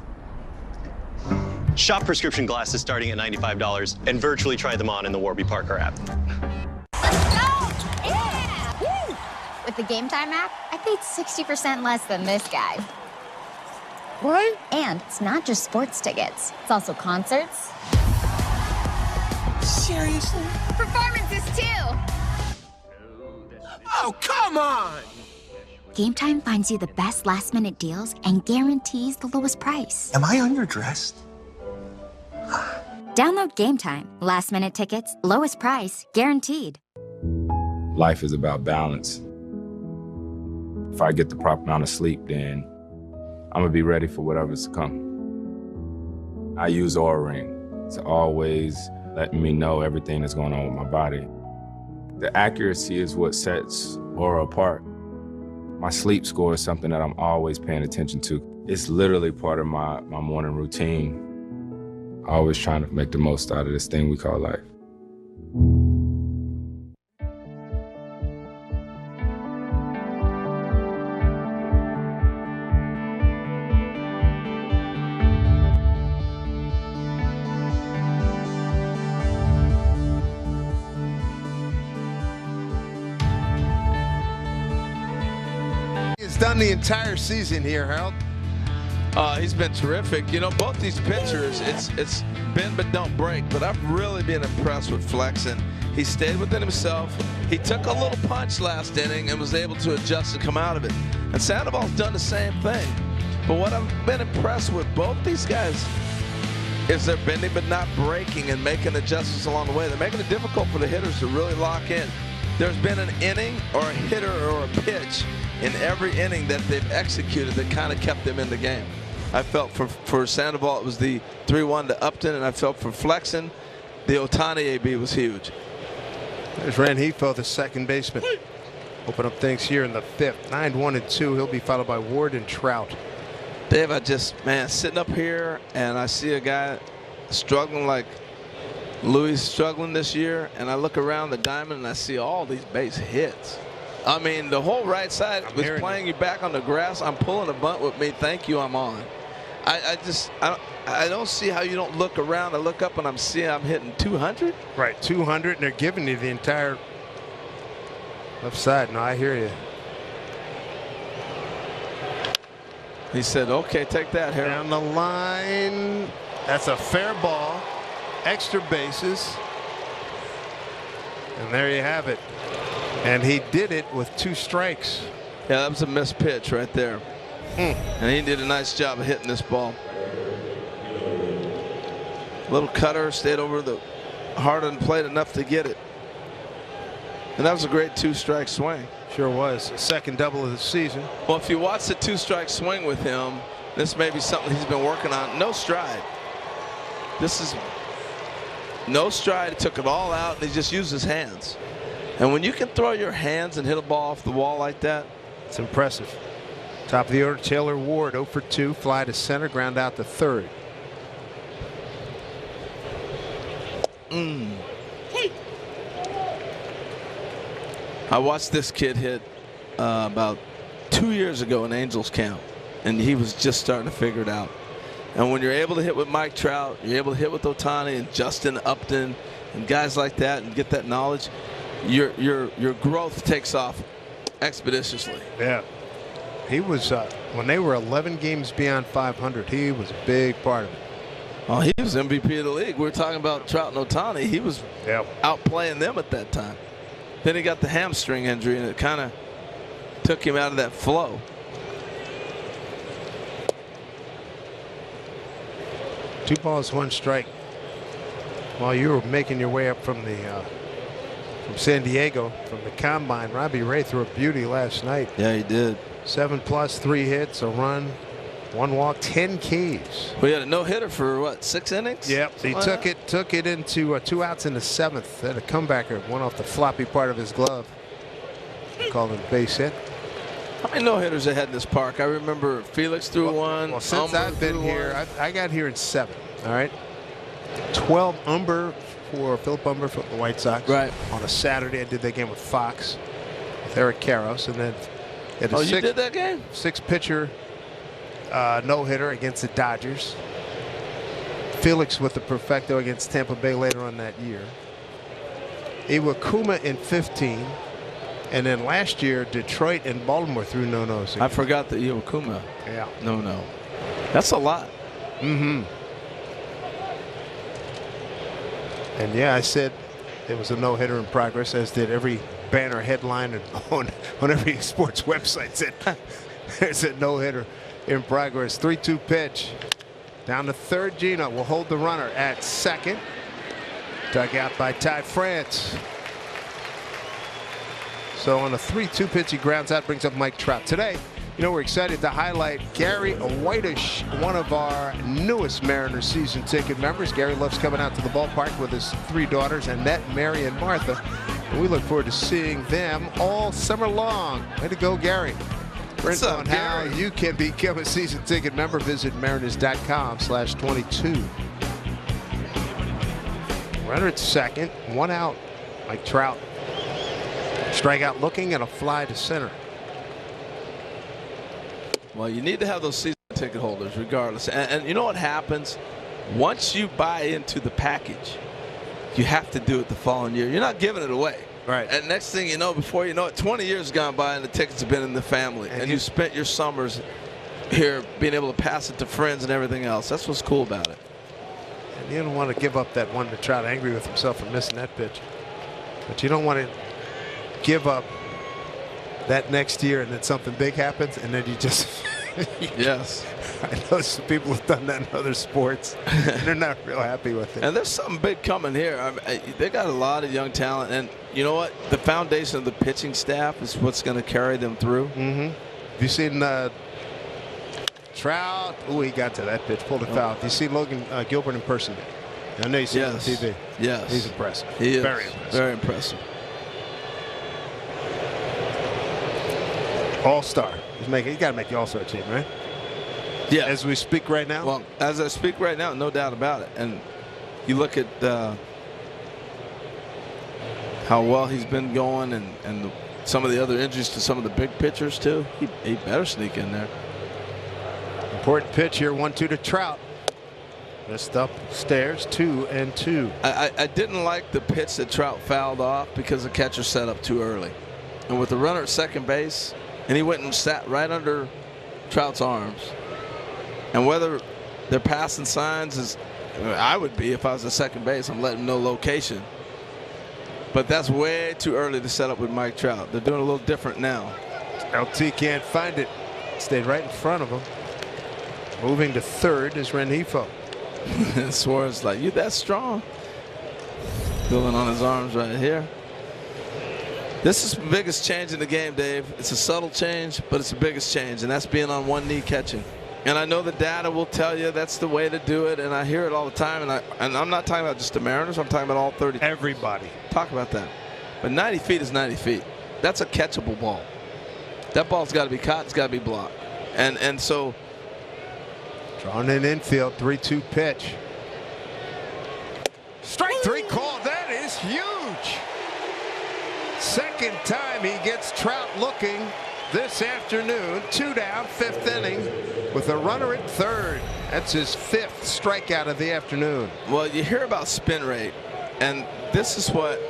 shop prescription glasses starting at $95 and virtually try them on in the Warby Parker app. With the Game Time app, I paid 60% less than this guy. What? And it's not just sports tickets. It's also concerts. Seriously? Performances, too. Oh, come on! Game Time finds you the best last-minute deals and guarantees the lowest price. Am I underdressed? Download Game Time. Last-minute tickets, lowest price, guaranteed. Life is about balance. If I get the proper amount of sleep, then I'm gonna be ready for whatever's to come. I use Oura Ring to always letting me know everything that's going on with my body. The accuracy is what sets Oura apart. My sleep score is something that I'm always paying attention to. It's literally part of my morning routine. Always trying to make the most out of this thing we call life. Done the entire season here, Harold. He's been terrific. You know, both these pitchers, it's bend but don't break, but I've really been impressed with Flexen. He stayed within himself. He took a little punch last inning and was able to adjust and come out of it. And Sandoval's done the same thing. But what I've been impressed with both these guys is they're bending but not breaking and making adjustments along the way. They're making it difficult for the hitters to really lock in. There's been an inning or a hitter or a pitch in every inning that they've executed that kind of kept them in the game. I felt for Sandoval it was the 3-1 to Upton, and I felt for Flexen the Ohtani AB was huge. There's Rengifo, the second baseman. Open up things here in the 5th. 9-1-2. He'll be followed by Ward and Trout. Dave, I just, man, sitting up here and I see a guy struggling like Louis struggling this year, and I look around the diamond and I see all these base hits. I mean, the whole right side was playing you back on the grass. I'm pulling a bunt with me. Thank you, I'm on. I don't see how you don't look around. I look up and I'm hitting 200. Right, 200, and they're giving you the entire left side. No, I hear you. He said, okay, take that, Harold. Down the line. That's a fair ball. Extra bases. And there you have it. And he did it with 2 strikes. Yeah, that was a missed pitch right there. And he did a nice job of hitting this ball. Little cutter, stayed over the hard on plate enough to get it. And that was a great 2-strike swing. Sure was. A second double of the season. Well, if you watch the 2-strike swing with him, this may be something he's been working on. No stride. This is no stride. He took it all out, and he just used his hands. And when you can throw your hands and hit a ball off the wall like that, it's impressive. Top of the order, Taylor Ward, 0 for 2, fly to center, ground out to third. I watched this kid hit about 2 years ago in Angels camp, and he was just starting to figure it out. And when you're able to hit with Mike Trout, you're able to hit with Ohtani and Justin Upton and guys like that and get that knowledge, your growth takes off expeditiously. Yeah. He was, when they were 11 games beyond 500, he was a big part of it. Oh, he was MVP of the league. We were talking about Trout and Ohtani. He was outplaying them at that time. Then he got the hamstring injury, and it kind of took him out of that flow. Two balls, 1 strike. While you were making your way up from the from San Diego, from the combine, Robbie Ray threw a beauty last night. Yeah, he did. 7+, 3 hits, a run, 1 walk, 10 Ks. We had a no-hitter for what, 6 innings? Yep. He took it into 2 outs in the 7th. Had a comebacker, one off the floppy part of his glove. Called it a base hit. How many no-hitters they had in this park? I remember Felix threw one. Well, since I've been here, I got here in 7. All right. 12 for Philip Umber for the White Sox. Right. On a Saturday, I did that game with Fox, with Eric Karros, and then you did that game? 6-pitcher no-hitter against the Dodgers. Felix with the perfecto against Tampa Bay later on that year. Iwakuma in 15. And then last year, Detroit and Baltimore threw no-nos. I forgot the Iwakuma. Yeah. No. That's a lot. Mm-hmm. And yeah, I said it was a no-hitter in progress, as did every banner headline on every sports website said there's a no-hitter in progress. 3-2 pitch. Down to third. Gino will hold the runner at second. Dug out by Ty France. So on a 3-2 pitch, he grounds out, brings up Mike Trout. Today, you know, we're excited to highlight Gary Whitish, one of our newest Mariners season ticket members. Gary loves coming out to the ballpark with his 3 daughters, Annette, Mary, and Martha. And we look forward to seeing them all summer long. Way to go, Gary. For info on how you can become a season ticket member, visit mariners.com/22. Runner at second, 1 out. Mike Trout. Strikeout looking and a fly to center. Well, you need to have those season ticket holders regardless. And you know what happens? Once you buy into the package, you have to do it the following year. You're not giving it away. Right. And next thing you know, before you know it, 20 years gone by and the tickets have been in the family. And you spent your summers here being able to pass it to friends and everything else. That's what's cool about it. And you don't want to give up that one to Trout, angry with himself for missing that pitch. But you don't want to give up that next year and then something big happens and then you just yes. I know some people have done that in other sports. They're not real happy with it. And there's something big coming here. I mean, they got a lot of young talent, and you know what? The foundation of the pitching staff is what's going to carry them through. Mm-hmm. Have you seen Trout? Oh, he got to that pitch, pulled it foul. Do you see Logan Gilbert in person? I know you see him on TV. Yes. He's impressive. He is. Very impressive. Very impressive. All-star. He's got to make the All-Star team, right? Yeah. As we speak right now? Well, as I speak right now, no doubt about it. And you look at how well he's been going and some of the other injuries to some of the big pitchers, too. He better sneak in there. Important pitch here, 1-2 to Trout. Missed upstairs, 2-2. I didn't like the pitch that Trout fouled off because the catcher set up too early. And with the runner at second base, and he went and sat right under Trout's arms. And whether they're passing signs is, I would be if I was at second base. I'm letting him know location. But that's way too early to set up with Mike Trout. They're doing a little different now. LT can't find it. Stayed right in front of him. Moving to third is Rengifo. Suarez like, you that strong? Feeling on his arms right here. This is the biggest change in the game, Dave. It's a subtle change, but it's the biggest change, and that's being on one knee catching. And I know the data will tell you that's the way to do it, and I hear it all the time. And I'm not talking about just the Mariners. I'm talking about all 30. Everybody. Talk about that. But 90 feet is 90 feet. That's a catchable ball. That ball's got to be caught. It's got to be blocked. And so. Drawn in infield, 3-2 pitch. Strike three call. That is huge. Second time he gets Trout looking this afternoon. 2 down, 5th inning with a runner at third. That's his 5th strikeout of the afternoon. Well, you hear about spin rate, and this is what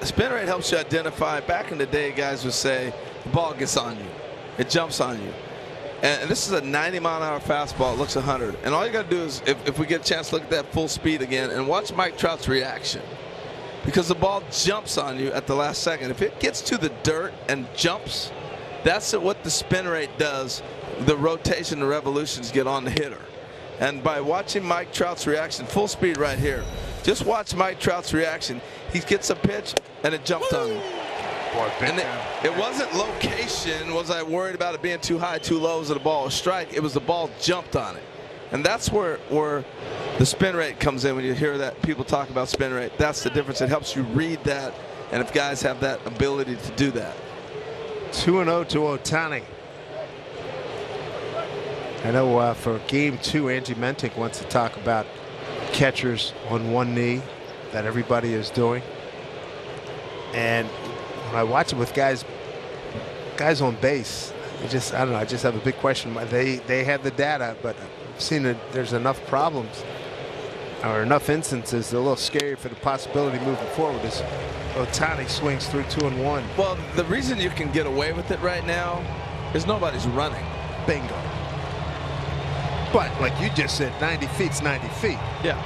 spin rate helps you identify. Back in the day, guys would say the ball gets on you, it jumps on you. And this is a 90-mile-an-hour fastball. It looks 100. And all you got to do is, if we get a chance to look at that full speed again and watch Mike Trout's reaction. Because the ball jumps on you at the last second. If it gets to the dirt and jumps, that's what the spin rate does. The rotation, the revolutions get on the hitter. And by watching Mike Trout's reaction, full speed right here, just watch Mike Trout's reaction. He gets a pitch, and it jumped on him. Boy, and it wasn't location. Was I worried about it being too high, too low? Was it a ball or strike? It was the ball jumped on it. And that's where the spin rate comes in when you hear that people talk about spin rate. That's the difference. It helps you read that, and if guys have that ability to do that. 2-0 to Ohtani. I know for game 2, Angie Mentick wants to talk about catchers on one knee that everybody is doing. And when I watch it with guys on base, I don't know. I just have a big question. They have the data, but I've seen that there's enough problems or enough instances. They're a little scary for the possibility moving forward as Ohtani swings through 2-1. Well, the reason you can get away with it right now is nobody's running. Bingo. But like you just said, 90 feet's 90 feet. Yeah.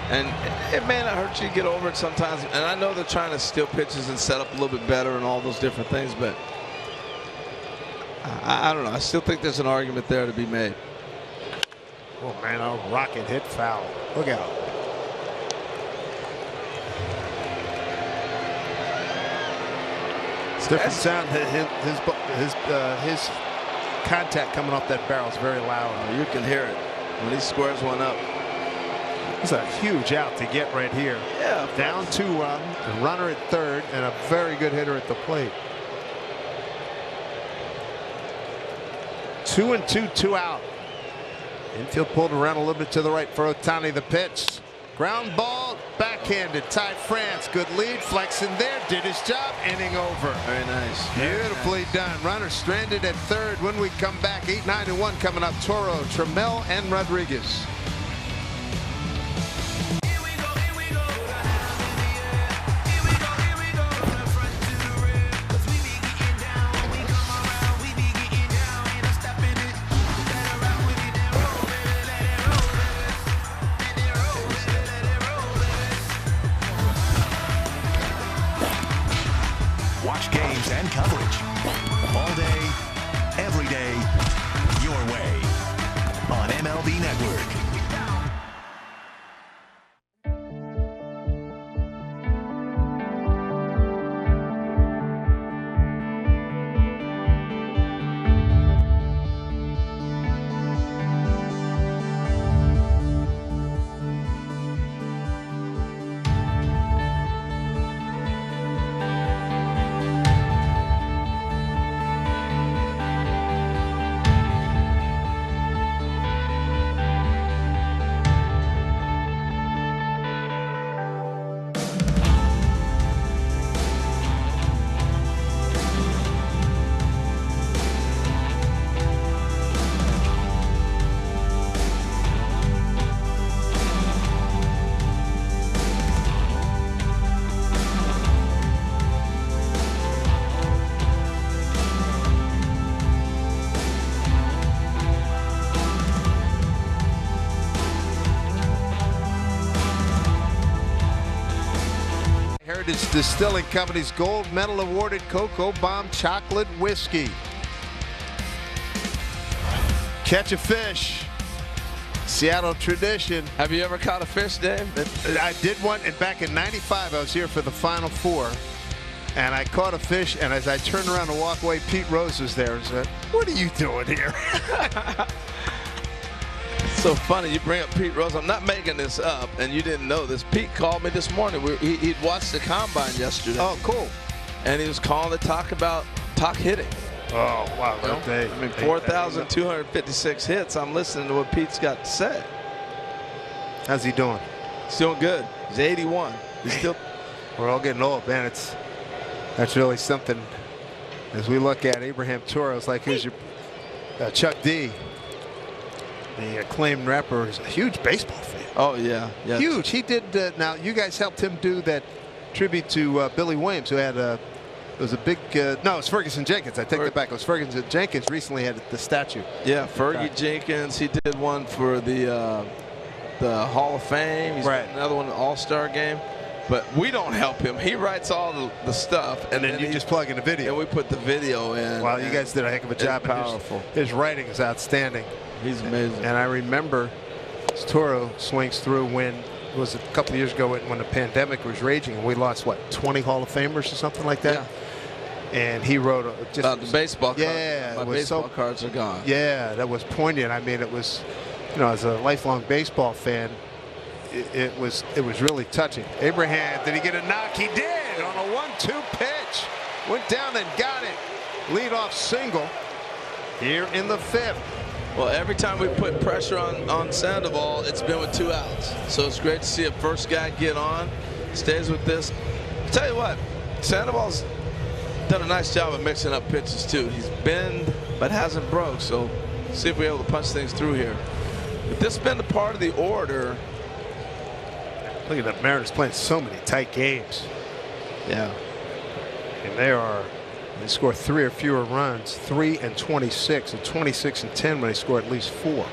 And it may not hurt you to get over it sometimes. And I know they're trying to steal pitches and set up a little bit better and all those different things, but I don't know. I still think there's an argument there to be made. Oh, man, a rocket hit foul. Look out. It's different sound. His contact coming off that barrel is very loud. You can hear it when he squares one up. It's a huge out to get right here. Yeah. Down 2-run, a runner at third, and a very good hitter at the plate. 2-2, 2 out. Infield pulled around a little bit to the right for Ohtani. The pitch. Ground ball, backhanded. Ty France, good lead. Flexen there, did his job. Inning over. Very nice. Beautifully done. Runner stranded at third. When we come back, 8-9-1 coming up. Toro, Trammell, and Rodriguez. Watch games and coverage all day, every day, your way on MLB Network. Heritage Distilling Company's gold medal awarded Cocoa Bomb chocolate whiskey. Catch a fish. Seattle tradition. Have you ever caught a fish, Dave? I did one, and back in '95, I was here for the Final Four, and I caught a fish, and as I turned around to walk away, Pete Rose was there and said, "What are you doing here?" So funny you bring up Pete Rose. I'm not making this up, and you didn't know this. Pete called me this morning. He'd watched the combine yesterday. Oh, cool. And he was calling to talk hitting. Oh, wow. You know? I mean, 4,256 hits. I'm listening to what Pete's got to say. How's he doing? He's doing good. He's 81. He's still. We're all getting old, man. That's really something. As we look at Abraham Toro, it's like here's your Chuck D. The acclaimed rapper is a huge baseball fan. Oh, yeah. Huge. He did. Now, you guys helped him do that tribute to Billy Williams, who had it was a big. No, it was Ferguson Jenkins. I take that back. It was Ferguson Jenkins recently had the statue. Yeah, Fergie Jenkins. He did one for the Hall of Fame. He's right. Another one, the All-Star game. But we don't help him. He writes all the stuff, and then you just plug in the video. And we put the video in. Wow, you guys did a heck of a job. Powerful. His writing is outstanding. He's amazing. And I remember Toro swings through when it was a couple of years ago when the pandemic was raging, and we lost what 20 Hall of Famers or something like that. Yeah. And he wrote just the baseball cards. Yeah, my baseball cards are gone. Yeah, that was poignant. I mean, it was, as a lifelong baseball fan, it was really touching. Abraham, did he get a knock? He did on a 1-2 pitch. Went down and got it. Leadoff single here in the 5th. Well, every time we put pressure on Sandoval, it's been with 2 outs. So it's great to see a first guy get on, stays with this. I'll tell you what, Sandoval's done a nice job of mixing up pitches too. He's bend but hasn't broke. So see if we're able to punch things through here. But this has been a part of the order. Look at the Mariners playing so many tight games. Yeah. And they score 3 or fewer runs, 3 and 26, and 26 and 10 when they score at least 4.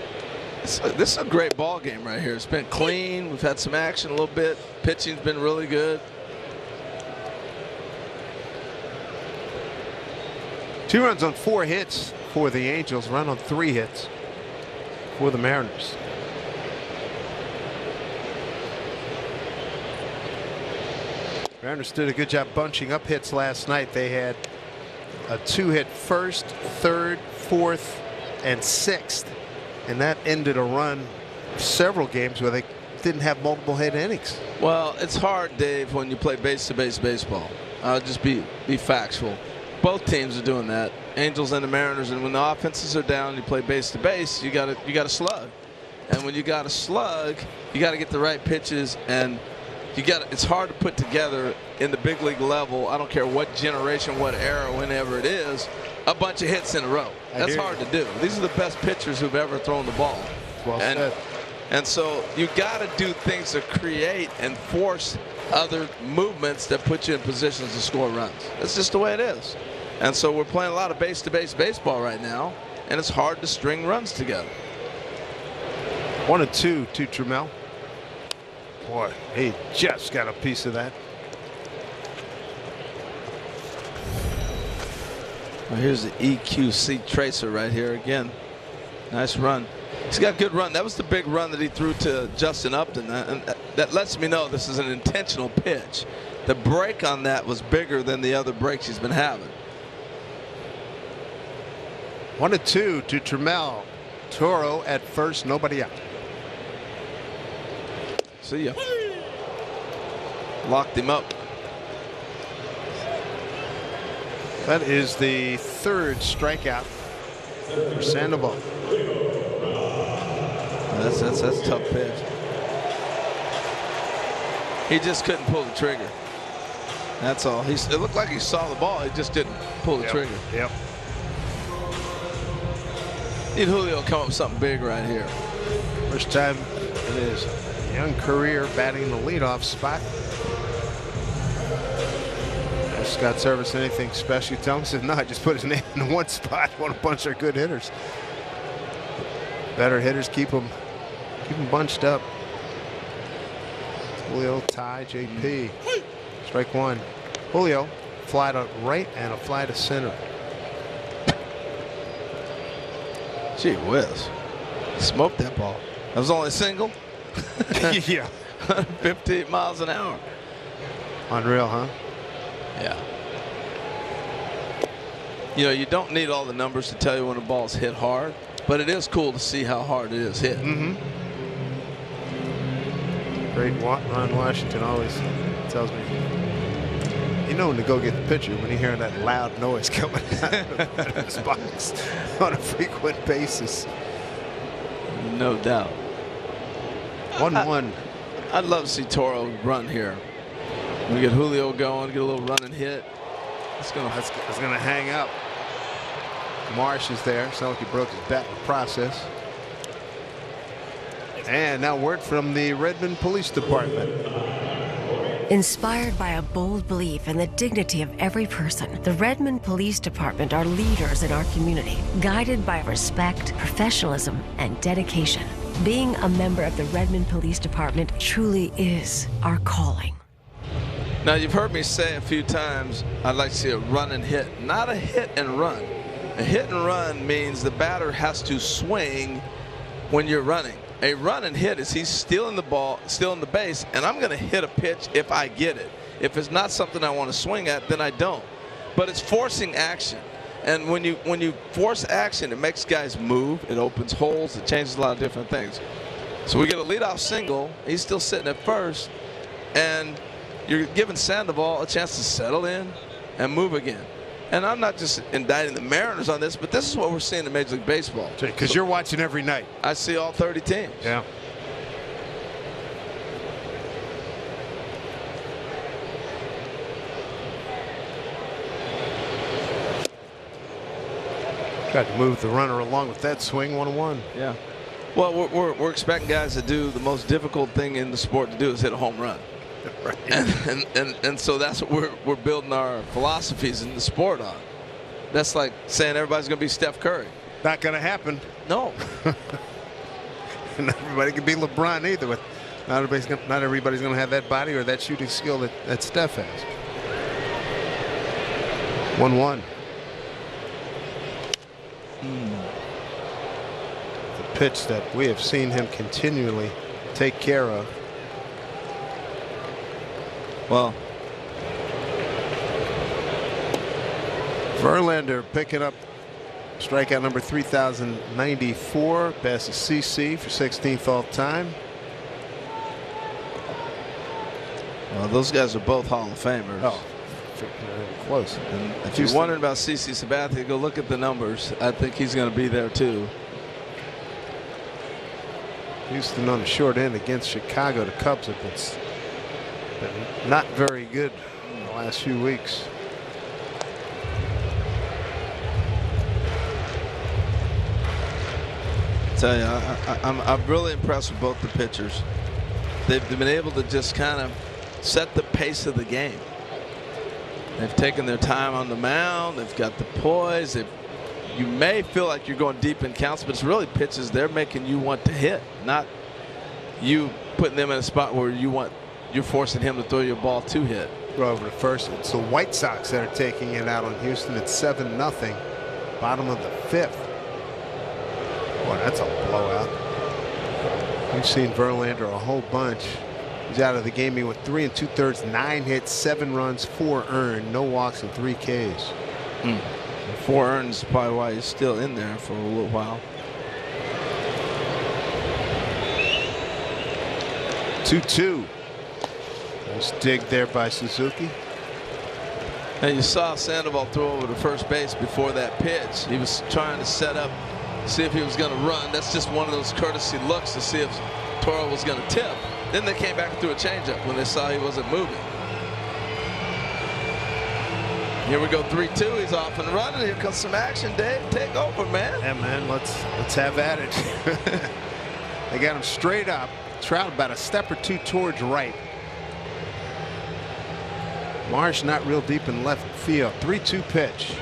This is a great ball game right here. It's been clean. We've had some action a little bit. Pitching's been really good. 2 runs on 4 hits for the Angels, run on 3 hits for the Mariners. Mariners did a good job bunching up hits last night. They had a 2-hit first, third, fourth, and 6th, and that ended a run of several games where they didn't have multiple hit innings. Well, it's hard, Dave, when you play base-to-base baseball. I'll just be factual. Both teams are doing that, Angels and the Mariners, and when the offenses are down, you play base-to-base. You got to slug, and when you got to slug, you got to get the right pitches, and it's hard to put together in the big league level. I don't care what generation, what era, whenever it is, a bunch of hits in a row. That's hard to do. These are the best pitchers who've ever thrown the ball. Well said. And so you got to do things to create and force other movements that put you in positions to score runs. That's just the way it is. And so we're playing a lot of base-to-base baseball right now, and it's hard to string runs together. 1-2 to Trammell. Boy, he just got a piece of that. Well, here's the EQC tracer right here again. Nice run. He's got a good run. That was the big run that he threw to Justin Upton, and that lets me know this is an intentional pitch. The break on that was bigger than the other breaks he's been having. 1-2 to Trammell. Toro at first, nobody out. See ya. Locked him up. That is the 3rd strikeout for Sandoval. That's a tough pitch. He just couldn't pull the trigger. That's all. It looked like he saw the ball. He just didn't pull the trigger. Yep. Need Julio come up with something big right here. First time in his young career batting the leadoff spot. Asked Scott Service anything special. You tell him, he said, no, I just put his name in one spot. What a bunch of good hitters. Better hitters keep them bunched up. Julio, Ty, JP. Strike one. Julio, fly to right and a fly to center. Gee whiz. Smoked that ball. That was only a single? Yeah. 15 miles an hour. Unreal, huh? Yeah. You know, you don't need all the numbers to tell you when a ball's hit hard, but it is cool to see how hard it is hit. Mm-hmm. Great Ron Washington always tells me, you know when to go get the pitcher when you're hearing that loud noise coming out of the batter's box on a frequent basis. No doubt. 1-1. I'd love to see Toro run here. We get Julio going, get a little run and hit. It's gonna hang up. Marsh is there. Sounds like he broke his bat in the process. And now word from the Redmond Police Department. Inspired by a bold belief in the dignity of every person, the Redmond Police Department are leaders in our community, guided by respect, professionalism, and dedication. Being a member of the Redmond Police Department truly is our calling. Now, you've heard me say a few times, I'd like to see a run and hit, not a hit and run. A hit and run means the batter has to swing when you're running. A run and hit is he's stealing the ball, stealing the base, and I'm going to hit a pitch if I get it. If it's not something I want to swing at, then I don't. But it's forcing action. And when you force action, it makes guys move, it opens holes, it changes a lot of different things. So we get a leadoff single, he's still sitting at first, and you're giving Sandoval a chance to settle in and move again. And I'm not just indicting the Mariners on this, but this is what we're seeing in Major League Baseball. Because you're watching every night. I see all 30 teams. Yeah. Tried to move the runner along with that swing. 1-1. Yeah. Well, we're expecting guys to do the most difficult thing in the sport to do is hit a home run. Right. And so that's what we're building our philosophies in the sport on. That's like saying everybody's going to be Steph Curry. Not going to happen. No. Not everybody can be LeBron either. With not everybody's going to have that body or that shooting skill that Steph has. 1-1. The pitch that we have seen him continually take care of. Well, Verlander picking up strikeout number 3,094. Passes CC for 16th all time. Well, those guys are both Hall of Famers. Oh, close. And if you're wondering about CC Sabathia, go look at the numbers. I think he's going to be there too. Houston on the short end against Chicago. The Cubs have been not very good in the last few weeks. I tell you, I'm really impressed with both the pitchers. They've been able to just kind of set the pace of the game. They've taken their time on the mound. They've got the poise. You may feel like you're going deep in counts, but it's really pitches they're making you want to hit, not you putting them in a spot where you're forcing him to throw your ball to hit. Throw over to first. It's the White Sox that are taking it out on Houston. It's 7-0. Bottom of the 5th. Boy, that's a blowout. We've seen Verlander a whole bunch. He's out of the game. He went 3 2/3, 9 hits, 7 runs, 4 earned, no walks, and 3 Ks. 4 earned is probably why he's still in there for a little while. 2-2. Nice dig there by Suzuki. And you saw Sandoval throw over to first base before that pitch. He was trying to set up, see if he was going to run. That's just one of those courtesy looks to see if Toro was going to tip. Then they came back and threw a changeup when they saw he wasn't moving. Here we go, 3-2. He's off and running. Here comes some action. Dave, take over, man. Yeah, man. Let's have at it. They got him straight up. Trout about a step or two towards right. Marsh not real deep in left field. 3-2 pitch.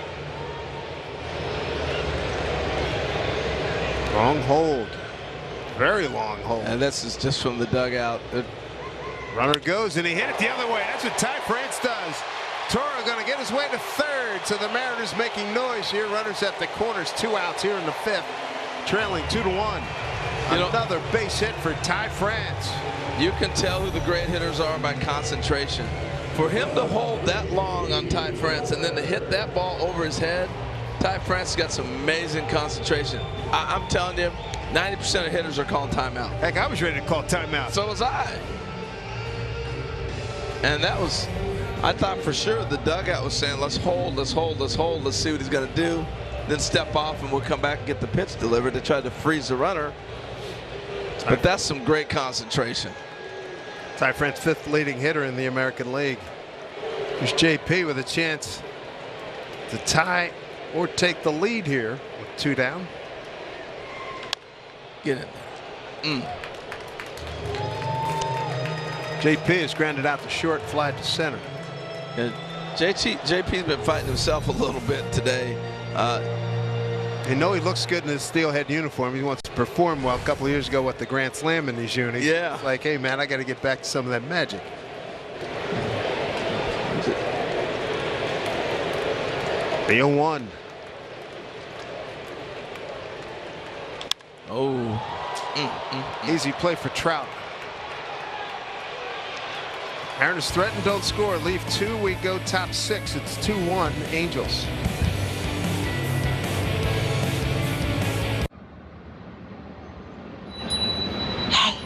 Long hold. Very long hold. And this is just from the dugout. Runner goes, and he hit it the other way. That's what Ty France does. Toro going to get his way to third, so the Mariners making noise here. Runners at the corners, 2 outs here in the 5th, trailing 2-1. Another base hit for Ty France. You can tell who the great hitters are by concentration. For him to hold that long on Ty France and then to hit that ball over his head, Ty France got some amazing concentration. I'm telling you, 90% of hitters are calling timeout. Heck, I was ready to call timeout. So was I. And that was, I thought for sure the dugout was saying, let's hold, let's hold, let's hold, let's see what he's going to do. Then step off and we'll come back and get the pitch delivered to try to freeze the runner. But that's some great concentration. Ty France, 5th leading hitter in the American League. Here's JP with a chance to tie or take the lead here with 2 down. Get in there. JP is grounded out to short, fly to center. JP's been fighting himself a little bit today. You know he looks good in his steelhead uniform. He wants to perform well. A couple of years ago with the Grand Slam in these unis. Yeah. It's like, hey, man, I got to get back to some of that magic. The 0-1. Oh. Easy play for Trout. Mariners threaten, don't score. Leave 2. We go top 6. It's 2-1 Angels. Hey,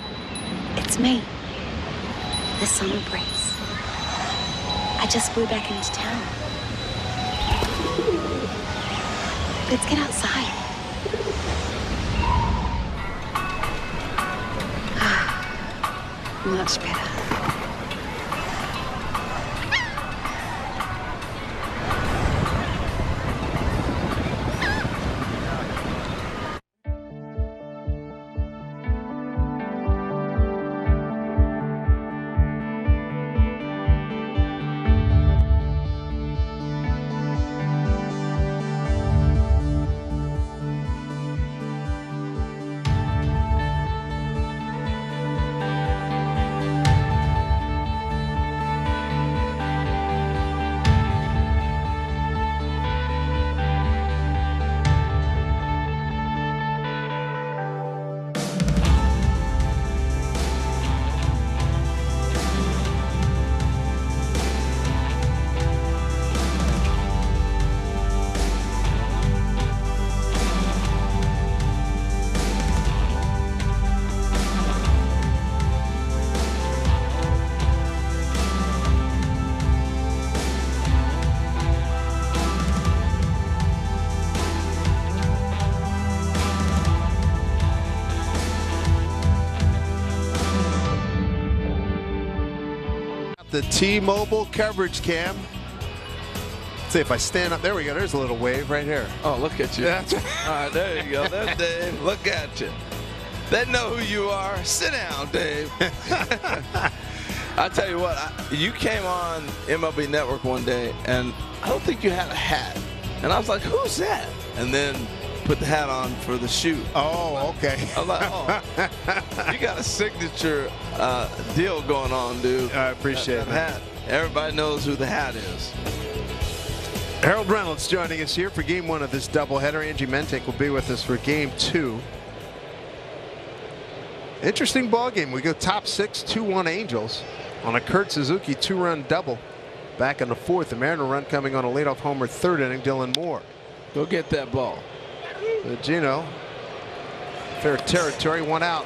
it's me. The summer breeze. I just flew back into town. Let's get outside. Much better. The T-Mobile coverage cam. See if I stand up. There we go. There's a little wave right here. Oh, look at you. Yeah. All right, there you go. There's Dave. Look at you. They know who you are. Sit down, Dave. I tell you what, you came on MLB Network one day, and I don't think you had a hat. And I was like, who's that? And then put the hat on for the shoot. Oh, okay. I'm like, oh, you got a signature deal going on, dude. I appreciate that. Hat. Everybody knows who the hat is. Harold Reynolds joining us here for Game 1 of this doubleheader. Angie Mentek will be with us for Game 2. Interesting ball game. We go top 6, 2-1 Angels on a Kurt Suzuki 2-run double. Back in the 4th, the Mariner run coming on a leadoff homer, 3rd inning, Dylan Moore. Go get that ball. Gino, fair territory, 1 out.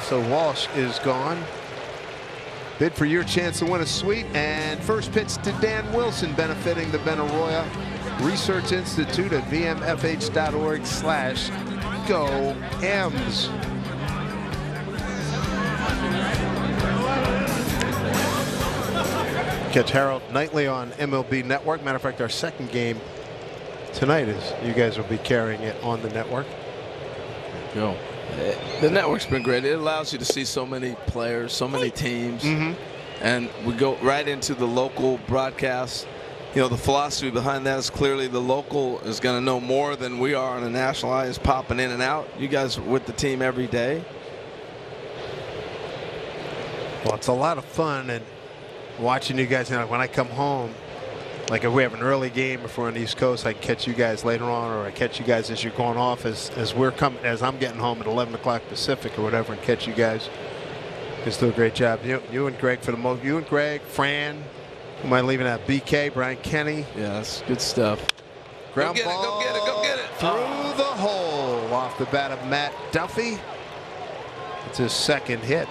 So Walsh is gone. Bid for your chance to win a suite, and first pitch to Dan Wilson, benefiting the Benaroya Research Institute at vmfh.org/go-M's. Catch Harold nightly on MLB Network. Matter of fact, our second game tonight is you guys will be carrying it on the network. Go. The network's been great. It allows you to see so many players, so many teams, and we go right into the local broadcast. You know, the philosophy behind that is clearly the local is going to know more than we are on a national eye, is popping in and out. You guys are with the team every day. Well, it's a lot of fun, and watching you guys, when I come home, like if we have an early game if we're on the East Coast, I catch you guys later on, or I catch you guys as you're going off as I'm getting home at 11 o'clock Pacific or whatever, and catch you guys. You guys do a great job. You and Greg for the most. You and Greg, Fran, who am I leaving out? BK, Brian Kenny. Yeah, that's good stuff. Ground ball. Go get it. Through the hole off the bat of Matt Duffy. It's his second hit.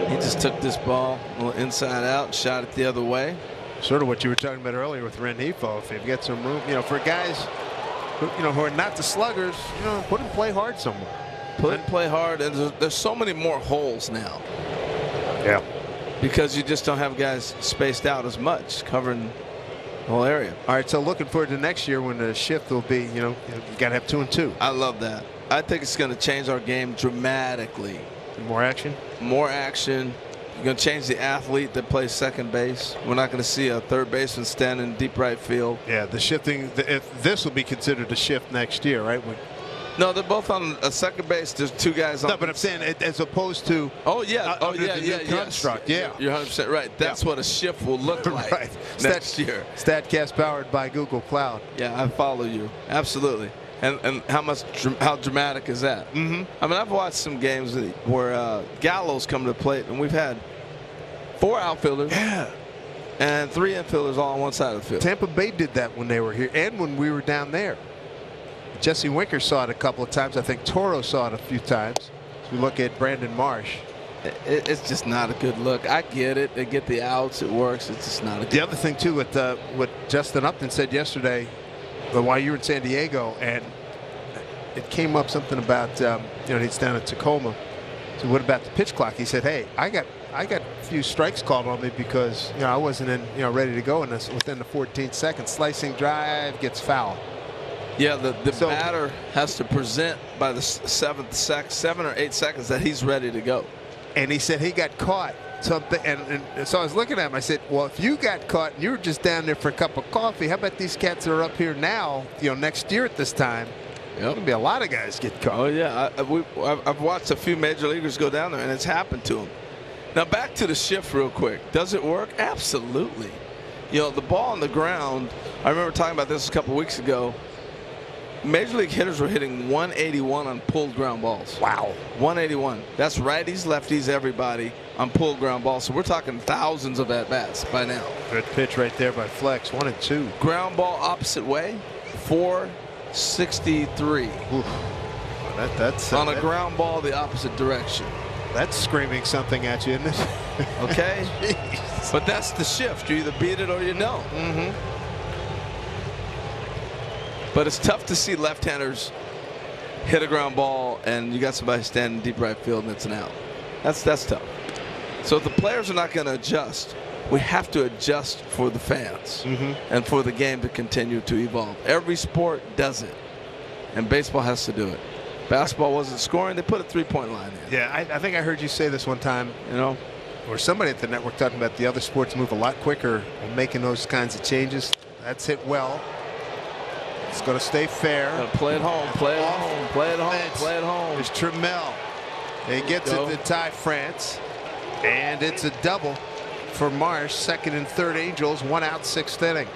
He just took this ball a little inside out, shot it the other way. Sort of what you were talking about earlier with Rengifo. If you've got some room, for guys who are not the sluggers, put him play hard somewhere. Put him play hard, and there's so many more holes now. Yeah. Because you just don't have guys spaced out as much, covering the whole area. All right, so looking forward to next year when the shift will be, you got to have 2 and 2. I love that. I think it's going to change our game dramatically. More action? More action. You're going to change the athlete that plays second base. We're not going to see a third baseman stand in deep right field. Yeah, the shifting, if this will be considered a shift next year, right? No, they're both on a second base. There's 2 guys on. No, but I'm saying as opposed to. Oh yeah, construct. Yeah, you're 100% right. That's what a shift will look like next year. Statcast powered by Google Cloud. Yeah, I follow you absolutely. And how dramatic is that? Mm-hmm. I mean, I've watched some games where Gallo's come to the plate, and we've had 4 outfielders. Yeah. And 3 infielders all on one side of the field. Tampa Bay did that when they were here, and when we were down there. Jesse Winker saw it a couple of times. I think Toro saw it a few times. As we look at Brandon Marsh. It's just not a good look. I get it. They get the outs. It works. It's just not a good The other thing, too, with what Justin Upton said yesterday, while you were in San Diego, and it came up something about, he's down in Tacoma. So what about the pitch clock? He said, hey, I got a few strikes called on me because, I wasn't ready to go in this within the 14 seconds. Slicing drive gets foul. Yeah, the batter has to present by the 7 or 8 seconds that he's ready to go. And he said he got caught something, and so I was looking at him. I said, well, if you got caught and you were just down there for a cup of coffee, how about these cats that are up here now, next year at this time? There'll be a lot of guys get caught. Oh, yeah. I've watched a few major leaguers go down there, and it's happened to them. Now, back to the shift real quick. Does it work? Absolutely. The ball on the ground, I remember talking about this a couple weeks ago. Major league hitters were hitting 181 on pulled ground balls. Wow. 181. That's righties, lefties, everybody on pulled ground balls. So we're talking thousands of at-bats by now. Good pitch right there by Flex. 1 and 2. Ground ball opposite way, 463. Oof. Well, that's on a ground ball the opposite direction. That's screaming something at you, isn't it? Okay. But that's the shift. You either beat it or you don't. Mm-hmm. But it's tough to see left-handers hit a ground ball and you got somebody standing deep right field and it's an out. That's tough. So if the players are not going to adjust, we have to adjust for the fans and for the game to continue to evolve. Every sport does it, and baseball has to do it. Basketball wasn't scoring. They put a 3-point line in. Yeah, I think I heard you say this one time, or somebody at the network talking about the other sports move a lot quicker on making those kinds of changes. That's hit well. It's going to stay fair. Play at home, play at home, play at home, play at home. There's Trammell. He gets it to tie France. And it's a double for Marsh. Second and third Angels. 1 out, 6th inning.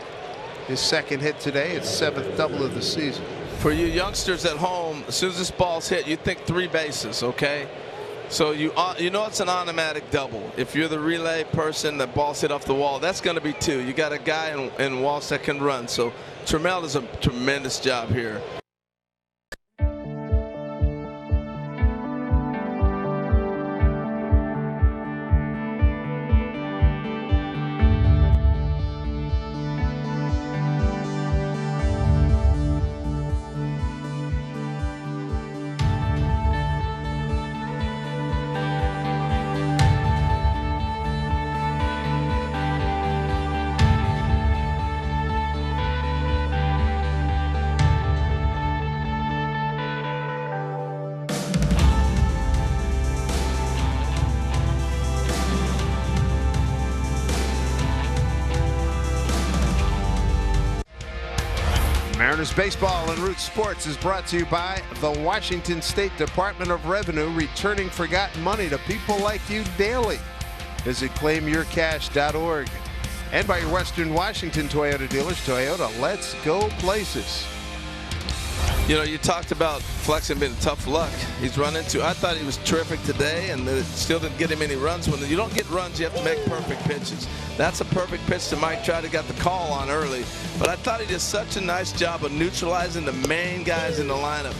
His second hit today. It's 7th double of the season. For you youngsters at home, as soon as this ball's hit, you think 3 bases, okay? So you know it's an automatic double. If you're the relay person, the ball's hit off the wall, that's going to be 2. You got a guy in Walsh that can run. So Trammell does a tremendous job here. Mariners Baseball and Root Sports is brought to you by the Washington State Department of Revenue, returning forgotten money to people like you daily. Visit claimyourcash.org. And by your Western Washington Toyota dealers. Toyota, let's go places. You know, you talked about Flexen being tough luck. He's run into, I thought he was terrific today, and it still didn't get him any runs. When you don't get runs, you have to make perfect pitches. That's a perfect pitch to Mike Trout. He got the call on early. But I thought he did such a nice job of neutralizing the main guys in the lineup.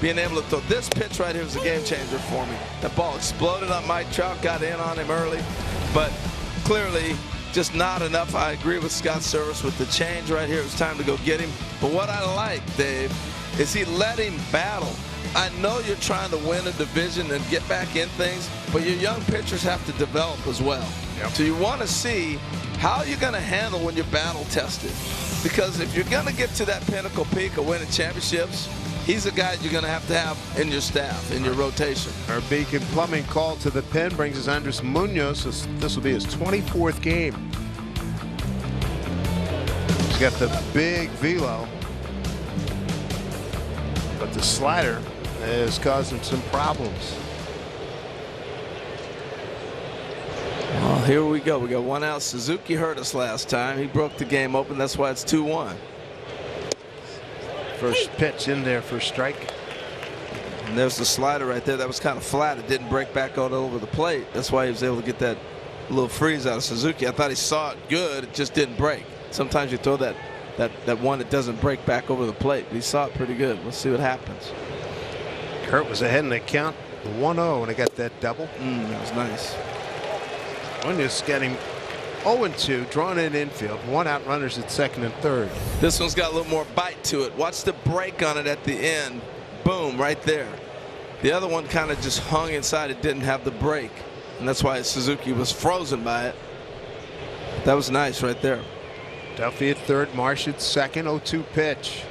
Being able to throw this pitch right here was a game changer for me. That ball exploded on Mike Trout, got in on him early. But clearly, just not enough. I agree with Scott's service with the change right here. It was time to go get him. But what I like, Dave, is he let him battle. I know you're trying to win a division and get back in things, but your young pitchers have to develop as well. Yep. So you want to see how you're going to handle when you're battle tested. Because if you're going to get to that pinnacle peak of winning championships, he's a guy you're going to have in your staff, in your rotation. Our Beacon Plumbing call to the pen brings us Andres Munoz. This will be his 24th game. He's got the big velo, but the slider has caused him some problems. Well, here we go. We got one out. Suzuki hurt us last time. He broke the game open. That's why it's 2-1. First pitch in there for strike. And there's the slider right there. That was kind of flat. It didn't break back out over the plate. That's why he was able to get that little freeze out of Suzuki. I thought he saw it good. It just didn't break. Sometimes you throw that one that doesn't break back over the plate. But he saw it pretty good. Let's see what happens. Kurt was ahead in the count 1-0 when he got that double. That was nice. Munoz getting 0-2, drawn in infield. One out, runners at second and third. This one's got a little more bite to it. Watch the break on it at the end. Boom, right there. The other one kind of just hung inside. It didn't have the break. And that's why Suzuki was frozen by it. That was nice right there. Duffy at third, Marsh at second. 0-2 pitch.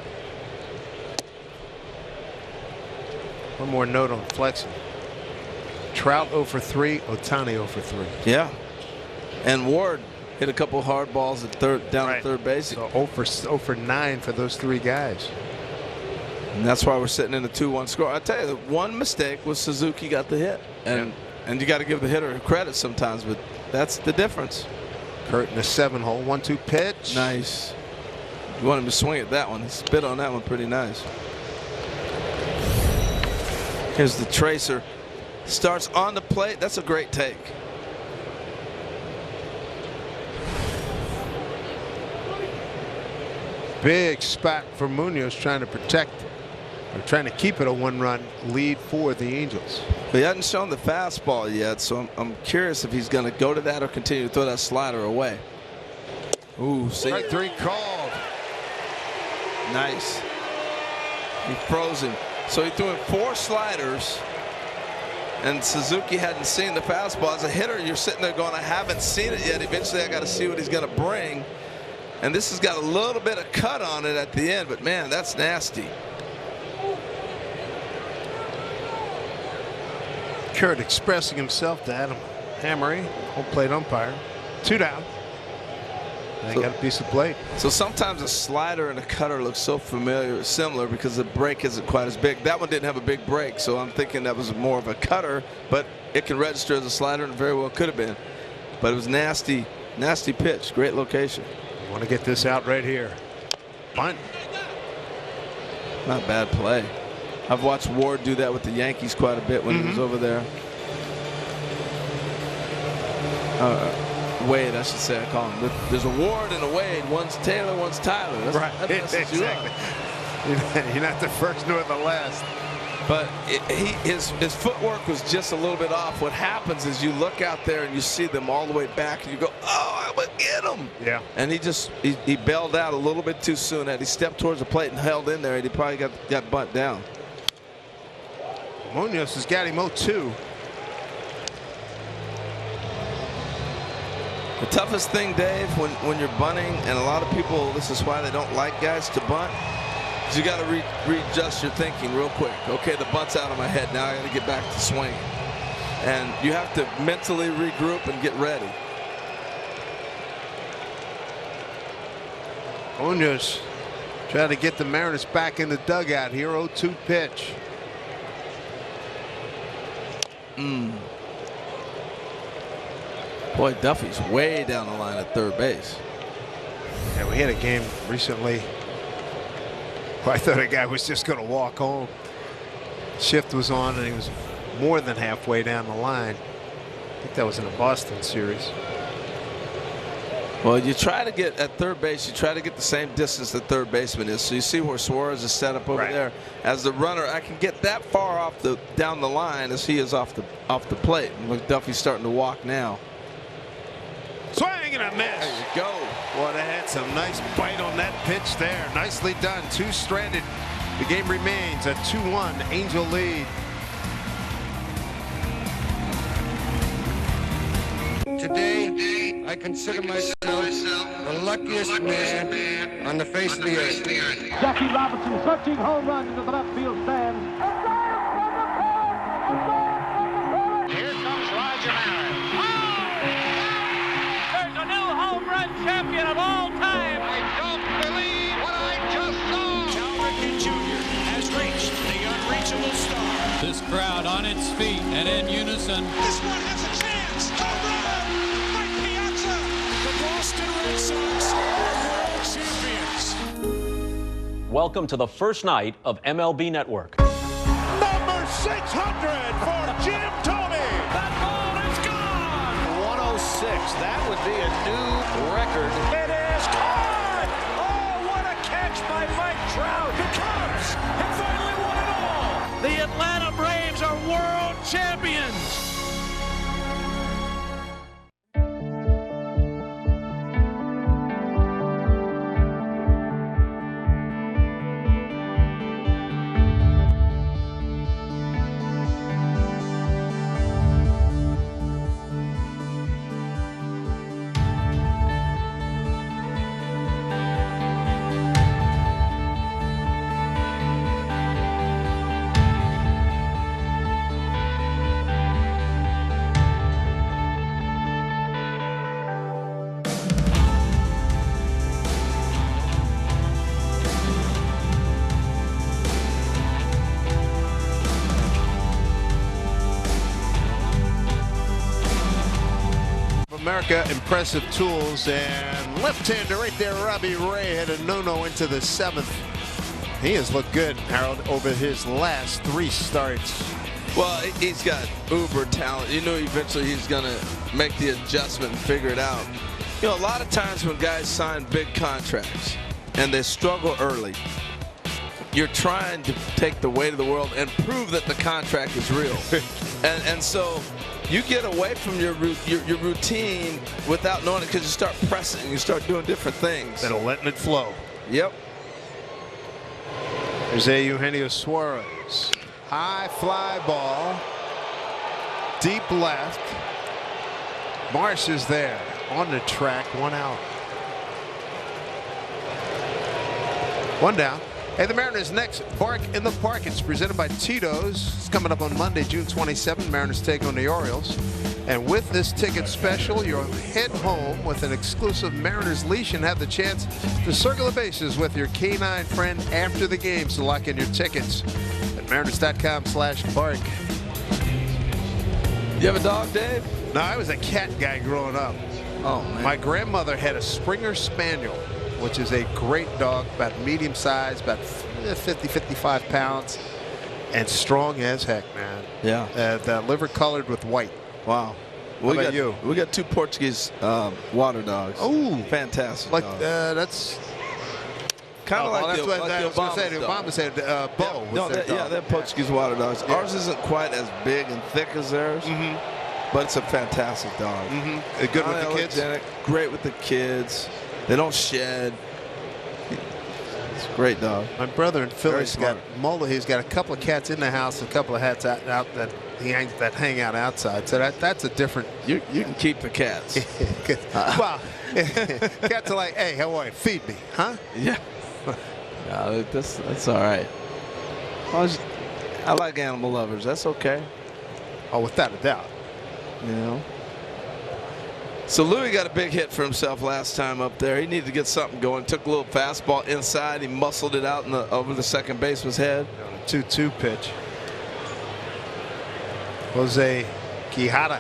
One more note on Flexen. Trout 0 for 3, Ohtani 0 for 3. Yeah. And Ward hit a couple hard balls at third, down at third base. So 0 for 9 for those three guys. And that's why we're sitting in a 2-1 score. I tell you, the one mistake was Suzuki got the hit. And you got to give the hitter credit sometimes, but that's the difference. Kurt in a 7-hole, 1-2 pitch. Nice. You want him to swing at that one. He spit on that one pretty nice. Here's the tracer. Starts on the plate. That's a great take. Big spot for Munoz, trying to protect, or trying to keep it a one-run lead for the Angels. He hasn't shown the fastball yet, so I'm curious if he's going to go to that or continue to throw that slider away. Ooh, see. Strike 3 called. Nice. He froze him. So he threw in 4 sliders, and Suzuki hadn't seen the fastball. As a hitter, you're sitting there going, I haven't seen it yet. Eventually, I got to see what he's going to bring. And this has got a little bit of cut on it at the end, but man, that's nasty. Kurt expressing himself to Adam Hammery, home plate umpire. 2 down. And they got a piece of plate. So sometimes a slider and a cutter look so similar because the break isn't quite as big. That one didn't have a big break, so I'm thinking that was more of a cutter, but it can register as a slider and very well could have been. But it was nasty, nasty pitch. Great location. You want to get this out right here. Bunt. Not bad play. I've watched Ward do that with the Yankees quite a bit when he was over there. Wade, I should say. I call him. There's a Ward and a Wade. One's Taylor, one's Tyler. That's, right. That messes you up. You're not the first nor the last. But his footwork was just a little bit off. What happens is you look out there and you see them all the way back and you go, oh, I would get him. Yeah. And he bailed out a little bit too soon. Had he stepped towards the plate and held in there, he probably got bunt down. Munoz has got him 0-2. The toughest thing, Dave, when you're bunting, and a lot of people, this is why they don't like guys to bunt, is you got to readjust your thinking real quick. Okay, the bunt's out of my head. Now I got to get back to swinging. And you have to mentally regroup and get ready. Munoz Trying to get the Mariners back in the dugout here. 0-2 pitch. Boy, Duffy's way down the line at third base. Yeah, we had a game recently where I thought a guy was just going to walk home. Shift was on and he was more than halfway down the line. I think that was in a Boston series. Well, you try to get at third base, you try to get the same distance the third baseman is. So you see where Suarez is set up over there. As the runner, I can get that far off the down the line as he is off the plate. And look, Duffy's starting to walk now. Swing and a miss. There you go. Boy, they had some nice bite on that pitch there. Nicely done. 2 stranded. The game remains a 2-1 Angel lead. Today, I consider myself the luckiest man on the face of the earth. Jackie Robinson searching home run into the left field stands. Here comes Roger Maris. There's a new home run champion of all time. I don't believe what I just saw. Cal Ripken Jr. has reached the unreachable star. This crowd on its feet and in unison. This one has a chance. Home run. Mike Piazza. The Boston Red Sox are world champions. Welcome to the first night of MLB Network. Number 600 for Jim Toney. That ball is gone. 106. That would be a new record. It is caught. Oh, what a catch by Mike Trout. The Cubs have finally won it all. The Atlanta Braves are world champions. America, impressive tools, and left-hander right there. Robbie Ray had a no-no into the 7th. He has looked good, Harold, over his last 3 starts. Well, he's got uber talent. You know, eventually he's going to make the adjustment and figure it out. You know, a lot of times when guys sign big contracts and they struggle early, you're trying to take the weight of the world and prove that the contract is real. and so you get away from your routine without knowing it because you start pressing, you start doing different things. Instead of letting it flow. Yep. There's Eugenio Suarez. High fly ball. Deep left. Marsh is there on the track. 1 out. 1 down. Hey, the Mariners next, Bark in the Park. It's presented by Tito's. It's coming up on Monday, June 27. Mariners take on the Orioles. And with this ticket special, you'll head home with an exclusive Mariners leash and have the chance to circle the bases with your canine friend after the game. So lock in your tickets at mariners.com/bark. You have a dog, Dave? No, I was a cat guy growing up. Oh, man. My grandmother had a Springer Spaniel, which is a great dog, about medium size, about 50, 55 pounds, and strong as heck, man. Yeah. The liver colored with white. Wow. How about you? We got 2 Portuguese water dogs. Oh, fantastic. Like dogs. That's kind of like that's the, what like I the was going to say. The Obama said Bo. Yeah, they're Portuguese water dogs. Yeah. Ours isn't quite as big and thick as theirs, but it's a fantastic dog. Good with the kids. Great with the kids. They don't shed. It's a great dog. My brother in Philly's got he's got a couple of cats in the house, a couple of cats out that hang out outside. So that's a different. You can keep the cats. Well, cats are like, hey, how are you? Feed me, huh? Yeah. No, that's all right. I like animal lovers. That's okay. Oh, without a doubt. You know. So Louis got a big hit for himself last time up there. He needed to get something going. Took a little fastball inside. He muscled it out over the second baseman's head. On a 2-2 pitch. Jose Quijada.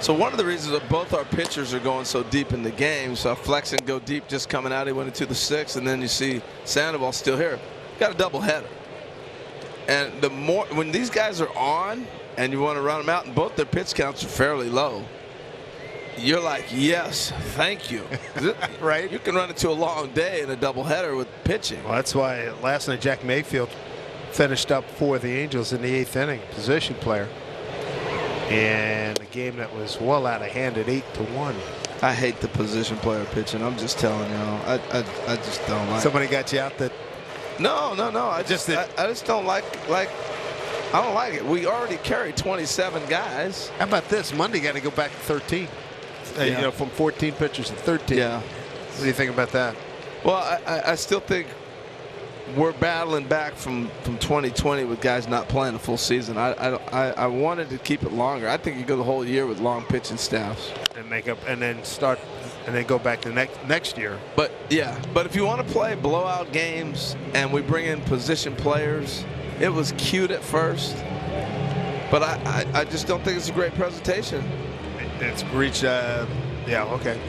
So one of the reasons that both our pitchers are going so deep in the game, so Flexen go deep just coming out, he went into the 6th, and then you see Sandoval still here. Got a doubleheader. And the more when these guys are on and you want to run them out and both their pitch counts are fairly low, you're like, yes, thank you. Right. You can run into a long day in a doubleheader with pitching. Well, that's why last night Jack Mayfield finished up for the Angels in the 8th inning, position player. And a game that was well out of hand at 8-1. I hate the position player pitching. I'm just telling y'all. I just don't like. Somebody got you out that. No. I just don't like. I don't like it. We already carry 27 guys. How about this? Monday got to go back to 13. Yeah. You know, from 14 pitchers to 13. Yeah. What do you think about that? Well, I still think we're battling back from 2020 with guys not playing a full season. I wanted to keep it longer. I think you go the whole year with long pitching staffs and make up and then start and then go back to next year. But yeah, but if you want to play blowout games and we bring in position players, it was cute at first, but I just don't think it's a great presentation. It's reached. Yeah, okay.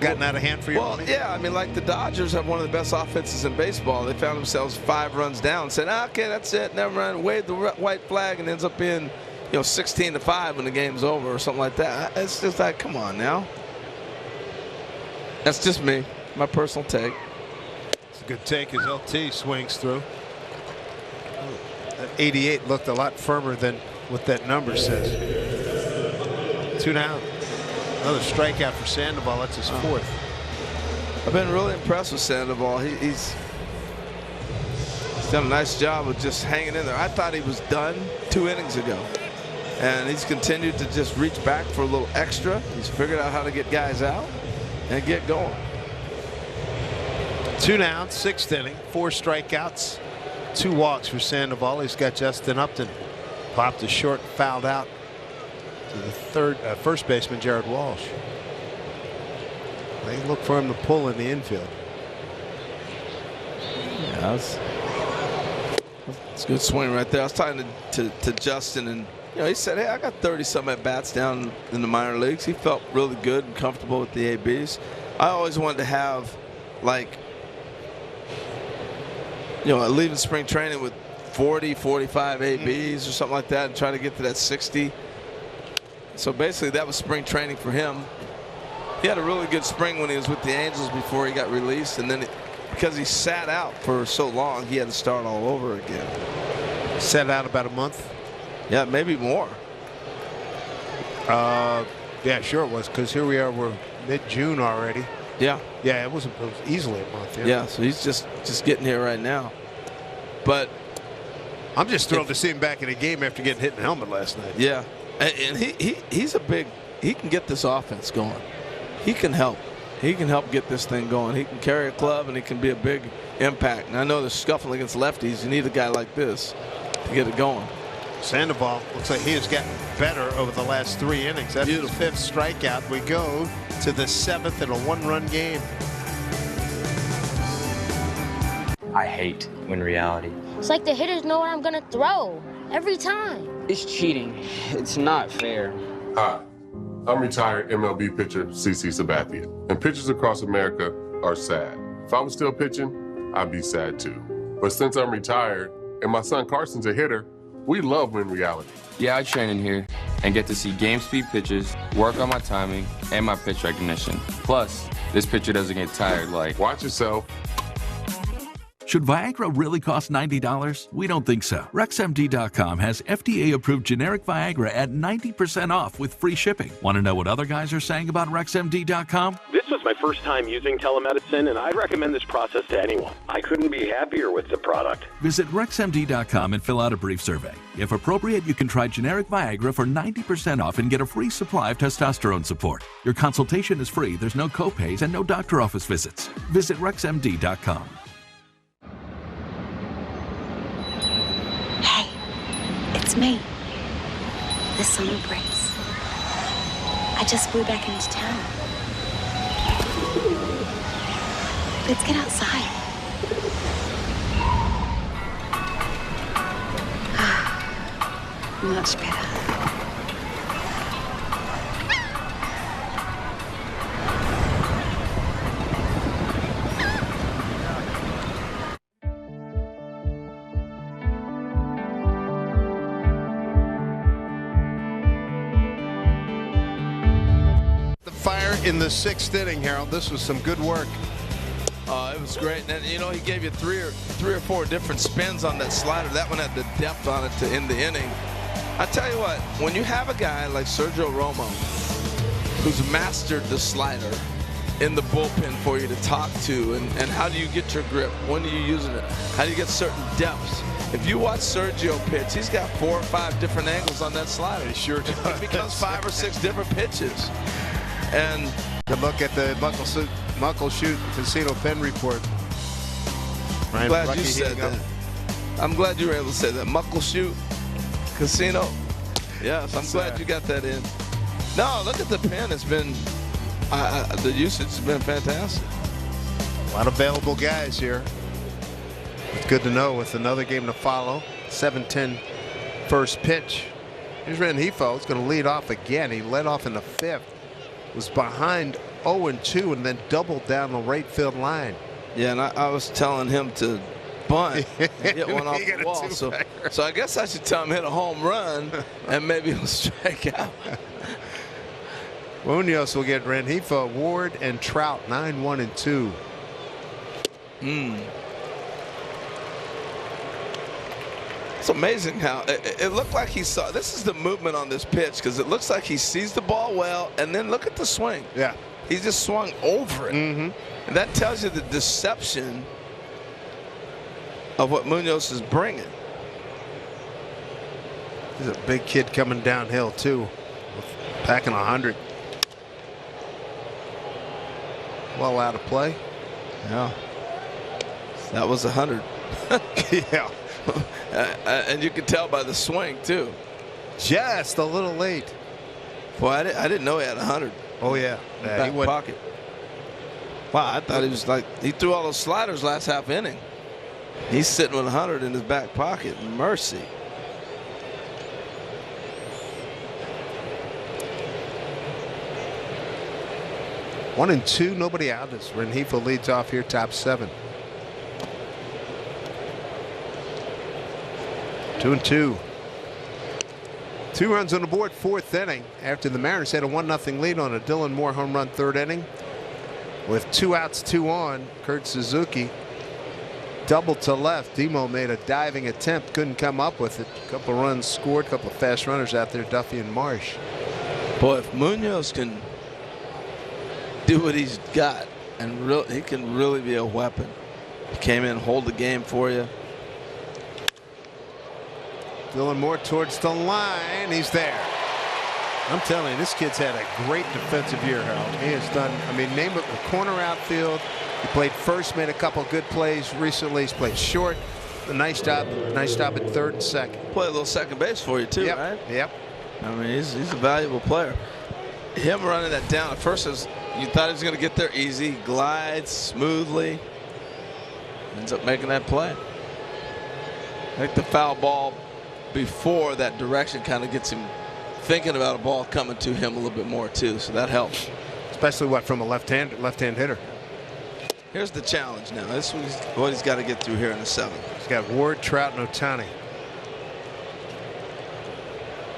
Gotten out of hand for you? Well, yeah, I mean, like the Dodgers have one of the best offenses in baseball. They found themselves 5 runs down, said, okay, that's it, never mind, wave the white flag, and ends up being, 16-5 when the game's over or something like that. It's just like, come on now. That's just me, my personal take. It's a good take as LT swings through. That 88 looked a lot firmer than what that number says. 2 down. Another strikeout for Sandoval. That's his 4th. I've been really impressed with Sandoval. He's done a nice job of just hanging in there. I thought he was done 2 innings ago. And he's continued to just reach back for a little extra. He's figured out how to get guys out and get going. 2 down, 6th inning, 4 strikeouts, 2 walks for Sandoval. He's got Justin Upton popped a short, fouled out to the first baseman, Jared Walsh. They look for him to pull in the infield. Yeah, that's a good swing right there. I was talking to Justin, and he said, hey, I got 30-some at-bats down in the minor leagues. He felt really good and comfortable with the ABs. I always wanted to have, like, leaving spring training with 40, 45 ABs or something like that and try to get to that 60. So basically that was spring training for him. He had a really good spring when he was with the Angels before he got released, and then because he sat out for so long, he had to start all over again. Sat out about a month? Yeah, maybe more. Yeah, sure it was, because here we are, we're mid-June already. Yeah. Yeah, it was easily a month. Yeah, so he's just getting here right now. But I'm just thrilled to see him back in a game after getting hit in the helmet last night. Yeah. And he's he can get this offense going. He can help. He can help get this thing going. He can carry a club and he can be a big impact. And I know they're scuffling against lefties. You need a guy like this to get it going. Sandoval looks like he has gotten better over the last 3 innings. That's his 5th strikeout. We go to the 7th in a 1-run game. I hate when reality. It's like the hitters know what I'm gonna throw every time. It's cheating. It's not fair. Hi, I'm retired MLB pitcher CC Sabathia, and pitchers across America are sad. If I was still pitching, I'd be sad too. But since I'm retired and my son Carson's a hitter, we love when reality. Yeah, I train in here and get to see game speed pitches, work on my timing, and my pitch recognition. Plus, this pitcher doesn't get tired like... Watch yourself. Should Viagra really cost $90? We don't think so. RexMD.com has FDA-approved generic Viagra at 90% off with free shipping. Want to know what other guys are saying about RexMD.com? This was my first time using telemedicine, and I'd recommend this process to anyone. I couldn't be happier with the product. Visit RexMD.com and fill out a brief survey. If appropriate, you can try generic Viagra for 90% off and get a free supply of testosterone support. Your consultation is free, there's no copays, and no doctor office visits. Visit RexMD.com. It's me. The summer breeze. I just flew back into town. Let's get outside. Much better. The fire in the 6th inning, Harold. This was some good work. It was great. And, you know, he gave you three or four different spins on that slider. That one had the depth on it to end the inning. I tell you what, when you have a guy like Sergio Romo, who's mastered the slider in the bullpen for you to talk to, and how do you get your grip? When are you using it? How do you get certain depths? If you watch Sergio pitch, he's got 4 or 5 different angles on that slider. He sure does. It becomes 5 or 6 different pitches. And to look at the Muckleshoot Casino Pen report. I'm glad you said that. I'm glad you were able to say that. Muckleshoot Casino. Yes, I'm glad you got that in. No, look at the pen. It's been, the usage has been fantastic. A lot of available guys here. It's good to know with another game to follow. 7-10 first pitch. Here's Rengifo. He's going to lead off again. He led off in the 5th. Was behind 0-2 and then doubled down the right field line. Yeah, and I was telling him to bunt and hit one off the wall. So I guess I should tell him hit a home run and maybe he'll strike out. Munoz will get Rengifo, Ward, and Trout 9-1 and 2. It's amazing how it looked like he saw. This is the movement on this pitch because it looks like he sees the ball well, and then look at the swing. Yeah, he just swung over it, and that tells you the deception of what Munoz is bringing. He's a big kid coming downhill too, packing 100. Well out of play. Yeah, that was 100. Yeah. And you can tell by the swing too. Just a little late. Boy, I didn't know he had 100. Oh yeah, back pocket. Wow, I thought he was like, he threw all those sliders last half inning. He's sitting with 100 in his back pocket. Mercy. One and 2, nobody out as Rengifo leads off here, top 7. 2-2. 2 runs on the board, 4th inning after the Mariners had a 1-0 lead on a Dylan Moore home run 3rd inning. With 2 outs, 2 on, Kurt Suzuki doubled to left. Demo made a diving attempt, couldn't come up with it. A couple runs scored, a couple of fast runners out there, Duffy and Marsh. Boy, if Munoz can do what he's got, and he can really be a weapon. He came in, hold the game for you. Dylan Moore towards the line. He's there. I'm telling you, this kid's had a great defensive year, Harold. He has done, I mean, name it, the corner outfield. He played first, made a couple good plays recently. He's played short. A nice job at 3rd and 2nd. Play a little second base for you too, right? Yep. I mean, he's a valuable player. Him running that down at first, you thought he was going to get there easy, glides smoothly, ends up making that play. I think the foul ball before that direction kind of gets him thinking about a ball coming to him a little bit more too, so that helps. Especially from a left-hand hitter. Here's the challenge now. This is what he's got to get through here in the 7th. He's got Ward, Trout, and Ohtani.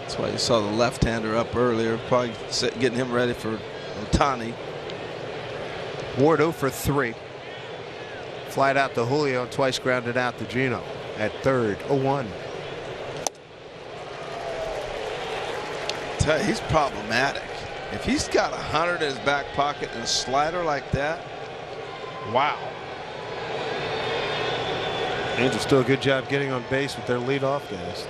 That's why you saw the left-hander up earlier, probably getting him ready for Ohtani. Ward 0 for 3. Flied out to Julio, twice grounded out to Gino at 3rd, 0-1. He's problematic. If he's got 100 in his back pocket and a slider like that, wow. Angels do a good job getting on base with their leadoff guys.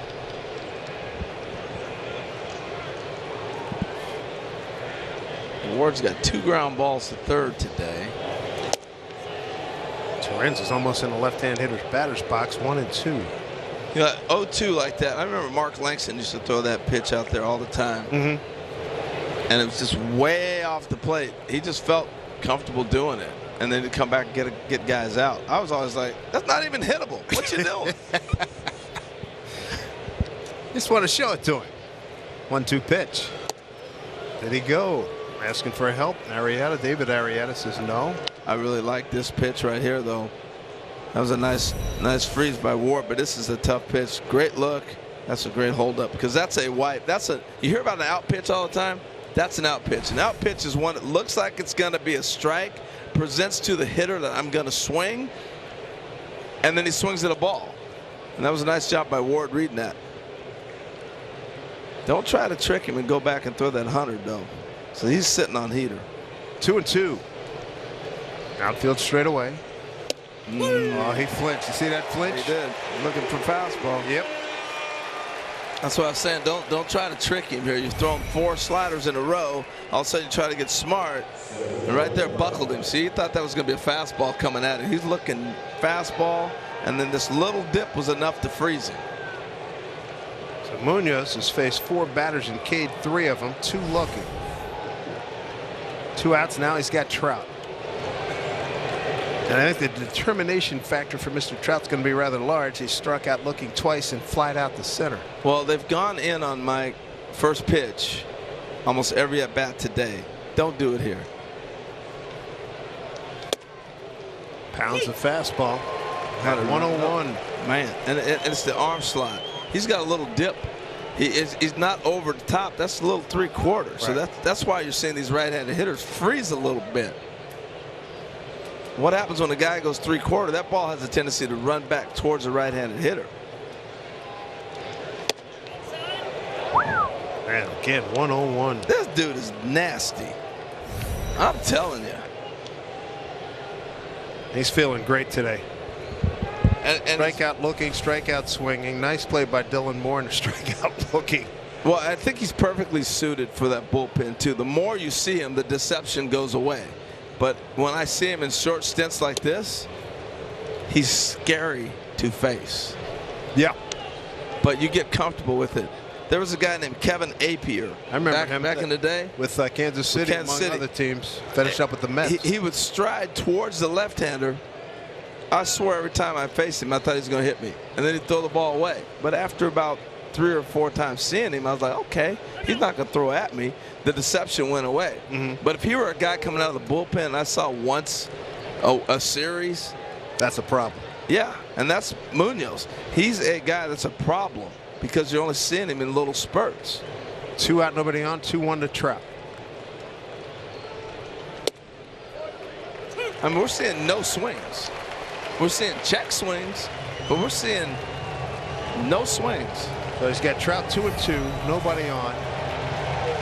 Ward's got 2 ground balls to 3rd today. Torrens is almost in the left-hand hitter's batter's box, 1 and 2. You know, 0-2 like that. I remember Mark Langston used to throw that pitch out there all the time. And it was just way off the plate. He just felt comfortable doing it. and then he'd come back and get guys out. I was always like, that's not even hittable. What you doing? Just want to show it to him. 1-2 pitch. Did he go? Asking for help. David Arrieta says no. I really like this pitch right here, though. That was a nice freeze by Ward, but this is a tough pitch. Great look. That's a great holdup because that's a wipe. You hear about an out pitch all the time? That's an out pitch. An out pitch is one that looks like it's going to be a strike, presents to the hitter that I'm going to swing, and then he swings at a ball. And that was a nice job by Ward reading that. Don't try to trick him and go back and throw that 100, though. So he's sitting on heater. 2-2. Outfield straight away. Oh, he flinched. You see that flinch? He did. Looking for fastball. Yep. That's what I was saying. Don't try to trick him here. You've thrown 4 sliders in a row. All of a sudden you try to get smart. And right there buckled him. See, he thought that was going to be a fastball coming at him. He's looking fastball, and then this little dip was enough to freeze him. So Munoz has faced 4 batters and K'd 3 of them. 2 looking. 2 outs. Now he's got Trout. And I think the determination factor for Mr. Trout's going to be rather large. He struck out looking twice and flied out the center. Well, they've gone in on my first pitch almost every at bat today. Don't do it here. Pounds of fastball. At 101. Man, and it's the arm slot. He's got a little dip. He's not over the top. That's a little 3/4. Right. So that's why you're seeing these right-handed hitters freeze a little bit. What happens when a guy goes 3/4? That ball has a tendency to run back towards the right-handed hitter. Man, again, 101. This dude is nasty. I'm telling you. He's feeling great today. And strikeout looking, strikeout swinging. Nice play by Dylan Moore and strikeout looking. Well, I think he's perfectly suited for that bullpen, too. The more you see him, the deception goes away. But when I see him in short stints like this, he's scary to face. Yeah. But you get comfortable with it. There was a guy named Kevin Apier. I remember him back in the day. With Kansas City, among other teams. Finished up with the Mets. He would stride towards the left-hander. I swear every time I faced him, I thought he was going to hit me. And then he'd throw the ball away. But after about 3 or 4 times seeing him, I was like, okay, he's not going to throw at me. The deception went away. But if he were a guy coming out of the bullpen and I saw once a series. That's a problem. Yeah, and that's Munoz. He's a guy that's a problem because you're only seeing him in little spurts. 2 out, nobody on, 2-1 to Trout. I mean, we're seeing no swings. We're seeing check swings, but we're seeing no swings. So he's got Trout 2-2, nobody on.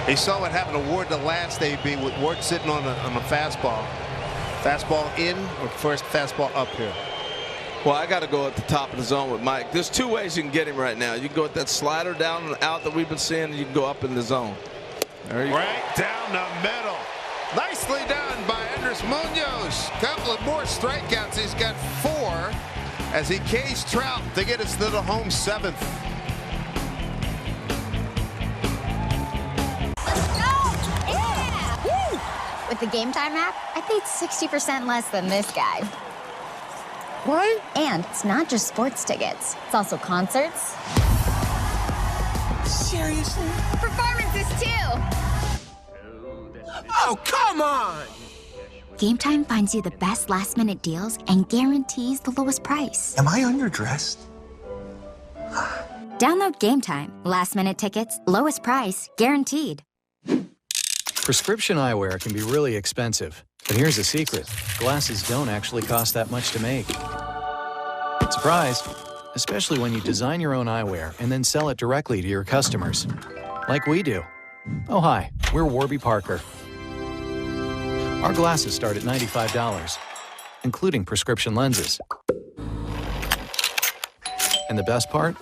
He saw what happened to Ward the last AB with Ward sitting on a fastball. Fastball in or first fastball up here? Well, I got to go at the top of the zone with Mike. There's 2 ways you can get him right now. You can go with that slider down and out that we've been seeing, and you can go up in the zone. There you right go. Down the middle. Nicely done by Andres Munoz. Couple of more strikeouts. He's got 4 as he K's Trout to get us to the home 7th. With the Game Time app, I paid 60% less than this guy. What? And it's not just sports tickets. It's also concerts. Seriously? Performances, too. Oh, come on! Game Time finds you the best last-minute deals and guarantees the lowest price. Am I underdressed? Download Game Time. Last-minute tickets, lowest price, guaranteed. Prescription eyewear can be really expensive, but here's a secret. Glasses don't actually cost that much to make. Surprise! Especially when you design your own eyewear and then sell it directly to your customers. Like we do. Oh, hi, we're Warby Parker. Our glasses start at $95, including prescription lenses. And the best part?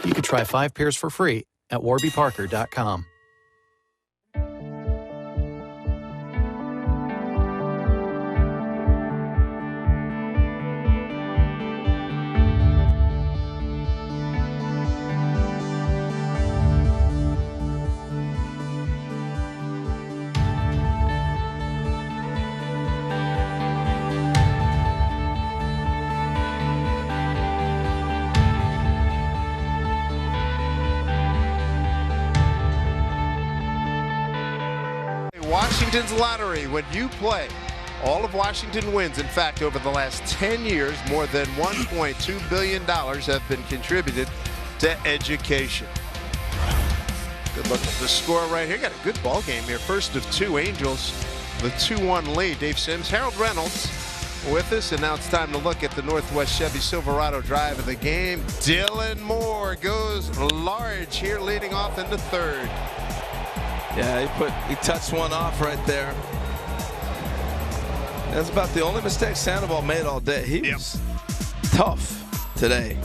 You could try 5 pairs for free at warbyparker.com. Washington's lottery. When you play, all of Washington wins. In fact, over the last 10 years, more than $1.2 billion have been contributed to education. Good look at the score right here. Got a good ball game here. First of two, Angels, the 2-1 lead. Dave Sims, Harold Reynolds with us, and now it's time to look at the Northwest Chevy Silverado drive of the game. Dylan Moore goes large here, leading off into third. Yeah, he touched one off right there. That's about the only mistake Sandoval made all day. He was tough today.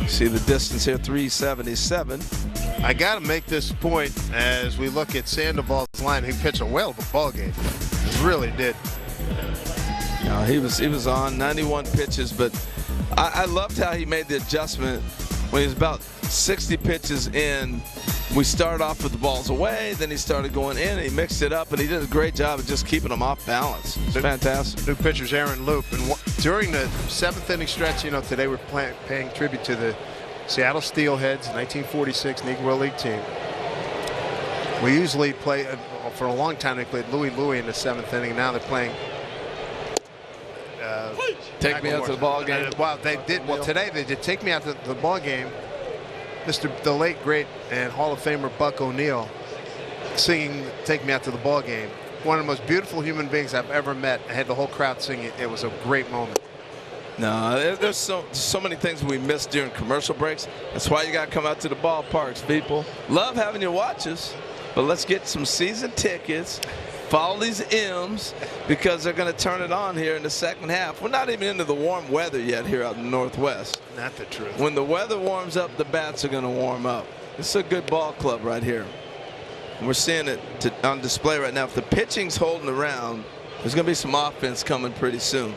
See the distance here, 377. I got to make this point as we look at Sandoval's line. He pitched a whale of a ball game. He really did. No, he was on 91 pitches, but I loved how he made the adjustment when he was about 60 pitches in. We started off with the balls away, then he started going in, and he mixed it up, and he did a great job of just keeping them off balance. It's fantastic. New pitcher's Aaron Loop, and during the 7th inning stretch, you know, today we're paying tribute to the Seattle Steelheads, 1946 Negro League team. We usually play, for a long time they played Louie in the 7th inning. Now they're playing Take Me Out to the Ball Game. Well, they did. Well, today they did Take Me Out to the Ball Game. The late great and Hall of Famer Buck O'Neill singing "Take Me Out to the Ball Game." One of the most beautiful human beings I've ever met. I had the whole crowd singing. It was a great moment. No, there's so many things we miss during commercial breaks. That's why you got to come out to the ballparks, people. Love having your watches, but let's get some season tickets. Follow these M's because they're going to turn it on here in the second half. We're not even into the warm weather yet here out in the Northwest. Not the truth. When the weather warms up, the bats are going to warm up. It's a good ball club right here. And we're seeing it on display right now. If the pitching's holding around, there's going to be some offense coming pretty soon.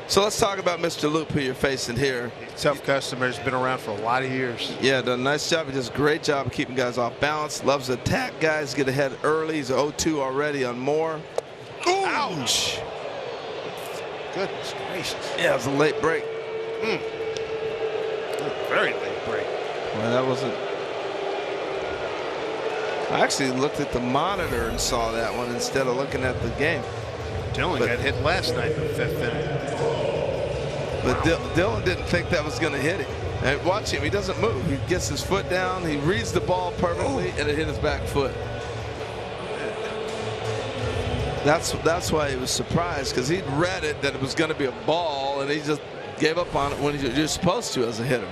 So let's talk about Mr. Loop, who you're facing here. Tough customer, has been around for a lot of years. Yeah, done a nice job. He does a great job of keeping guys off balance. Loves to attack guys, get ahead early. He's 0-2 already on Moore. Ooh. Ouch! Goodness gracious. Yeah, it was a late break. Very late break. Well, that wasn't. I actually looked at the monitor and saw that one instead of looking at the game. Dylan got hit last night in the 5th inning. But Dylan didn't think that was going to hit him. And watch him. He doesn't move. He gets his foot down. He reads the ball perfectly, and it hit his back foot. That's why he was surprised, because he'd read it that it was going to be a ball, and he just gave up on it when you're supposed to as a hitter.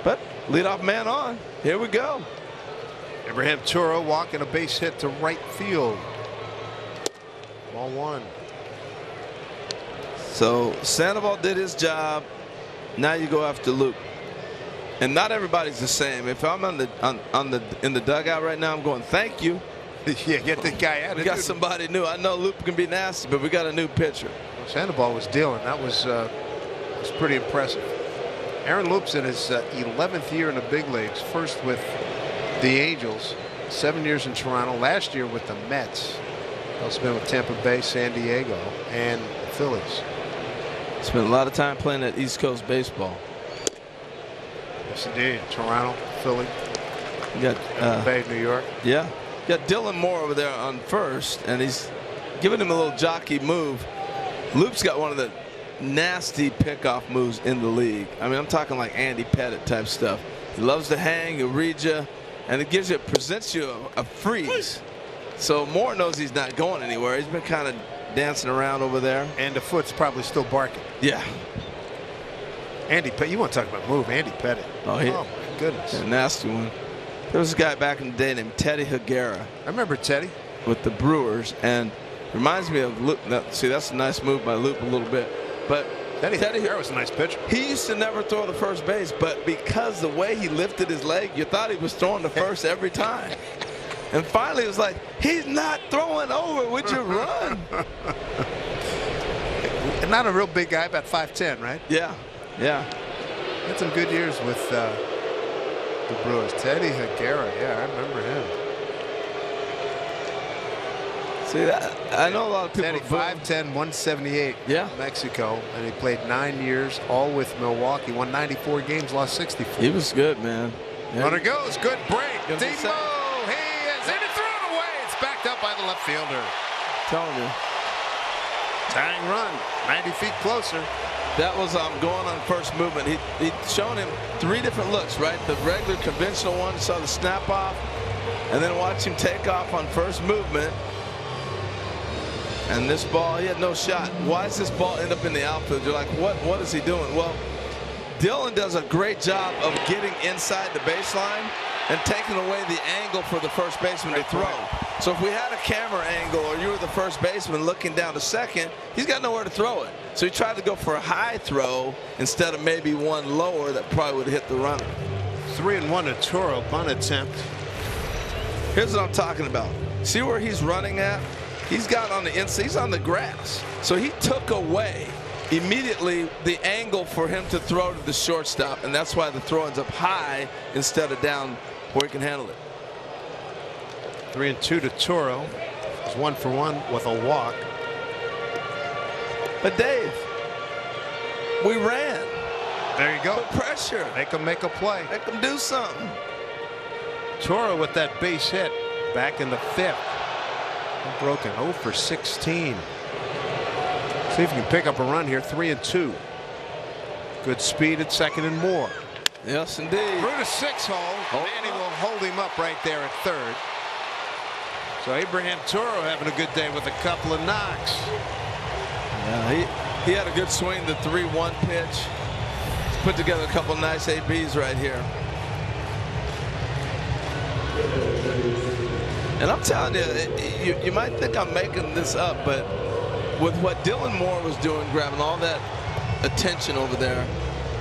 But leadoff man on. Here we go. Abraham Turo walking a base hit to right field. Ball one. So Sandoval did his job. Now you go after Luke. And not everybody's the same. If I'm in the dugout right now, I'm going, thank you. Yeah, get the guy out. We got somebody new. I know Luke can be nasty, but we got a new pitcher. Well, Sandoval was dealing. That was pretty impressive. Aaron Loop's in his 11th year in the big leagues. First with the Angels, 7 years in Toronto. Last year with the Mets. Also been with Tampa Bay, San Diego, and the Phillies. Spent a lot of time playing at East Coast baseball. Yes, indeed. Toronto, Philly. You got Bay, New York. Yeah. You got Dylan Moore over there on first, and he's giving him a little jockey move. Loop's got one of the nasty pickoff moves in the league. I mean, I'm talking like Andy Pettit type stuff. He loves to hang, he'll read you, and it presents you a freeze. So Moore knows he's not going anywhere. He's been kind of dancing around over there. And the foot's probably still barking. Yeah. Andy Pettit, you want to talk about move, Andy Pettit. Oh, my goodness. A nasty one. There was a guy back in the day named Teddy Higuera. I remember Teddy. With the Brewers, and reminds me of Luke. See, that's a nice move by Luke a little bit. But Teddy Higuera was a nice pitcher. He used to never throw to first base, but because the way he lifted his leg, you thought he was throwing to first every time. And finally, it was like, he's not throwing over. Would you run? And not a real big guy, about 5'10", right? Yeah, yeah. Had some good years with the Brewers. Teddy Higuera, yeah, I remember him. See, I know a lot of people. Teddy, 5'10", 178. Yeah. Mexico, and he played 9 years, all with Milwaukee. Won 94 games, lost 64. He was good, man. Yeah. Runner goes, good break. Demo, he is in and thrown away. It's backed up by the left fielder. Telling you. Tying run, 90 feet closer. That was going on first movement. He'd shown him 3 different looks, right? The regular conventional one, saw the snap off, and then watch him take off on first movement. And this ball, he had no shot. Why does this ball end up in the outfield? You're like, what is he doing? Well, Dylan does a great job of getting inside the baseline and taking away the angle for the first baseman to throw. So if we had a camera angle or you were the first baseman looking down to second, he's got nowhere to throw it. So he tried to go for a high throw instead of maybe one lower that probably would hit the runner. 3-1 to Toro, bunt attempt. Here's what I'm talking about. See where he's running at? He's got on the inside, he's on the grass. So he took away immediately the angle for him to throw to the shortstop, and that's why the throw ends up high instead of down where he can handle it. 3-2 to Toro. He's 1 for 1 with a walk. But Dave, we ran. There you go. Put pressure. Make him make a play. Make him do something. Toro with that base hit back in the 5th. Broken 0 for 16. See if you can pick up a run here. 3-2. Good speed at second and more. Yes, indeed. Through the 6-hole. Manny will hold him up right there at third. So Abraham Toro having a good day with a couple of knocks. Yeah, he had a good swing, the 3-1 pitch. He's put together a couple of nice ABs right here. And I'm telling you, you might think I'm making this up, but with what Dylan Moore was doing, grabbing all that attention over there,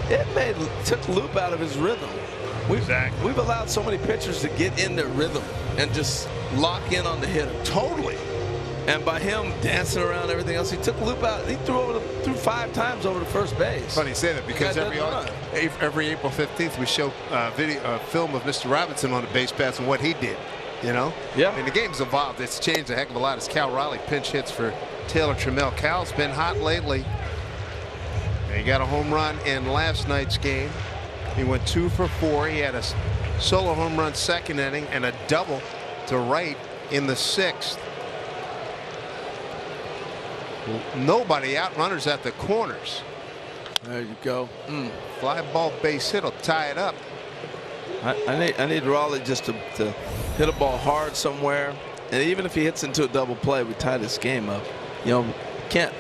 it took Loop out of his rhythm. We've allowed so many pitchers to get in their rhythm and just lock in on the hitter. Totally. And by him dancing around everything else, he took Loop out. He threw 5 times over to first base. Funny you say that because every April 15th we show film of Mr. Robinson on the base paths and what he did. You know? Yeah. I mean, the game's evolved. It's changed a heck of a lot as Cal Raleigh pinch hits for Taylor Trammell. Cal's been hot lately. And he got a home run in last night's game. He went 2 for 4. He had a solo home run second inning and a double to right in the 6th. Nobody out, runners at the corners. There you go. Fly ball base hit will tie it up. I need Raleigh just to hit a ball hard somewhere, and even if he hits into a double play, we tie this game up. You know, can't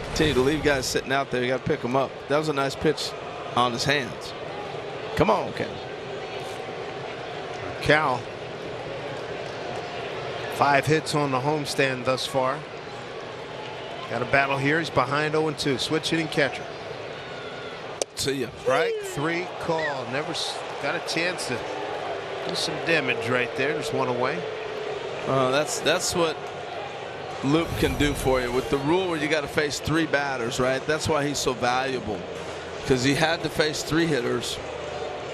continue to leave guys sitting out there. You got to pick them up. That was a nice pitch on his hands. Come on, Cal. Cal, 5 hits on the homestand thus far. Got a battle here. He's behind 0-2. Switch hitting catcher. See ya. Strike 3 call. Never got a chance to do some damage right there. Just one away. That's what Loop can do for you with the rule where you got to face 3 batters, right? That's why he's so valuable, because he had to face 3 hitters,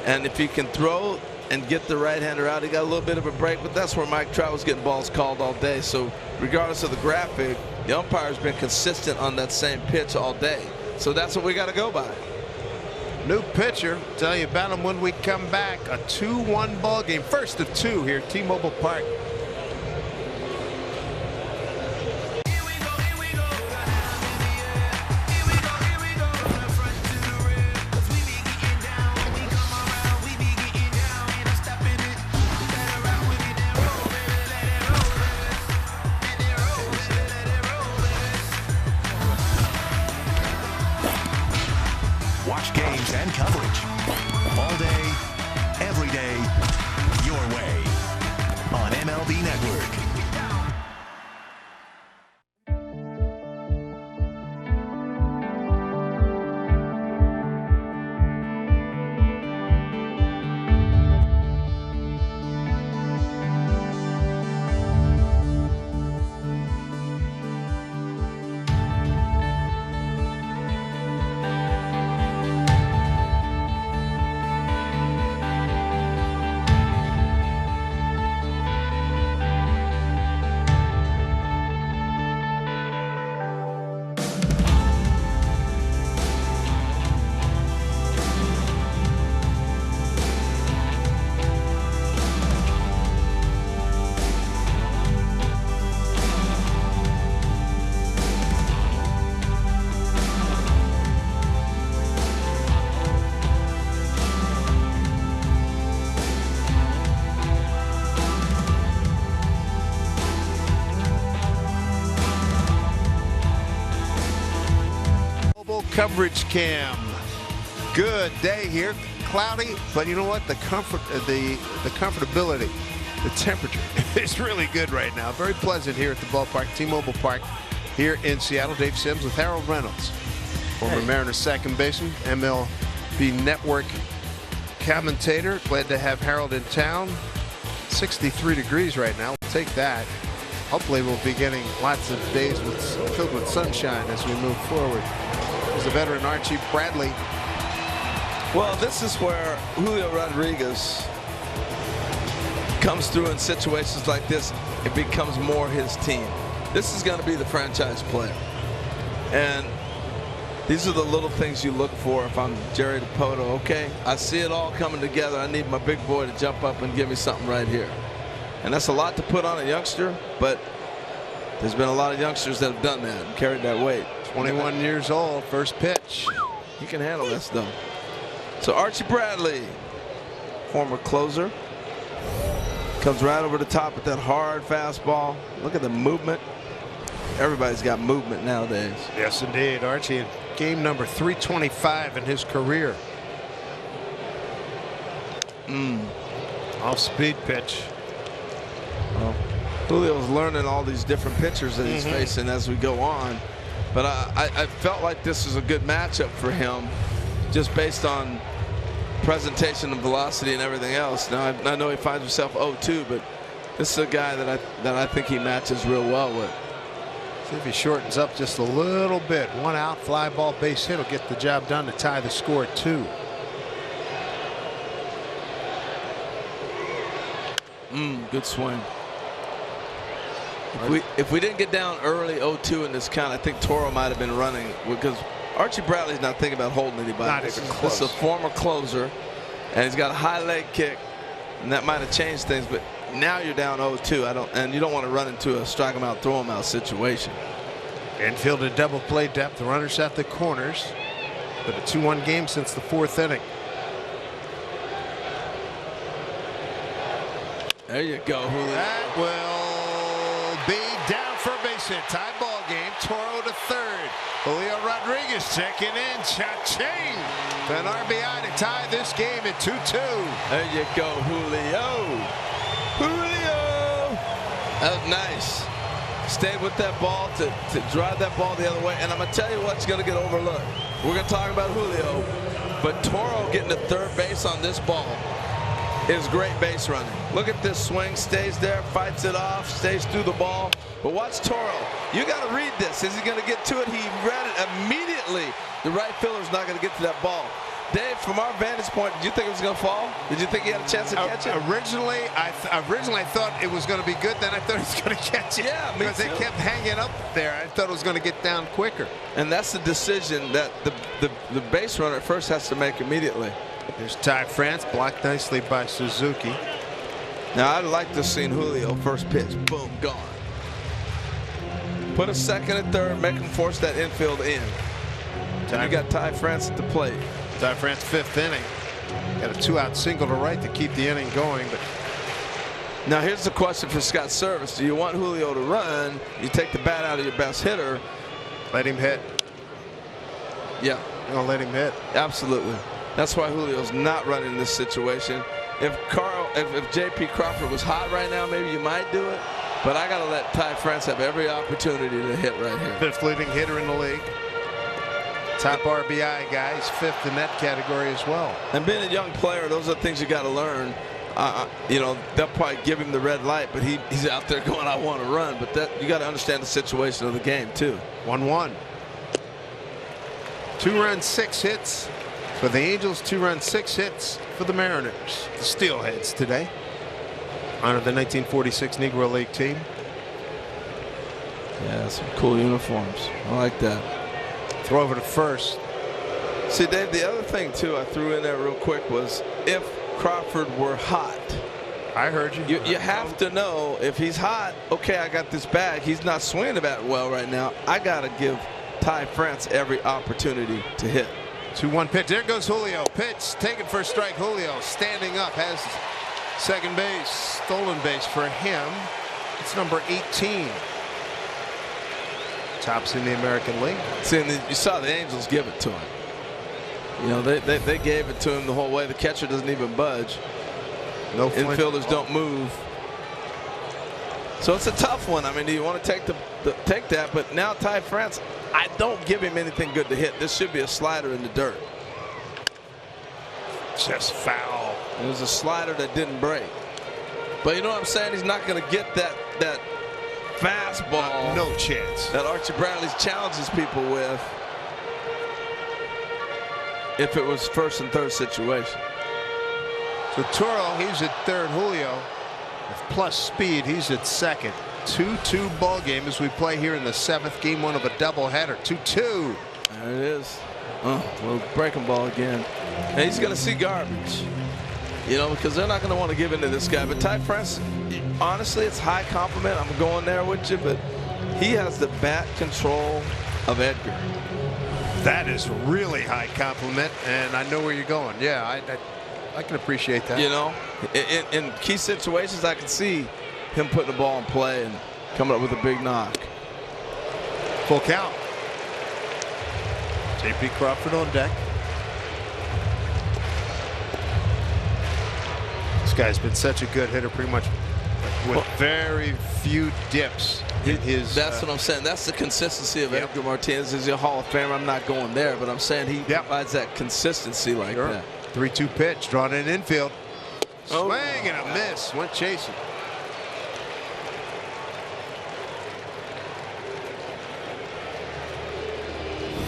and if he can throw and get the right-hander out, he got a little bit of a break, but that's where Mike Trout was getting balls called all day. So regardless of the graphic, the umpire's been consistent on that same pitch all day. So that's what we got to go by. New pitcher. Tell you about him when we come back. A 2-1 ball game. First of 2 here at T-Mobile Park. Watch games and coverage all day, every day, your way on MLB Network. coverage cam. Good day here. Cloudy, but you know what? The comfortability, the temperature is really good right now. Very pleasant here at the ballpark, T-Mobile Park, here in Seattle. Dave Sims with Harold Reynolds, former Mariners second baseman, MLB Network commentator. Glad to have Harold in town. 63 degrees right now. We'll take that. Hopefully we'll be getting lots of days filled with sunshine as we move forward. There's the veteran Archie Bradley. Well, this is where Julio Rodriguez comes through in situations like this. It becomes more his team. This is going to be the franchise player. And these are the little things you look for if I'm Jerry DiPoto. Okay, I see it all coming together. I need my big boy to jump up and give me something right here. And that's a lot to put on a youngster, but there's been a lot of youngsters that have done that and carried that weight. 21 years old, first pitch. He can handle this, though. So Archie Bradley, former closer, comes right over the top with that hard fastball. Look at the movement. Everybody's got movement nowadays. Yes, indeed. Archie in game number 325 in his career. Off-speed pitch. Well, Julio's learning all these different pitchers that he's facing as we go on. But I felt like this was a good matchup for him just based on presentation and velocity and everything else. Now, I know he finds himself 0-2, but this is a guy that I think he matches real well with. See if he shortens up just a little bit. One out, fly ball, base hit will get the job done to tie the score at 2. Good swing. If we didn't get down early 0-2 in this count, I think Toro might have been running, because Archie Bradley's not thinking about holding anybody. Not even close. This is a former closer, and he's got a high leg kick, and that might have changed things. But now you're down 0-2. And you don't want to run into a strike him out, throw him out situation. Infield and double play depth. The runners at the corners. But a 2-1 game since the 4th inning. There you go, Julio. That will be down for a base hit. Tie ball game. Toro to third. Julio Rodriguez checking in. Cha-ching. An RBI to tie this game at 2-2. There you go, Julio. Julio. That was nice. Stayed with that ball to drive that ball the other way. And I'm going to tell you what's going to get overlooked. We're going to talk about Julio. But Toro getting to third base on this ball is great base running. Look at this swing, stays there, fights it off, stays through the ball. But watch Toro. You got to read this. Is he going to get to it? He read it immediately. The right fielder's not going to get to that ball. Dave, from our vantage point, did you think it was going to fall? Did you think he had a chance to catch it? Originally, I thought it was going to be good. Then I thought he was going to catch it. Yeah, me because too. it kept hanging up there. I thought it was going to get down quicker. And that's the decision that the base runner at first has to make immediately. There's Ty France, blocked nicely by Suzuki. Now, I'd like to have seen Julio first pitch. Boom, gone. Put a second and third, make him force that infield in. And you got Ty France at the plate. Ty France, 5th inning. Got a 2-out single to right to keep the inning going. But now here's the question for Scott Service. Do you want Julio to run? You take the bat out of your best hitter. Let him hit. Yeah. You're going to let him hit. Absolutely. That's why Julio's not running this situation. If J.P. Crawford was hot right now, maybe you might do it. But I got to let Ty France have every opportunity to hit right here. 5th leading hitter in the league. Top RBI guys, 5th in that category as well. And being a young player, those are the things you got to learn. You know, they'll probably give him the red light, but he's out there going, I want to run. But that you got to understand the situation of the game, too. 1-1. 2-run, 6 hits for the Angels. 2-run, 6 hits for the Mariners. The Steelheads today. Honor the 1946 Negro League team. Yeah, some cool uniforms. I like that. Throw over to first. See, Dave, the other thing, too, I threw in there real quick was if Crawford were hot. I heard you. You have to know if he's hot, okay, I got this bag. He's not swinging the bat well right now. I got to give Ty France every opportunity to hit. 2-1 pitch. There goes Julio. Pitch taken for a strike. Julio standing up, has second base. Stolen base for him. It's number 18. Tops in the American League. See, and you saw the Angels give it to him. You know, they gave it to him the whole way. The catcher doesn't even budge. No infielders don't move. So it's a tough one. I mean, do you want to take that? But now Ty France, I don't give him anything good to hit. This should be a slider in the dirt. Just foul. It was a slider that didn't break. But you know what I'm saying? He's not going to get that fastball. No chance. That Archie Bradley challenges people with. If it was first and third situation. So Toro, he's at third. Julio, with plus speed, he's at second. 2-2 ball game as we play here in the 7th game, one of a doubleheader. 2-2. There it is. Oh, well, breaking ball again. And he's going to see garbage. You know, because they're not going to want to give in to this guy. But Ty France, honestly, it's high compliment. I'm going there with you, but he has the bat control of Edgar. That is really high compliment, and I know where you're going. Yeah, I can appreciate that. You know, in key situations, I can see him putting the ball in play and coming up with a big knock. Full count. J.P. Crawford on deck. This guy's been such a good hitter, pretty much with very few dips in his. That's what I'm saying. That's the consistency of Edgar Martinez. Is he a Hall of Famer? I'm not going there, but I'm saying he provides that consistency like that. 3-2 pitch, drawn in infield. Swing and a miss. Went chasing.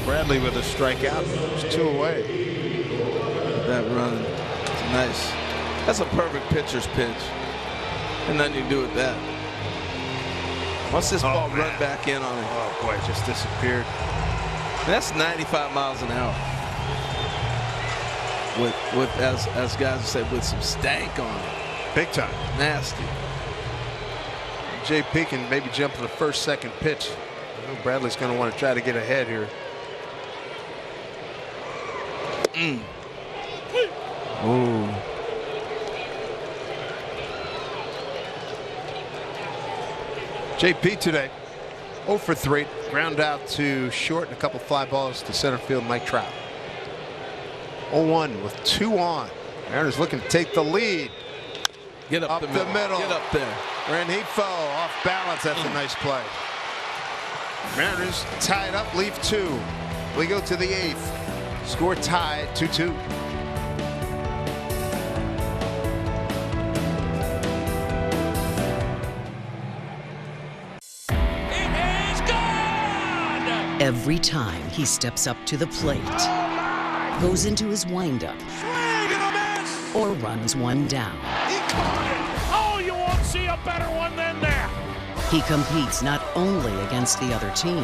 Bradley with a strikeout. It's 2 away. That run. It's nice. That's a perfect pitcher's pitch. And nothing you can do with that. Once this ball run back in on him. Oh boy, it just disappeared. And that's 95 miles an hour. With as guys say, with some stank on it. Big time. Nasty. JP can maybe jump to the first, second pitch. I know Bradley's going to want to try to get ahead here. Ooh. JP today, 0 for 3. Ground out to short and a couple fly balls to center field, Mike Trout. 0-1 with 2 on. Mariners looking to take the lead. Get up the middle. Get up there. Rengifo off balance. That's a nice play. Mariners tied up, leave 2. We go to the 8th. Score tied 2-2. Every time he steps up to the plate, goes into his windup, or runs one down. He caught it! Oh, you won't see a better one than that! He competes not only against the other team,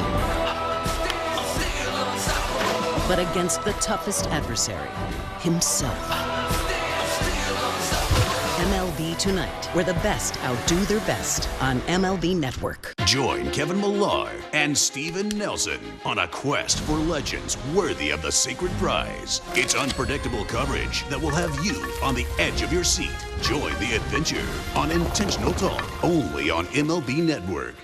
but against the toughest adversary, himself. MLB Tonight, where the best outdo their best on MLB Network. Join Kevin Millar and Steven Nelson on a quest for legends worthy of the sacred prize. It's unpredictable coverage that will have you on the edge of your seat. Join the adventure on Intentional Talk, only on MLB Network.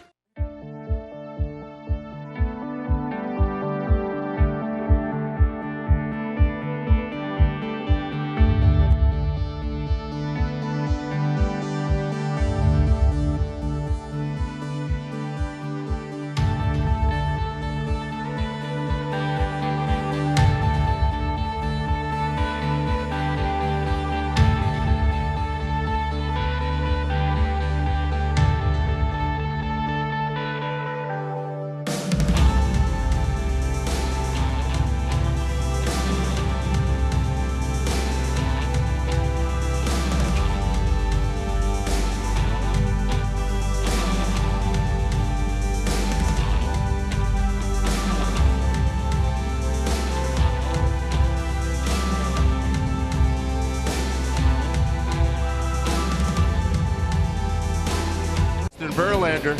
Verlander,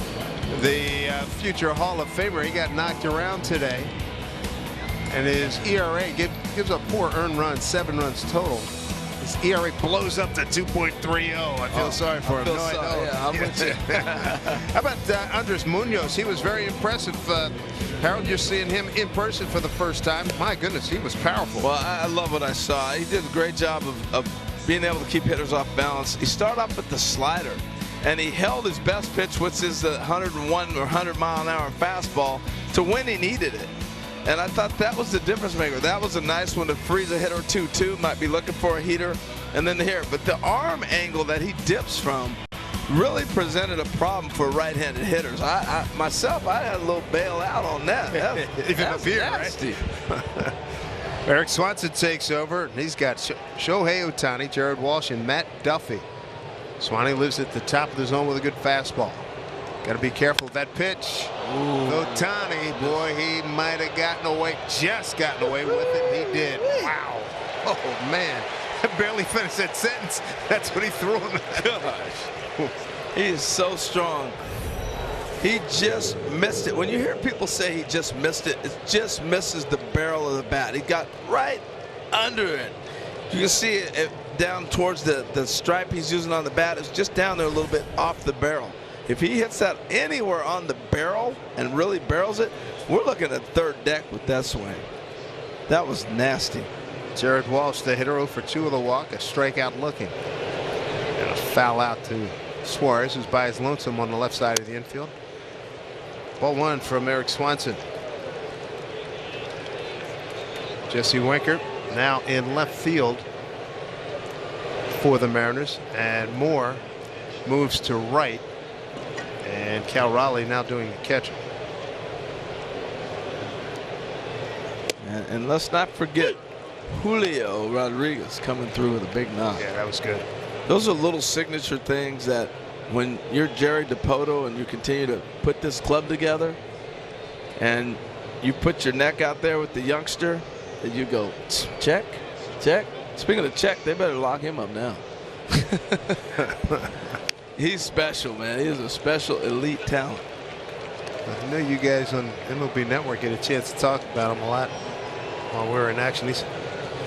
the future Hall of Famer, he got knocked around today, and his ERA gives up 4 earned runs, 7 runs total. His His ERA blows up to 2.30. I feel sorry for him. No, I know. Yeah, I'm with you. How about Andres Munoz? He was very impressive. Harold, you're seeing him in person for the first time. My goodness, he was powerful. Well, I love what I saw. He did a great job of being able to keep hitters off balance. He started off with the slider, and he held his best pitch, which is the 101 or 100 mile an hour fastball, to when he needed it. And I thought that was the difference maker. That was a nice one to freeze a hitter 2-2. Might be looking for a heater and then the hitter. But the arm angle that he dips from really presented a problem for right-handed hitters. I myself, I had a little bailout on that. Even up here, nasty. Right? Eric Swanson takes over. And he's got Shohei Ohtani, Jared Walsh, and Matt Duffy. Swanee lives at the top of the zone with a good fastball. Got to be careful of that pitch. Ohtani, boy, he might have gotten away, just gotten away with it. He did. Wow. Oh, man. I barely finished that sentence. That's what he threw him. Gosh. He is so strong. He just missed it. When you hear people say he just missed it, it just misses the barrel of the bat. He got right under it. You can see it down towards the stripe he's using on the bat. It's just down there a little bit off the barrel. If he hits that anywhere on the barrel and really barrels it, we're looking at third deck with that swing. That was nasty. Jared Walsh, the hitter, 0 for 2 of the walk, a strikeout looking. And a foul out to Suarez, who's by his lonesome on the left side of the infield. Ball 1 from Eric Swanson. Jesse Winker now in left field for the Mariners, and Moore moves to right. And Cal Raleigh now doing the catching. And let's not forget Julio Rodriguez coming through with a big knock. Yeah, that was good. Those are little signature things that when you're Jerry DePoto and you continue to put this club together and you put your neck out there with the youngster, and you go, check, check. Speaking of check, they better lock him up now. He's special, man. He is a special elite talent. I know you guys on MLB Network get a chance to talk about him a lot while we're in action. He's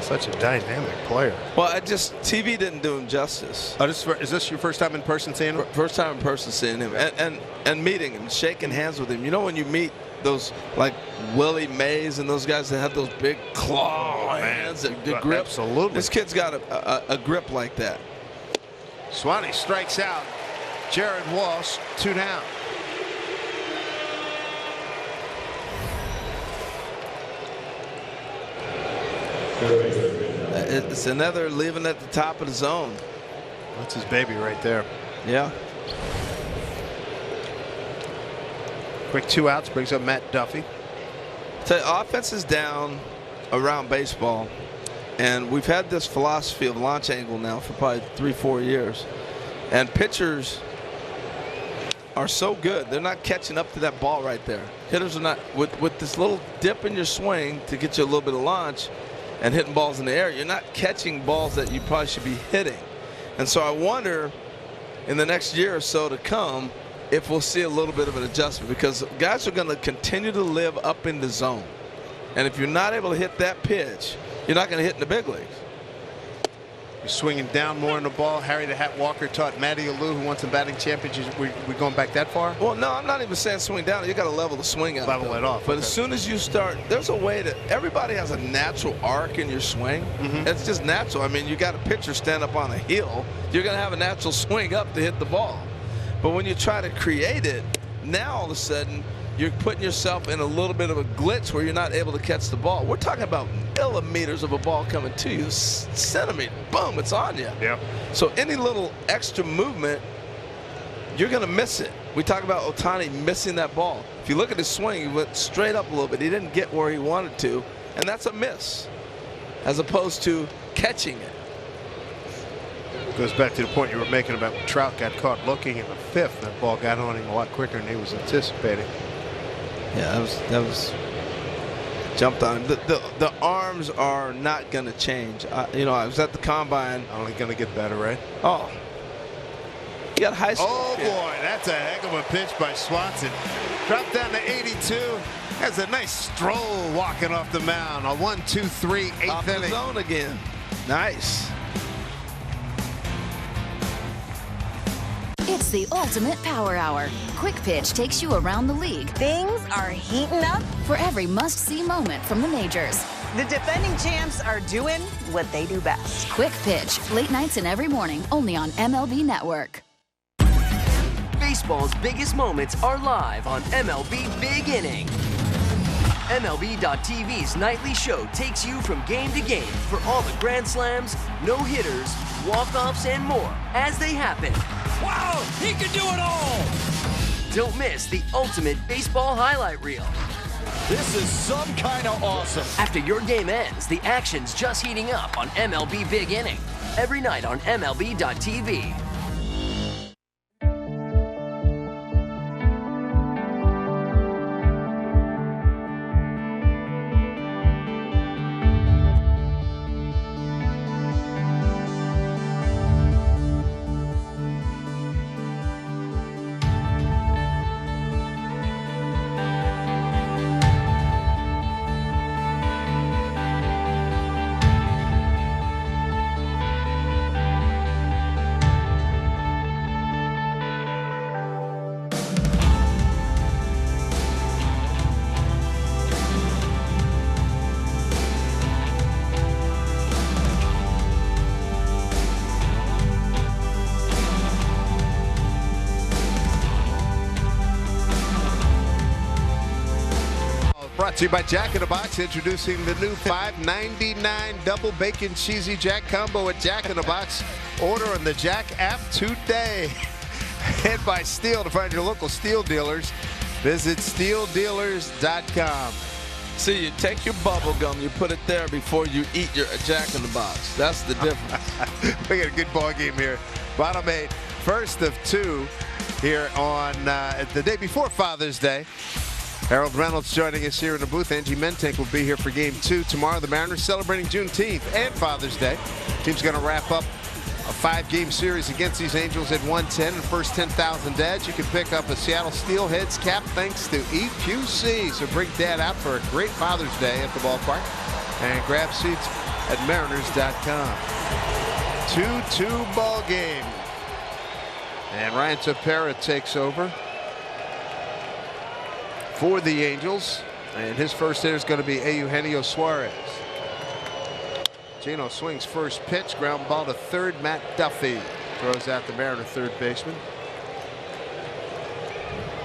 such a dynamic player. Well, TV didn't do him justice. Oh, is this your first time in person seeing him? First time in person seeing him and meeting him, shaking hands with him. You know when you meet those like Willie Mays and those guys that have those big claw hands, the grip. Absolutely. This kid's got a grip like that. Swanee strikes out. Jared Walsh, 2 down. It's another leaving at the top of the zone. That's his baby right there. Yeah. Quick 2 outs brings up Matt Duffy. So offense is down around baseball, and we've had this philosophy of launch angle now for probably 3-4 years, and pitchers are so good they're not catching up to that ball right there. Hitters are not with this little dip in your swing to get you a little bit of launch and hitting balls in the air. You're not catching balls that you probably should be hitting, and so I wonder in the next year or so to come if we'll see a little bit of an adjustment, because guys are going to continue to live up in the zone, and if you're not able to hit that pitch, you're not going to hit in the big leagues. You're swinging down more on the ball. Harry the Hat Walker taught Matty Alou, who won some batting championships. We going back that far? Well, no, I'm not even saying swing down. You got to level the swing out. Level it off. But as soon as you start, there's a way to. Everybody has a natural arc in your swing. It's just natural. I mean, you got a pitcher stand up on a hill. You're going to have a natural swing up to hit the ball. But when you try to create it, now all of a sudden you're putting yourself in a little bit of a glitch where you're not able to catch the ball. We're talking about millimeters of a ball coming to you, centimeter, boom, it's on you. Yeah. So any little extra movement, you're going to miss it. We talk about Ohtani missing that ball. If you look at his swing, he went straight up a little bit. He didn't get where he wanted to, and that's a miss, as opposed to catching it. Goes back to the point you were making about when Trout got caught looking in the 5th. That ball got on him a lot quicker than he was anticipating. Yeah, that was jumped on him. The arms are not going to change. You know, I was at the combine. Only going to get better, right? Oh, you got high school. Oh boy, that's a heck of a pitch by Swanson. Dropped down to 82. Has a nice stroll walking off the mound. A 1-2-3 8th off the inning. zone again. Nice. the ultimate power hour. Quick Pitch takes you around the league. Things are heating up for every must-see moment from the majors. The defending champs are doing what they do best. Quick Pitch, late nights and every morning, only on MLB Network. Baseball's biggest moments are live on MLB Big Inning. MLB.TV's nightly show takes you from game to game for all the grand slams, no-hitters, walk-offs, and more as they happen. Wow, he can do it all! Don't miss the ultimate baseball highlight reel. This is some kind of awesome. After your game ends, the action's just heating up on MLB Big Inning. Every night on MLB.TV. Brought to you by Jack in the Box, introducing the new $5.99 double bacon cheesy Jack combo at Jack in the Box. Order on the Jack app today. And by Steel, to find your local Steel dealers, visit steeldealers.com. See, you take your bubble gum, you put it there before you eat your Jack in the Box. That's the difference. We got a good ball game here. Bottom 8, first of 2 here on the day before Father's Day. Harold Reynolds joining us here in the booth. Angie Mentink will be here for Game 2 tomorrow. The Mariners celebrating Juneteenth and Father's Day. Team's going to wrap up a 5-game series against these Angels at 110. And first 10,000 dads, you can pick up a Seattle Steelheads cap thanks to EQC. So bring Dad out for a great Father's Day at the ballpark and grab seats at Mariners.com. 2-2 ball game. And Ryan Tepera takes over for the Angels, and his first hitter is going to be Eugenio Suarez. Gino swings first pitch, ground ball to third. Matt Duffy throws out the Mariner third baseman.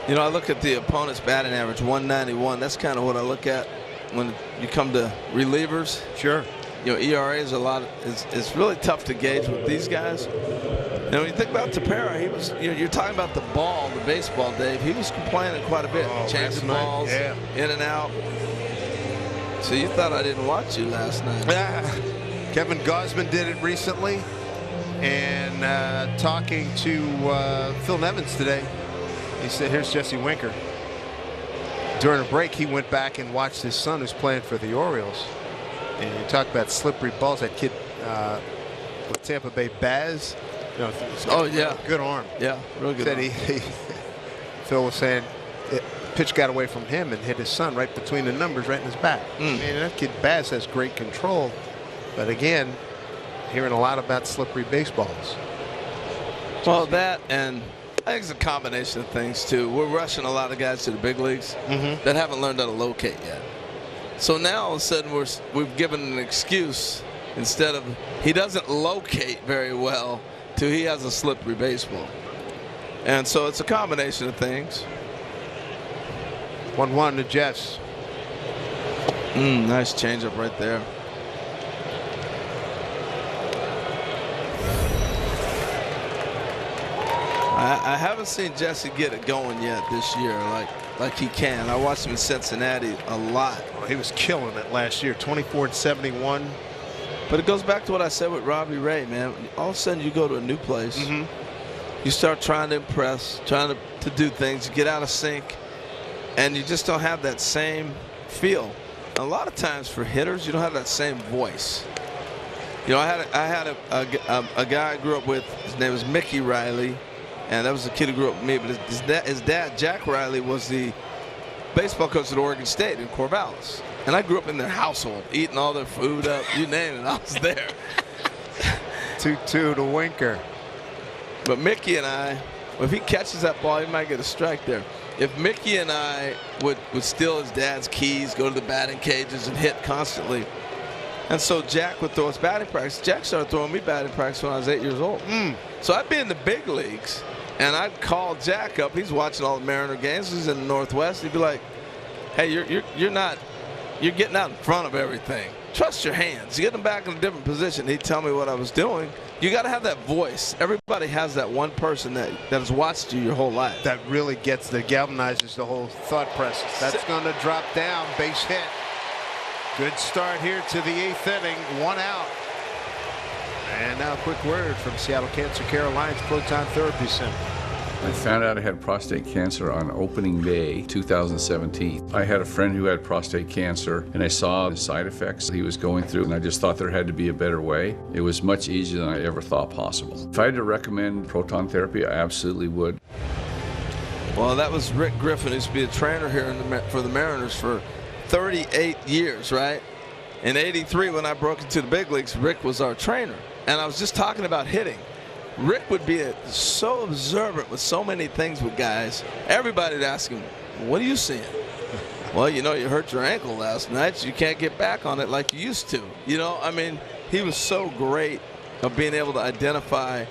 You know, I look at the opponent's batting average, 191. That's kind of what I look at when you come to relievers. Sure. You know, ERA is a lot. It's really tough to gauge with these guys. You know, when you think about Tepera, he was, you know, you're talking about the ball, the baseball, Dave. He was complaining quite a bit. Changing balls, yeah, in and out. So you thought I didn't watch you last night. Kevin Gausman did it recently. And talking to Phil Nevins today, he said, here's Jesse Winker. During a break, he went back and watched his son who's playing for the Orioles. And you talk about slippery balls. That kid with Tampa Bay, Baz. You know, oh yeah, good arm. Yeah, real good. Said Phil was saying pitch got away from him and hit his son right between the numbers, right in his back. Man, that kid Baz has great control, but again, hearing a lot about slippery baseballs. Well, that, and I think it's a combination of things too. We're rushing a lot of guys to the big leagues that haven't learned how to locate yet. So now all of a sudden we've given an excuse. Instead of he doesn't locate very well to he has a slippery baseball. And so it's a combination of things. 1-1 to Jess. Nice changeup right there. I haven't seen Jesse get it going yet this year like he can. I watched him in Cincinnati a lot. Oh, he was killing it last year, 24-71. But it goes back to what I said with Robbie Ray, man. All of a sudden you go to a new place. You start trying to impress, trying to do things, you get out of sync, and you just don't have that same feel. A lot of times for hitters, you don't have that same voice. You know, I had a guy I grew up with. His name was Mickey Riley, and that was the kid who grew up with me. But his dad, Jack Riley, was the baseball coach at Oregon State in Corvallis. And I grew up in their household, eating all their food up, you name it, I was there. 2-2 to Winker. But Mickey and I, If he catches that ball, he might get a strike there. If Mickey and I would steal his dad's keys, go to the batting cages and hit constantly, and so Jack would throw us batting practice. Jack started throwing me batting practice when I was 8 years old. So I'd be in the big leagues, and I'd call Jack up. He's watching all the Mariner games. He's in the Northwest. He'd be like, "Hey, you're getting out in front of everything. Trust your hands. You get them back in a different position." He'd tell me what I was doing. You got to have that voice. Everybody has that one person that has watched you your whole life. That really galvanizes the whole thought process. That's going to drop down, base hit. Good start here to the 8th inning, 1 out. And now a quick word from Seattle Cancer Care Alliance Proton Therapy Center. I found out I had prostate cancer on opening day 2017. I had a friend who had prostate cancer, and I saw the side effects he was going through, and I just thought there had to be a better way. It was much easier than I ever thought possible. If I had to recommend proton therapy, I absolutely would. Well, that was Rick Griffin, who used to be a trainer here for the Mariners for 38 years, right? In '83, when I broke into the big leagues, Rick was our trainer. And I was just talking about hitting. Rick would be so observant with so many things with guys. Everybody would ask him, "What are you seeing?" "Well, you know, you hurt your ankle last night, so you can't get back on it like you used to." You know, I mean, he was so great of being able to identify.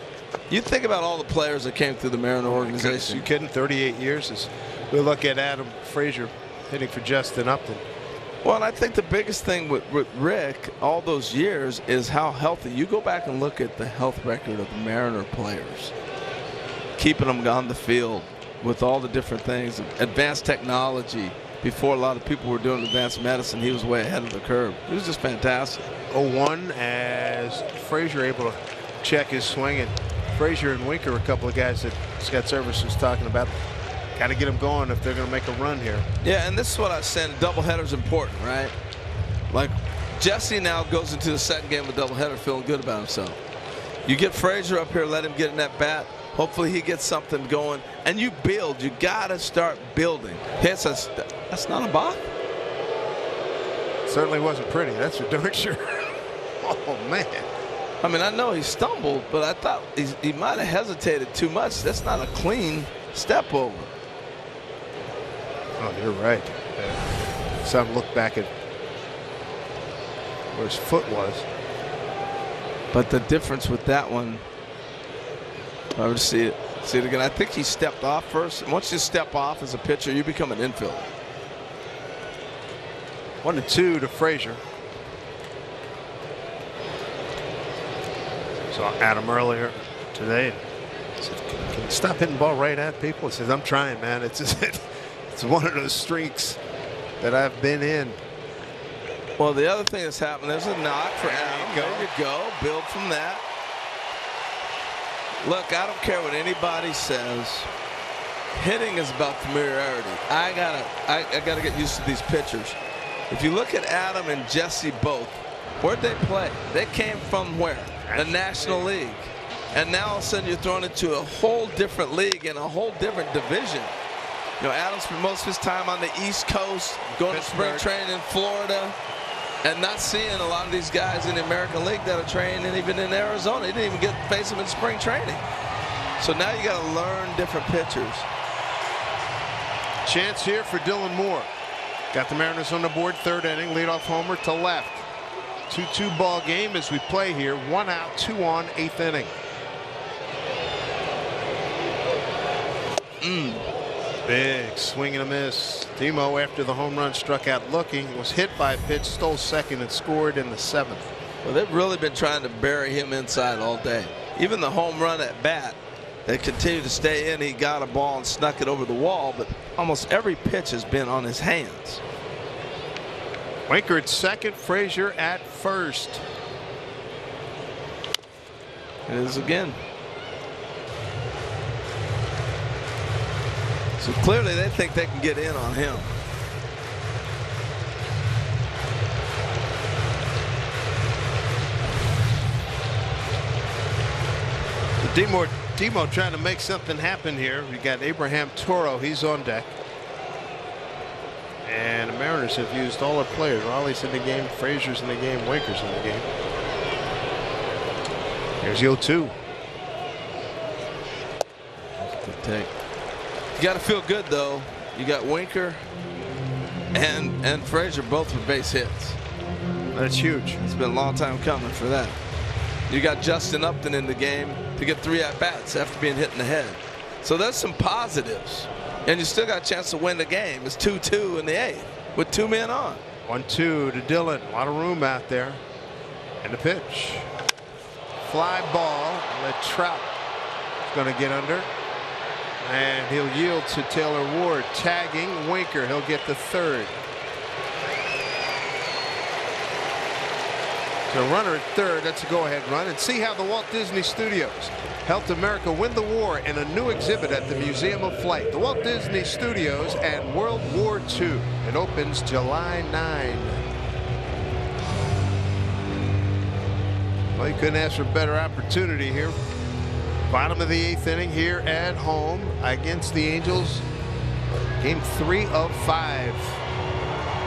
You think about all the players that came through the Mariner organization. You kidding? 38 years. As we look at Adam Frazier hitting for Justin Upton. Well, and I think the biggest thing with Rick all those years is how healthy. You go back and look at the health record of the Mariner players, keeping them on the field with all the different things, advanced technology. Before a lot of people were doing advanced medicine, he was way ahead of the curve. It was just fantastic. 0-1 as Frazier able to check his swing. And Frazier and Winker, a couple of guys that Scott Service was talking about. Got to get them going if they're going to make a run here. Yeah, and this is what I was saying. Doubleheader is important, right? Like Jesse now goes into the second game of doubleheader feeling good about himself. You get Frazier up here, let him get in that bat. Hopefully he gets something going, and you build. You got to start building. Hits us. That's not a balk. Certainly wasn't pretty. That's for darn sure. Oh man. I mean, I know he stumbled, but I thought he might have hesitated too much. That's not a clean step over. Oh, you're right. Some look back at where his foot was. But the difference with that one, I would see it again. I think he stepped off first. And once you step off as a pitcher, you become an infielder. 1-2 to Frazier. Saw Adam earlier today. He said, "Can you stop hitting the ball right at people?" He says, "I'm trying, man. It's just, it's one of those streaks that I've been in." Well, the other thing that's happened, there's a knock for Adam. There you go. Build from that. Look, I don't care what anybody says. Hitting is about familiarity. I gotta get used to these pitchers. If you look at Adam and Jesse both, where'd they play? They came from where? The National League. And now all of a sudden you're thrown into a whole different league and a whole different division. You know, Adam spent most of his time on the East Coast, going to spring training in Florida, and not seeing a lot of these guys in the American League that are training, and even in Arizona. He didn't even get to face them in spring training. So now you got to learn different pitchers. Chance here for Dylan Moore. Got the Mariners on the board, third inning, leadoff homer to left. 2-2 ball game as we play here. 1 out, 2 on, 8th inning. Big swing and a miss. Demo, after the home run, struck out looking, was hit by a pitch, stole second, and scored in the 7th. Well, they've really been trying to bury him inside all day. Even the home run at bat, they continue to stay in. He got a ball and snuck it over the wall, but almost every pitch has been on his hands. Winker at second, Frazier at first. It is again. So clearly they think they can get in on him. Demo trying to make something happen here. We got Abraham Toro. He's on deck. And the Mariners have used all their players. Raleigh's in the game, Frazier's in the game, Winker's in the game. Here's the 0-2. take. You got to feel good, though. You got Winker and Frazier both with base hits. That's huge. It's been a long time coming for that. You got Justin Upton in the game to get 3 at-bats after being hit in the head. So there's some positives. And you still got a chance to win the game. It's 2-2 in the 8th with 2 men on. 1-2 to Dillon. A lot of room out there. And the pitch. Fly ball. Let Trout is going to get under. And he'll yield to Taylor Ward. Tagging Winker. He'll get the 3rd. So runner at 3rd. That's a go-ahead run. And see how the Walt Disney Studios helped America win the war in a new exhibit at the Museum of Flight. The Walt Disney Studios and World War II. It opens July 9. Well, you couldn't ask for a better opportunity here. Bottom of the 8th inning here at home against the Angels. Game 3 of 5.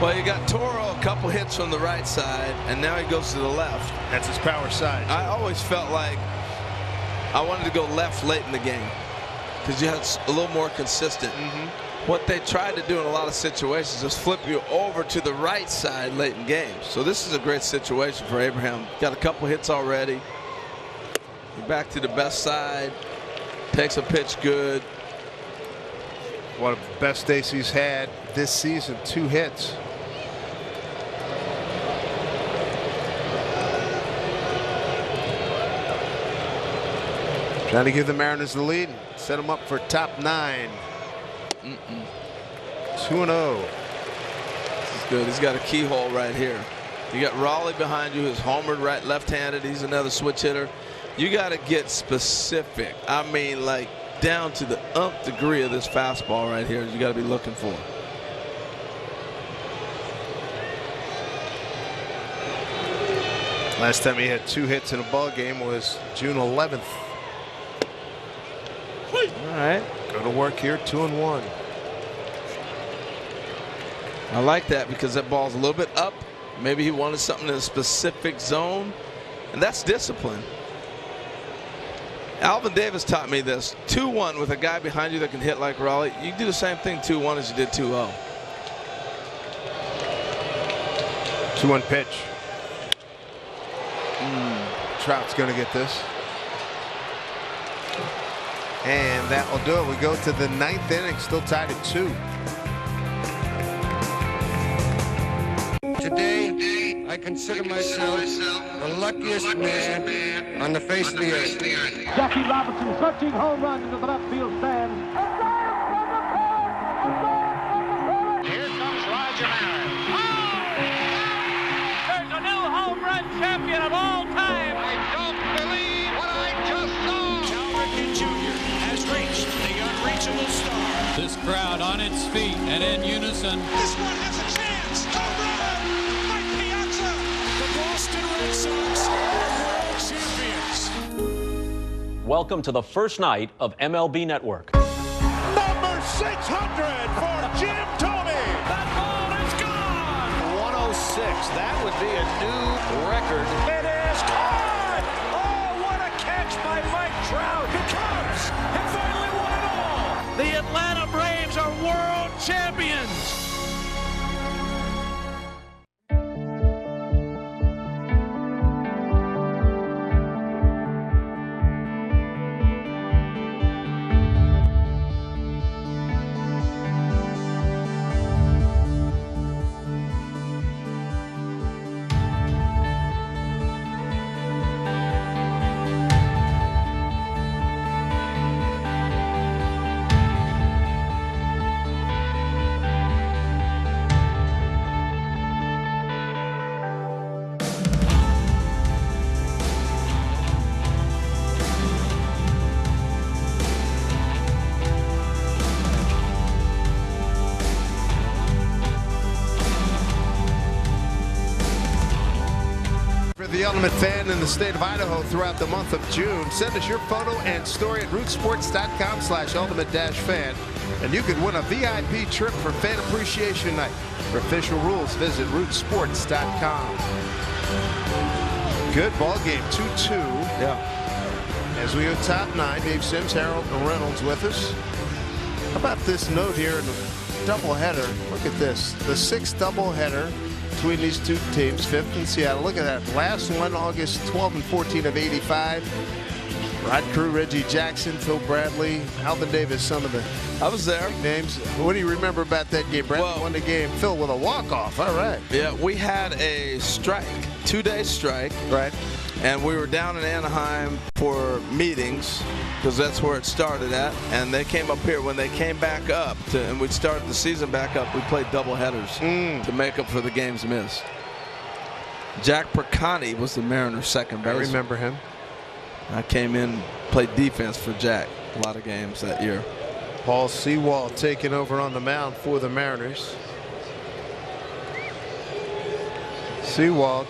Well, you got Toro, a couple hits from the right side, and now he goes to the left. That's his power side. I always felt like I wanted to go left late in the game because you had a little more consistent. What they tried to do in a lot of situations is flip you over to the right side late in games. So this is a great situation for Abraham. Got a couple hits already. Back to the best side. Takes a pitch good. One of the best days he's had this season. 2 hits. Trying to give the Mariners the lead. Set them up for top 9. 2-0. This is good. He's got a keyhole right here. You got Raleigh behind you, who's homered right left-handed. He's another switch hitter. You got to get specific. I mean, like down to the nth degree of this fastball right here. You got to be looking for. Last time he had 2 hits in a ball game was June 11th. All right. Go to work here. 2-1. I like that because that ball's a little bit up. Maybe he wanted something in a specific zone, and that's discipline. Alvin Davis taught me this. 2-1 with a guy behind you that can hit like Raleigh. You can do the same thing 2-1 as you did 2-0. 2-1 pitch. Trout's going to get this. And that will do it. We go to the 9th inning, still tied at 2. Today, I consider myself the luckiest man on the face of the earth. Jackie Robinson punching home run into the left field stand. Here comes Roger Maris. There's a new home run champion of all time. I don't believe what I just saw. Cal Ripken Jr. has reached the unreachable star. This crowd on its feet and in unison. This one has a chance. Home run. Mike Piazza. The Boston Red Sox are world champions. Welcome to the first night of MLB Network. Number 600 for Jim Thome. That ball is gone. 106. That would be a new record. It is caught. Oh, what a catch by Mike Trout. The Cubs have finally won it all. The Atlanta Braves are world champions. The ultimate fan in the state of Idaho throughout the month of June. Send us your photo and story at rootsports.com/ultimate-fan, and you could win a VIP trip for Fan Appreciation Night. For official rules, visit rootsports.com. Good ball game, 2-2. Yeah. As we go top 9, Dave Sims, Harold Reynolds with us. How about this note here in the doubleheader? Look at this. The 6th doubleheader between these two teams, 5th in Seattle. Look at that. Last one, August 12 and 14 of '85. Rod Crew, Reggie Jackson, Phil Bradley, Alvin Davis, some of the I was there. names. What do you remember about that game? Bradley won the game. Phil with a walk-off. All right. Yeah, we had a strike, 2-day strike. Right. And we were down in Anaheim for meetings because that's where it started at. And they came up here. When they came back up, and we'd started the season back up, we played doubleheaders to make up for the games missed. Jack Percani was the Mariners' second baseman. I remember him. I came in, played defense for Jack a lot of games that year. Paul Sewald taking over on the mound for the Mariners. Sewald,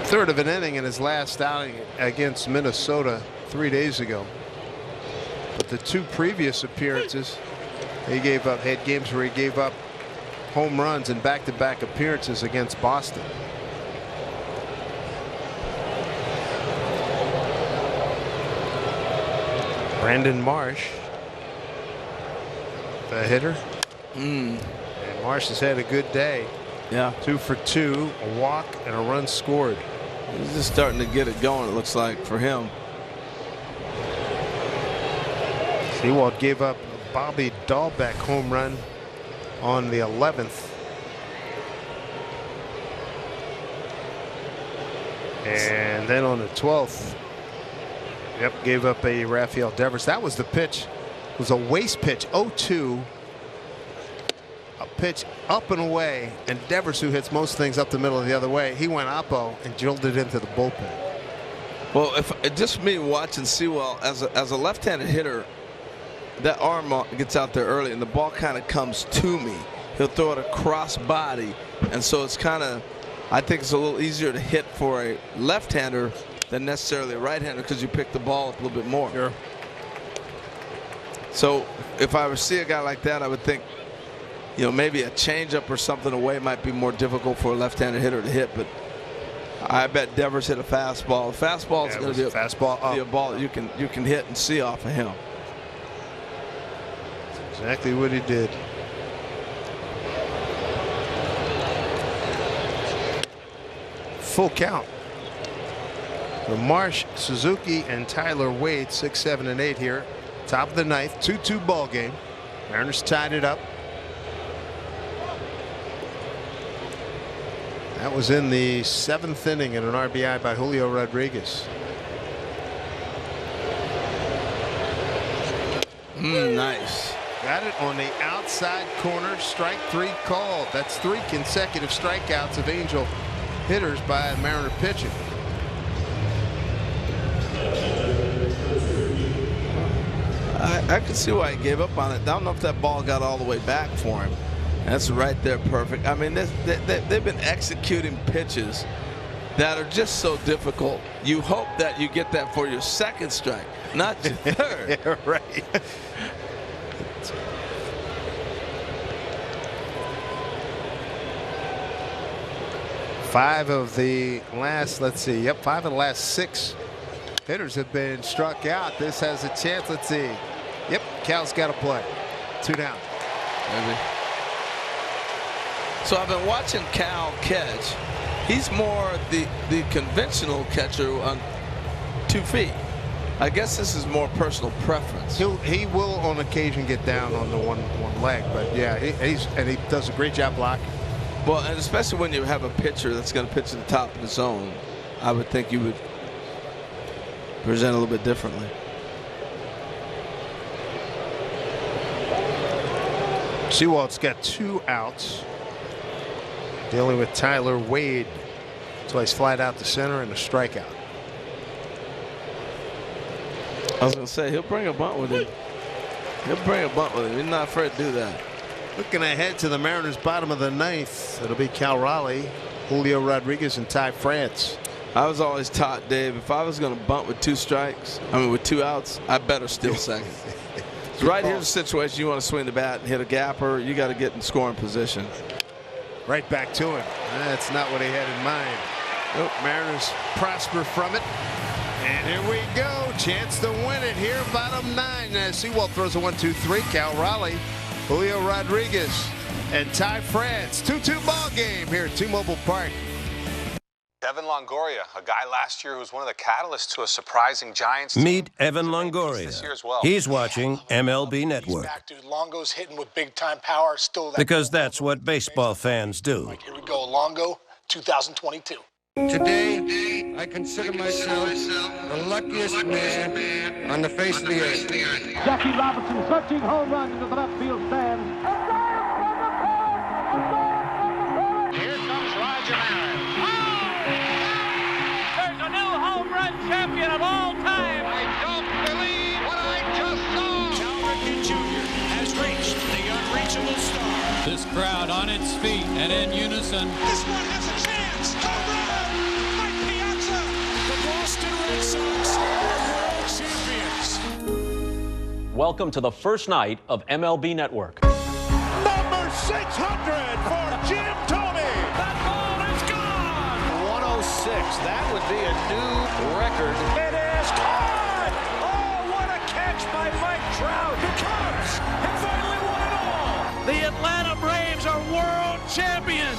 third of an inning in his last outing against Minnesota 3 days ago. But the 2 previous appearances, he had games where he gave up home runs in back-to-back appearances against Boston. Brandon Marsh, the hitter. And Marsh has had a good day. Yeah. 2 for 2, a walk and a run scored. He's just starting to get it going, it looks like, for him. Sewald gave up a Bobby Dahlbeck home run on the 11th. And then on the 12th, gave up a Rafael Devers. That was the pitch. It was a waste pitch, 0-2. A pitch up and away, and Devers, who hits most things up the middle the other way, he went oppo and drilled it into the bullpen. Well, if just me watching Sewell as a left-handed hitter, that arm gets out there early, and the ball kind of comes to me. He'll throw it across body, and so it's kind of, I think it's a little easier to hit for a left-hander than necessarily a right-hander because you pick the ball up a little bit more. Sure. So if I were to see a guy like that, I would think, you know, maybe a changeup or something away might be more difficult for a left-handed hitter to hit. But I bet Devers hit a fastball. The fastball is going to be a ball that you can hit and see off of him. That's exactly what he did. Full count. The Marsh, Suzuki, and Tyler Wade, 6, 7, and 8 here. Top of the ninth, 2-2 ball game. Mariners tied it up. That was in the 7th inning and an RBI by Julio Rodriguez. Nice. Got it on the outside corner. Strike 3 called. That's 3 consecutive strikeouts of Angel hitters by Mariner pitching. I can see why he gave up on it. I don't know if that ball got all the way back for him. That's right there, perfect. I mean, they've been executing pitches that are just so difficult. You hope that you get that for your second strike, not your third. Yeah, right. Five of the last 6 hitters have been struck out. This has a chance. Let's see. Yep, Cal's got to play. 2 down. Maybe. So I've been watching Cal catch. He's more the conventional catcher on 2 feet. I guess this is more personal preference. He will on occasion get down on the one leg, but yeah, he does a great job blocking. Well, and especially when you have a pitcher that's going to pitch at the top of the zone, I would think you would present a little bit differently. Sewald's got 2 outs. Dealing with Tyler Wade. Twice flat out to center and a strikeout. I was going to say, he'll bring a bunt with him. He's not afraid to do that. Looking ahead to the Mariners' bottom of the 9th. It'll be Cal Raleigh, Julio Rodriguez, and Ty France. I was always taught, Dave, if I was going to bunt with 2 outs, I better steal second. So right here's a situation you want to swing the bat and hit a gapper. You got to get in scoring position. Right back to him. That's not what he had in mind. Nope. Mariners prosper from it. And here we go. Chance to win it here, bottom 9. Seawald throws a 1-2-3. Cal Raleigh, Julio Rodriguez, and Ty France. 2-2 ball game here at T-Mobile Park. Evan Longoria, a guy last year who was one of the catalysts to a surprising Giants team. Meet Evan Longoria. He's watching MLB Network. Dude, Longo's hitting with big-time power. Still that because that's what baseball fans do. Here we go, Longo, 2022. Today, I consider myself the luckiest man on the face of the earth. Jackie Robinson searching home run into the left field stands. Here comes Roger Maris. There's a new home run champion of all time. I don't believe what I just saw. Cal Ripken Jr. has reached the unreachable star. This crowd on its feet and in unison. This one has a chance. Home run. Mike Piazza. The Boston Red Sox are world champions. Welcome to the first night of MLB Network. Number 600 for Jim Thome. That ball is gone. 106. That would be a new record. It is caught. Oh, what a catch by Mike Trout. The Cubs have finally won it all. The Atlanta Braves are world champions.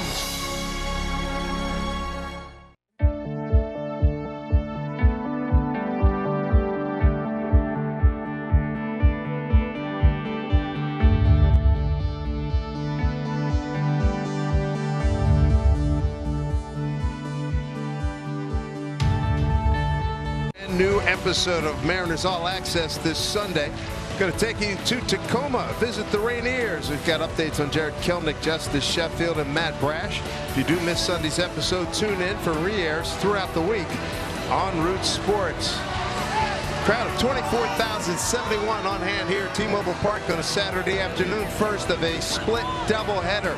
New episode of Mariners All Access this Sunday. Going to take you to Tacoma, visit the Rainiers. We've got updates on Jared Kelnick, Justice Sheffield, and Matt Brash. If you do miss Sunday's episode, tune in for re-airs throughout the week on Root Sports. Crowd of 24,071 on hand here at T-Mobile Park on a Saturday afternoon, first of a split doubleheader.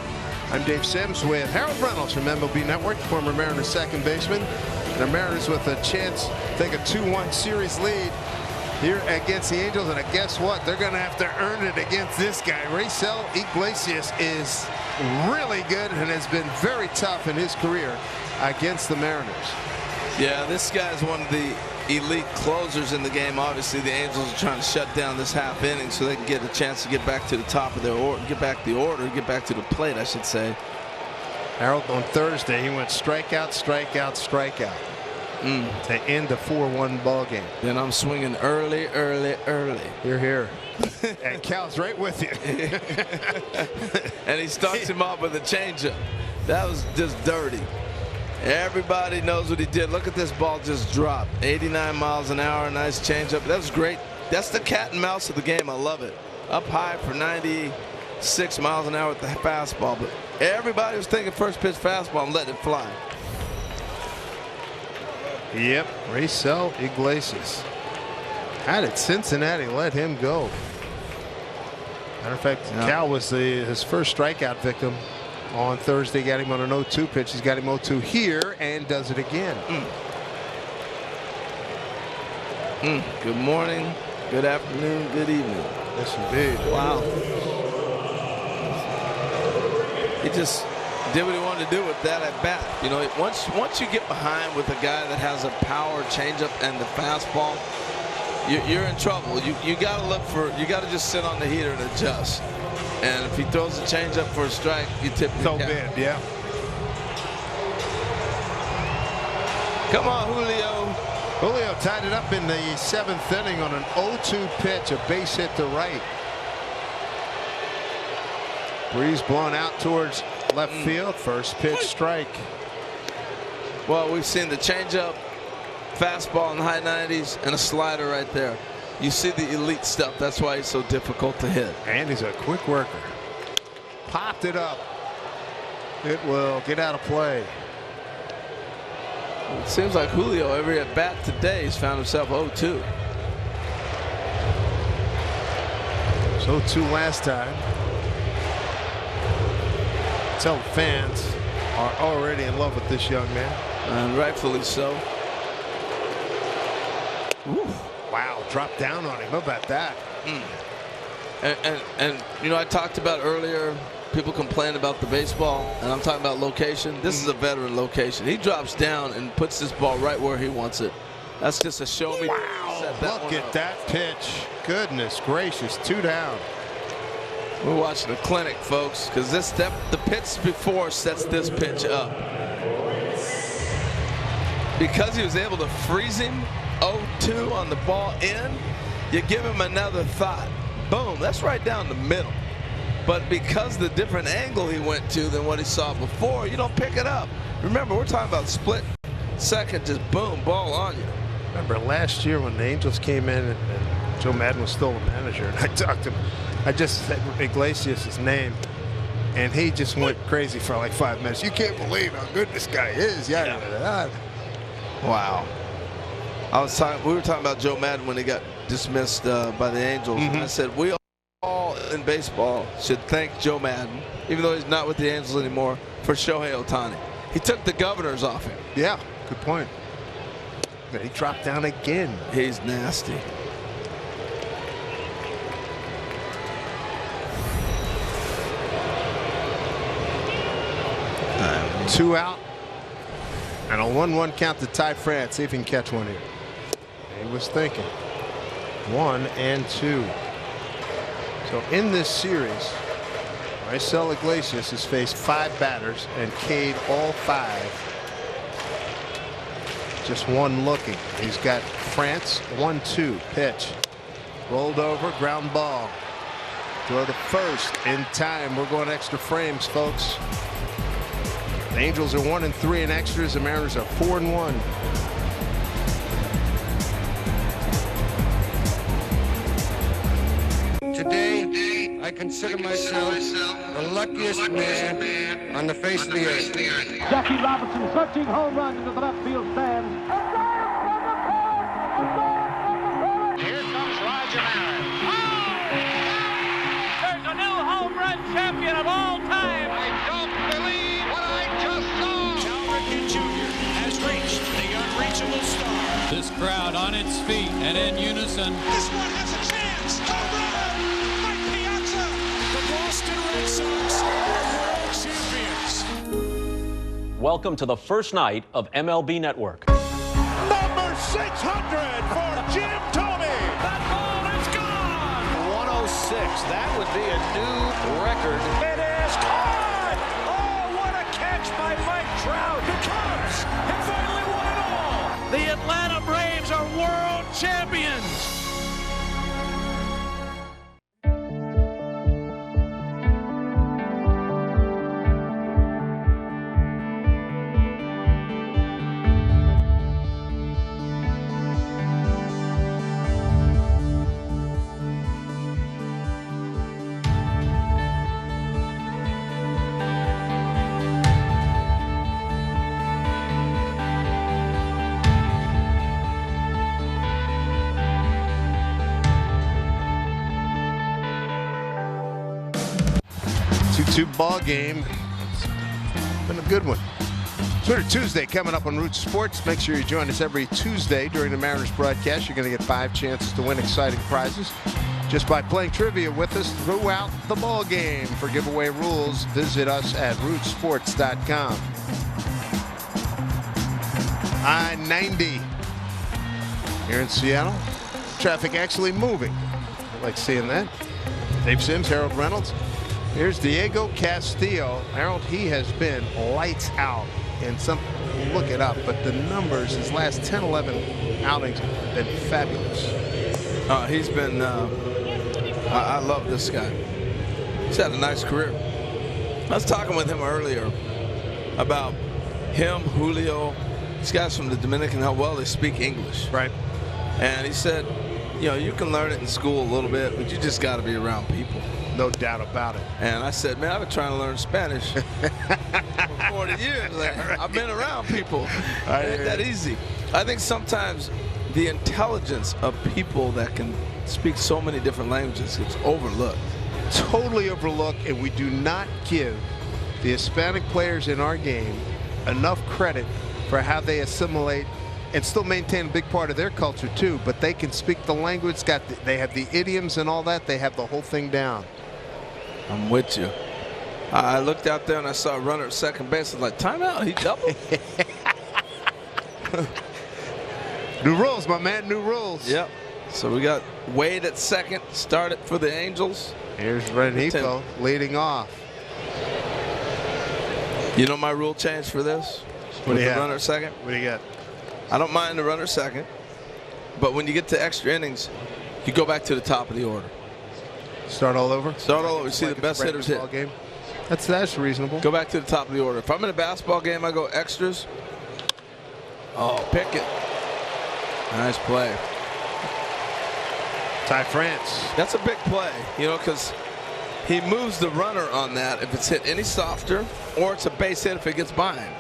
I'm Dave Sims with Harold Reynolds from MLB Network, former Mariners second baseman. The Mariners with a chance to take a 2-1 series lead here against the Angels. And guess what? They're going to have to earn it against this guy. Raisel Iglesias is really good and has been very tough in his career against the Mariners. Yeah, this guy's one of the elite closers in the game. Obviously, the Angels are trying to shut down this half inning so they can get a chance to get back to the top of their order, get back to the plate, I should say. Harold, on Thursday, he went strikeout, strikeout, strikeout to end a 4-1 ball game. Then I'm swinging early. You're here. And Cal's right with you. And he starts him off with a changeup. That was just dirty. Everybody knows what he did. Look at this ball just drop. 89 miles an hour, nice changeup. That was great. That's the cat and mouse of the game. I love it. Up high for 96 miles an hour with the fastball, but everybody was thinking first pitch fastball and letting it fly. Yep, Raisel Iglesias. How did Cincinnati let him go? Matter of fact, Cal was his first strikeout victim on Thursday. Got him on an 0-2 pitch. He's got him 0-2 here and does it again. Good morning, good afternoon, good evening. Yes, indeed. Wow. He just did what he wanted to do with that at bat. You know, once you get behind with a guy that has a power changeup and the fastball, you're in trouble. You got to look for. You got to just sit on the heater and adjust. And if he throws a changeup for a strike, you tip the cap. Bad, yeah. Come on, Julio. Julio tied it up in the 7th inning on an 0-2 pitch, a base hit to right. Breeze blown out towards left field. First pitch strike. Well, we've seen the changeup, fastball in the high 90s, and a slider right there. You see the elite stuff. That's why he's so difficult to hit. And he's a quick worker. Popped it up. It will get out of play. It seems like Julio, every at bat today, has found himself 0-2. So 2 last time. Tell the fans are already in love with this young man. And rightfully so. Ooh, wow, dropped down on him. How about that? And you know, I talked about earlier, people complain about the baseball, and I'm talking about location. This is a veteran location. He drops down and puts this ball right where he wants it. That's just a show me. Wow, look at that pitch. Goodness gracious, 2 down. We're watching a clinic, folks, because the pitch before sets this pitch up. Because he was able to freeze him 0-2 on the ball in, you give him another thought. Boom, that's right down the middle. But because the different angle he went to than what he saw before, you don't pick it up. Remember, we're talking about split second, just boom, ball on you. Remember last year when the Angels came in and Joe Madden was still the manager, and I talked to him. I just said Iglesias' name, and he just went crazy for like 5 minutes. You can't believe how good this guy is. Yeah. Wow. We were talking about Joe Madden when he got dismissed by the Angels. Mm-hmm. And I said we all in baseball should thank Joe Madden, even though he's not with the Angels anymore, for Shohei Ohtani. He took the governors off him. Yeah, good point. He dropped down again. He's nasty. Two out. And a 1-1 count to Ty France. See if he can catch one here. He was thinking 1 and 2. So in this series, Marcel Iglesias has faced 5 batters and K'd all 5. Just one looking. He's got France 1-2 pitch. Rolled over, ground ball. Throw to first in time. We're going extra frames, folks. The Angels are 1 and 3 in extras. The Mariners are 4 and 1. Today, I consider myself the luckiest man on the face of the earth. Jackie Robinson searching home run into the left field stands. Here comes Roger Maris. There's a new home run champion of all time. I don't believe what I just saw. Cal Ripken Jr. has reached the unreachable star. This crowd on its feet and in unison. This one has a chance. Home run! Mike Piazza! The Boston Red Sox are world champions. Welcome to the first night of MLB Network. Number 600 for Jim Thome. That ball is gone. 106. That would be a new record. It is caught. Oh, what a catch by Mike Trout. The Cubs have finally won it all. The Atlanta Braves are world champions. Two ball game. It's been a good one. Twitter Tuesday coming up on Root Sports. Make sure you join us every Tuesday during the Mariners broadcast. You're going to get 5 chances to win exciting prizes just by playing trivia with us throughout the ball game. For giveaway rules, visit us at rootsports.com. I-90 here in Seattle. Traffic actually moving. I like seeing that. Dave Sims, Harold Reynolds. Here's Diego Castillo. Harold, he has been lights out. And look it up, but the numbers, his last 10, 11 outings have been fabulous. He's been, I love this guy. He's had a nice career. I was talking with him earlier about him, Julio, these guys from the Dominican, how well they speak English. Right. And he said, you know, you can learn it in school a little bit, but you just got to be around people. No doubt about it. And I said, man, I've been trying to learn Spanish for 40 years. Like, I've been around people. It ain't that easy. I think sometimes the intelligence of people that can speak so many different languages gets overlooked. Totally overlooked, and we do not give the Hispanic players in our game enough credit for how they assimilate and still maintain a big part of their culture too. But they can speak the language, they have the idioms and all that. They have the whole thing down. I'm with you. I looked out there and I saw a runner at second base. I was like, timeout, he doubled. New rules, my man. New rules. Yep. So we got Wade at second. Started for the Angels. Here's Renico leading off. You know my rule change for this? What do you have? Runner at second? What do you got? I don't mind the runner second, but when you get to extra innings, you go back to the top of the order. Start all over? Start all over. You see the best hitters hit. Game. That's reasonable. Go back to the top of the order. If I'm in a basketball game, I go extras. Oh, pick it. Nice play. Ty France. That's a big play, you know, because he moves the runner on that if it's hit any softer, or it's a base hit if it gets by him.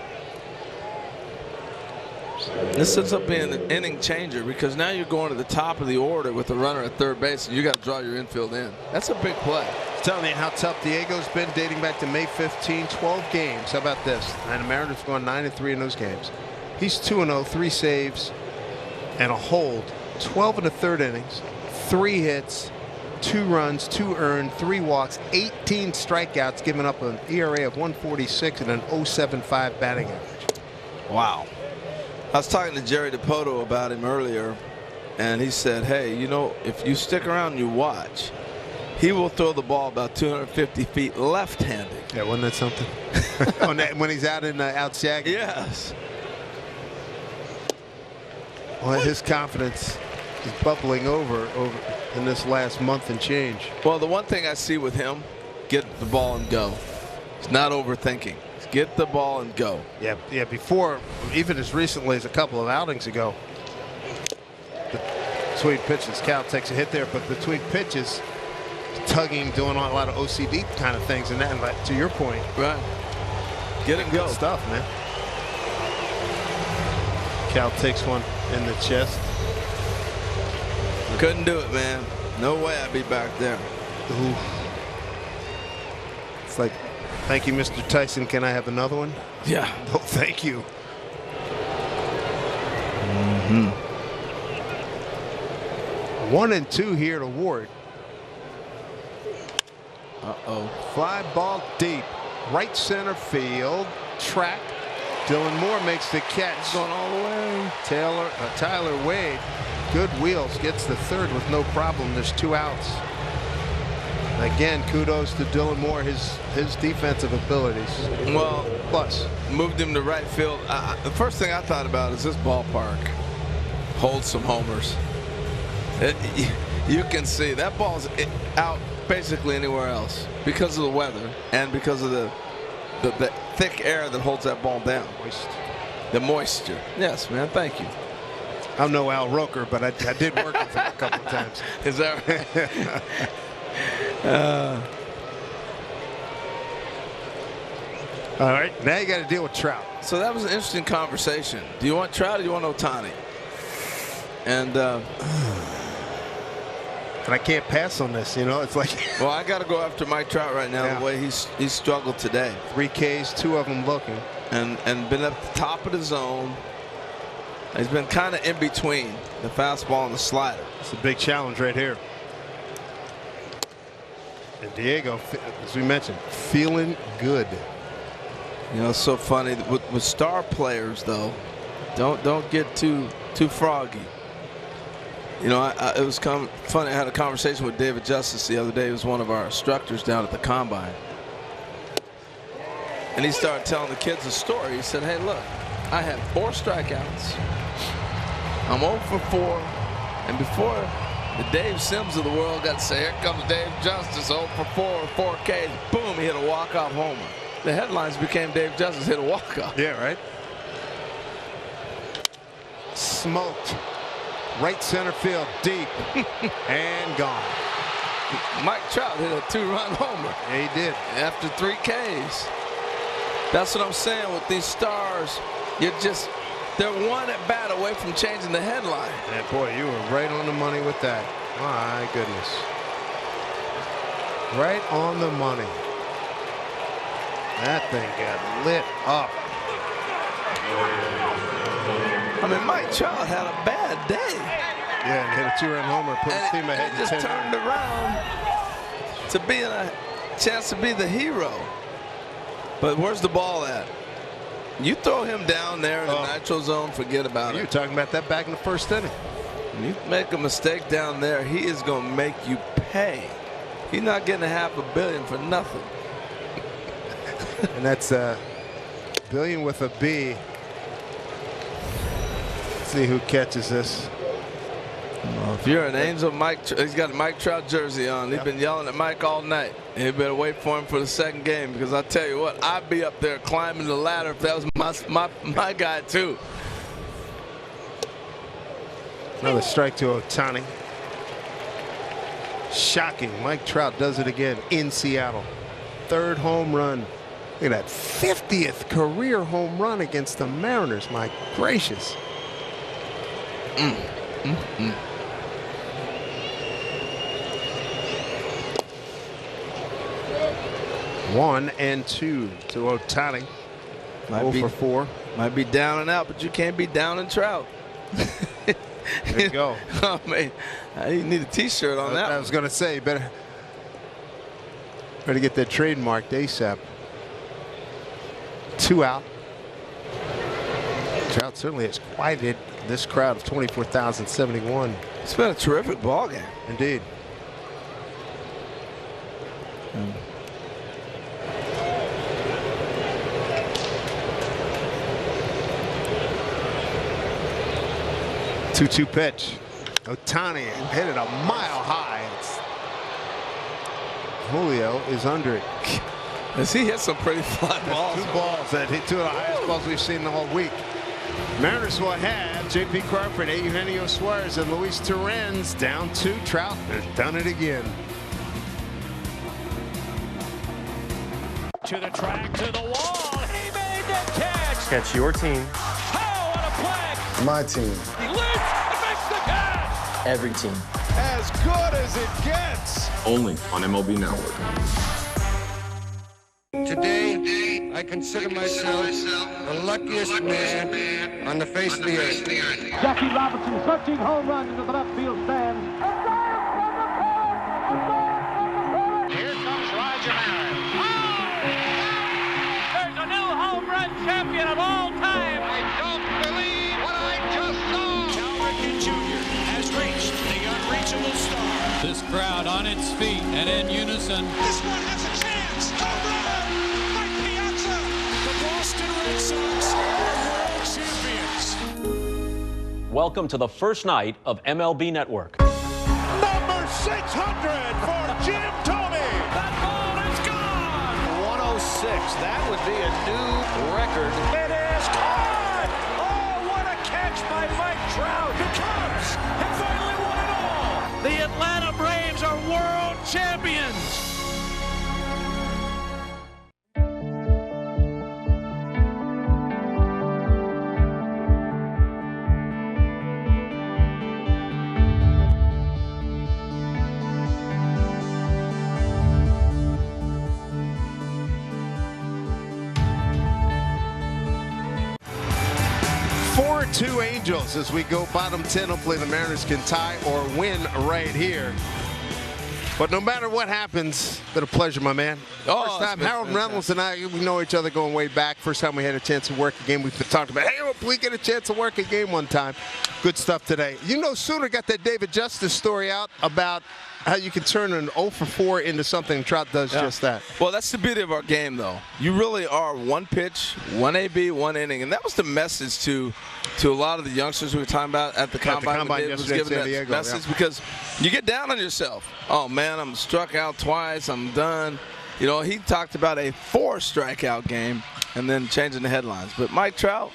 This ends up being an inning changer because now you're going to the top of the order with the runner at third base, and you got to draw your infield in. That's a big play. I'm telling you how tough Diego's been dating back to May 15, 12 games. How about this? And the Mariners have gone 9-3 in those games. He's 2-0, 3 saves, and a hold. 12 in the third innings, 3 hits, 2 runs, 2 earned, 3 walks, 18 strikeouts, giving up an ERA of 1.46 and an 0.75 batting average. Wow. I was talking to Jerry DiPoto about him earlier, and he said, hey, you know, if you stick around and you watch, he will throw the ball about 250 feet left-handed. Yeah, wasn't that something? When he's out in out shagging. Yes. Well, his confidence is bubbling over in this last month and change. Well, the one thing I see with him, get the ball and go. He's not overthinking. Get the ball and go. Yeah. Before, even as recently as a couple of outings ago, between pitches, Cal takes a hit there, but between pitches, tugging, doing a lot of OCD kind of things, and that, to your point, right? Get it and go. Good stuff, man. Cal takes one in the chest. Couldn't do it, man. No way I'd be back there. Ooh. It's like, thank you, Mr. Tyson. Can I have another one? Yeah. No, thank you. Mm-hmm. 1-2 here to Ward. Uh-oh. Fly ball deep. Right center field. Track. Dylan Moore makes the catch. He's going all the way. Tyler Wade. Good wheels. Gets the third with no problem. There's 2 outs. Again, kudos to Dylan Moore, his defensive abilities. Well, plus moved him to right field. The first thing I thought about is this ballpark holds some homers. You can see that ball's out basically anywhere else because of the weather and because of the thick air that holds that ball down. The moisture. Yes, man. Thank you. I'm no Al Roker, but I did work with him a couple of times. Is that right? All right, now you got to deal with Trout. So that was an interesting conversation. Do you want Trout or do you want Ohtani? And I can't pass on this, you know. It's like, well, I got to go after Mike Trout right now. Yeah. The way he's struggled today. 3 Ks, 2 of them looking, and been at the top of the zone. He's been kind of in between the fastball and the slider. It's a big challenge right here. And Diego, as we mentioned, feeling good. You know, it's so funny with star players, though. Don't get too froggy. You know, it was funny. I had a conversation with David Justice the other day. He was one of our instructors down at the combine, and he started telling the kids a story. He said, "Hey, look, I had 4 strikeouts. I'm 0 for 4, and before the Dave Sims of the world got to say, here comes Dave Justice, 0 for 4 Ks. Boom, he hit a walk-off homer. The headlines became Dave Justice hit a walk-off. Yeah, right. Smoked. Right center field, deep, and gone. Mike Trout hit a 2-run homer. Yeah, he did. After 3 Ks. That's what I'm saying with these stars. They're 1 at bat away from changing the headline. Yeah, boy, you were right on the money with that. My goodness. Right on the money. That thing got lit up. I mean, Mike Trout had a bad day. Yeah, and hit a 2-run homer, put his team ahead. Just turned around to be in a chance to be the hero. But where's the ball at? You throw him down there in the nitro zone, forget about it. You were talking about that back in the first inning. When you make a mistake down there, he is going to make you pay. He's not getting $500 million for nothing. And that's billion with a B. Let's see who catches this. Well, if you're an Angel, he's got a Mike Trout jersey on. He's been yelling at Mike all night. And you better wait for him for the second game, because I tell you what, I'd be up there climbing the ladder if that was my guy too. Another strike to Ohtani. Shocking. Mike Trout does it again in Seattle. Third home run. Look at that 50th career home run against the Mariners. My gracious. 1-2 to Ohtani. 0 for 4. Might be down and out, but you can't be down and Trout. There you go. Oh, man. You need a T-shirt on that. I was going to say, better get that trademarked ASAP. 2 out. Trout certainly has quieted this crowd of 24,071. It's been a terrific ball game. Indeed. Two-two pitch. Ohtani hit it a mile high. Julio is under it. As he hit some pretty fly balls. 2 balls that hit 2 of the highest balls we've seen the whole week. Mariners will have J.P. Crawford, Eugenio Suarez, and Luis Torrens down 2. Trout has done it again. To the track, to the wall. He made the catch. Catch your team. Oh, what a play. My team. He leaps and makes the catch. Every team. As good as it gets. Only on MLB Network. Today, I consider myself the luckiest man on the face of the earth. Jackie Robinson, 13 home runs into the left field stands. Here comes Roger Maris. There's a new home run champion of all time. I don't believe what I just saw. Cal Ripken Jr. has reached the unreachable star. This crowd on its feet and in unison. This one has a chance. Home run! Mike Piazza! The Boston Red Sox are world champions. Welcome to the first night of MLB Network. Number 600 for Jim Thome. That ball is gone. 106. That would be a new record. It is caught. Oh, what a catch by Mike Trout. The Cubs have finally won it all. The Atlanta Braves are world champions. Two Angels as we go bottom 10. Hopefully the Mariners can tie or win right here. But no matter what happens, been a pleasure, my man. First time, Harold Reynolds and I, we know each other going way back. First time we had a chance to work a game. We've been talking about, hey, hope we get a chance to work a game one time. Good stuff today. You know, Sooner got that David Justice story out about how you can turn an 0 for 4 into something. Trout does just that. Well, that's the beauty of our game, though. You really are one pitch, one AB, one inning. And that was the message to a lot of the youngsters we were talking about at the Combine. David was giving that message because you get down on yourself. Oh, man, I'm struck out twice. I'm done. You know, he talked about a 4 strikeout game and then changing the headlines. But Mike Trout,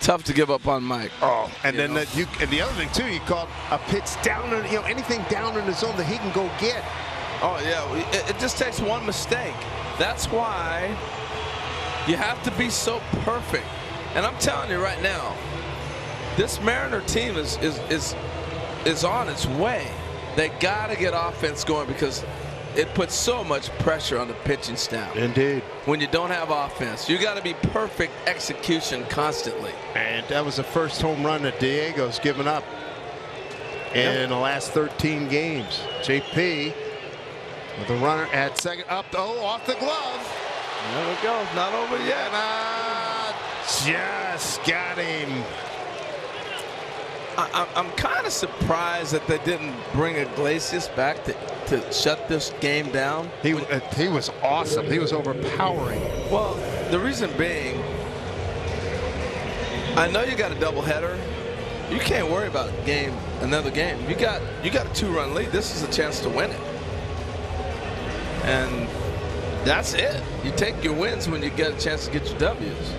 tough to give up on Mike. Oh, and then and the other thing too, you caught a pitch down, anything down in the zone that he can go get. Oh yeah, it just takes one mistake. That's why you have to be so perfect. And I'm telling you right now, this Mariner team is on its way. They got to get offense going because it puts so much pressure on the pitching staff. Indeed. When you don't have offense, you got to be perfect execution constantly. And that was the first home run that Diego's given up in the last 13 games. JP with a runner at second, off the glove. There we go. Not over yet. Just got him. I'm kind of surprised that they didn't bring Iglesias back to shut this game down. He was awesome. He was overpowering. Well, the reason being, I know you got a doubleheader. You can't worry about another game. You got a 2-run lead. This is a chance to win it, and that's it. You take your wins when you get a chance to get your W's.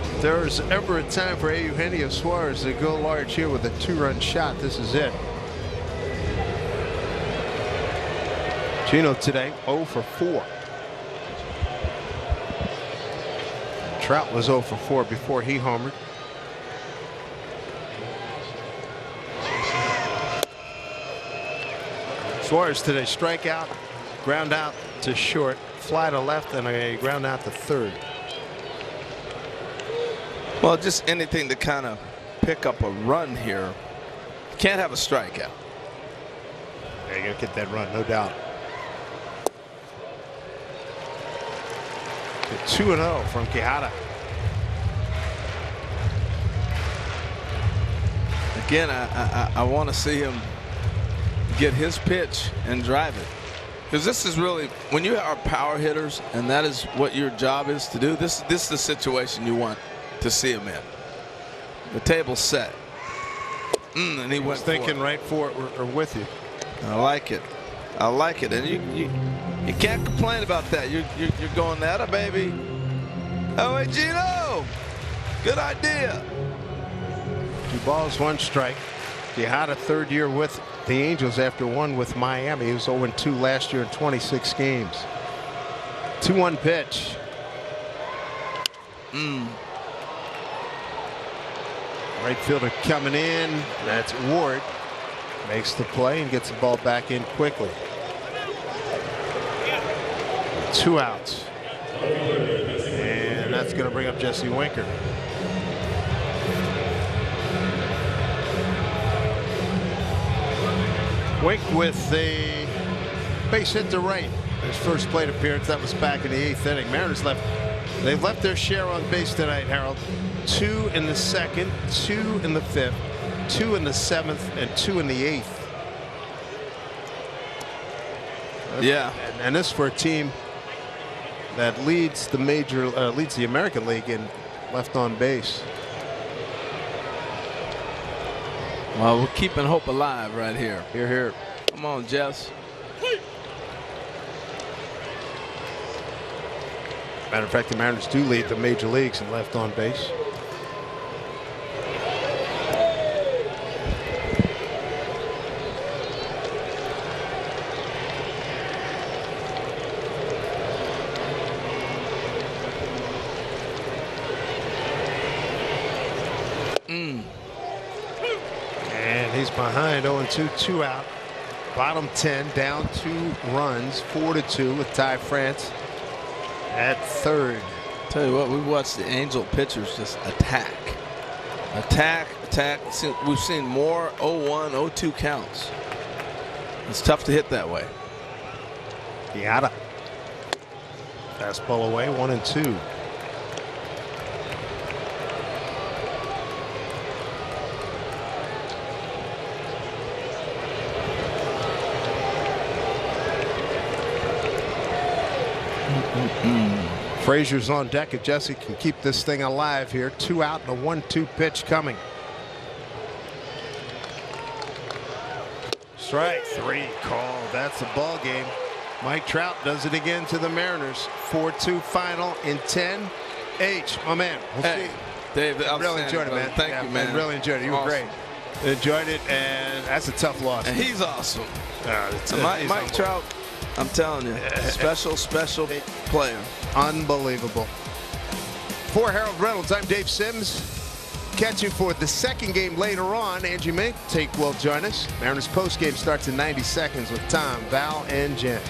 If there's ever a time for Eugenio Suarez to go large here with a 2-run shot, this is it. Gino today 0 for 4. Trout was 0 for 4 before he homered. Suarez today strikeout, ground out to short, fly to left, and a ground out to third. Well, just anything to kind of pick up a run here. You can't have a strikeout. Yeah, you got to get that run, no doubt. 2-0 from Quijada. Again, I want to see him get his pitch and drive it. Because this is really, when you are power hitters and that is what your job is to do, this is the situation you want to see him in. The table's set. And he went thinking right for it or with you. I like it. I like it. And you can't complain about that. You're going at it, baby. Oh, hey, Gino. Good idea. 2 balls, 1 strike. He had a 3rd year with the Angels after 1 with Miami. He was 0-2 last year in 26 games. 2-1 pitch. Right fielder coming in. That's Ward. Makes the play and gets the ball back in quickly. 2 outs. And that's going to bring up Jesse Winker. Wink with the base hit to right. His first plate appearance, that was back in the 8th inning. Mariners they've left their share on base tonight, Harold. 2 in the 2nd, 2 in the 5th, 2 in the 7th, and 2 in the 8th. Yeah. And this for a team that leads the American League in left on base. Well, we're keeping hope alive right here. Here, here. Come on, Jess. Matter of fact, the Mariners do lead the major leagues in left on base. And he's behind 0-2, 2 out. Bottom 10, down 2 runs, 4-2 with Ty France at 3rd. Tell you what, we watched the Angel pitchers just attack. Attack. We've seen more 0-1, 0-2 counts. It's tough to hit that way. Quijada. Fastball away, 1-2. Frazier's on deck if Jesse can keep this thing alive here. 2 out and a 1-2 pitch coming. Strike 3 called. That's the ball game. Mike Trout does it again to the Mariners. 4-2 final in 10. H, my man. We'll see. Dave, I really enjoyed it, man. Thank you, man. I really enjoyed it. You were great. Enjoyed it, and that's a tough loss. And he's awesome. Mike Trout, I'm telling you, special player. Unbelievable. For Harold Reynolds, I'm Dave Sims. Catch you for the 2nd game later on. Angie Mink will join us. Mariners post game starts in 90 seconds with Tom, Val, and Jen.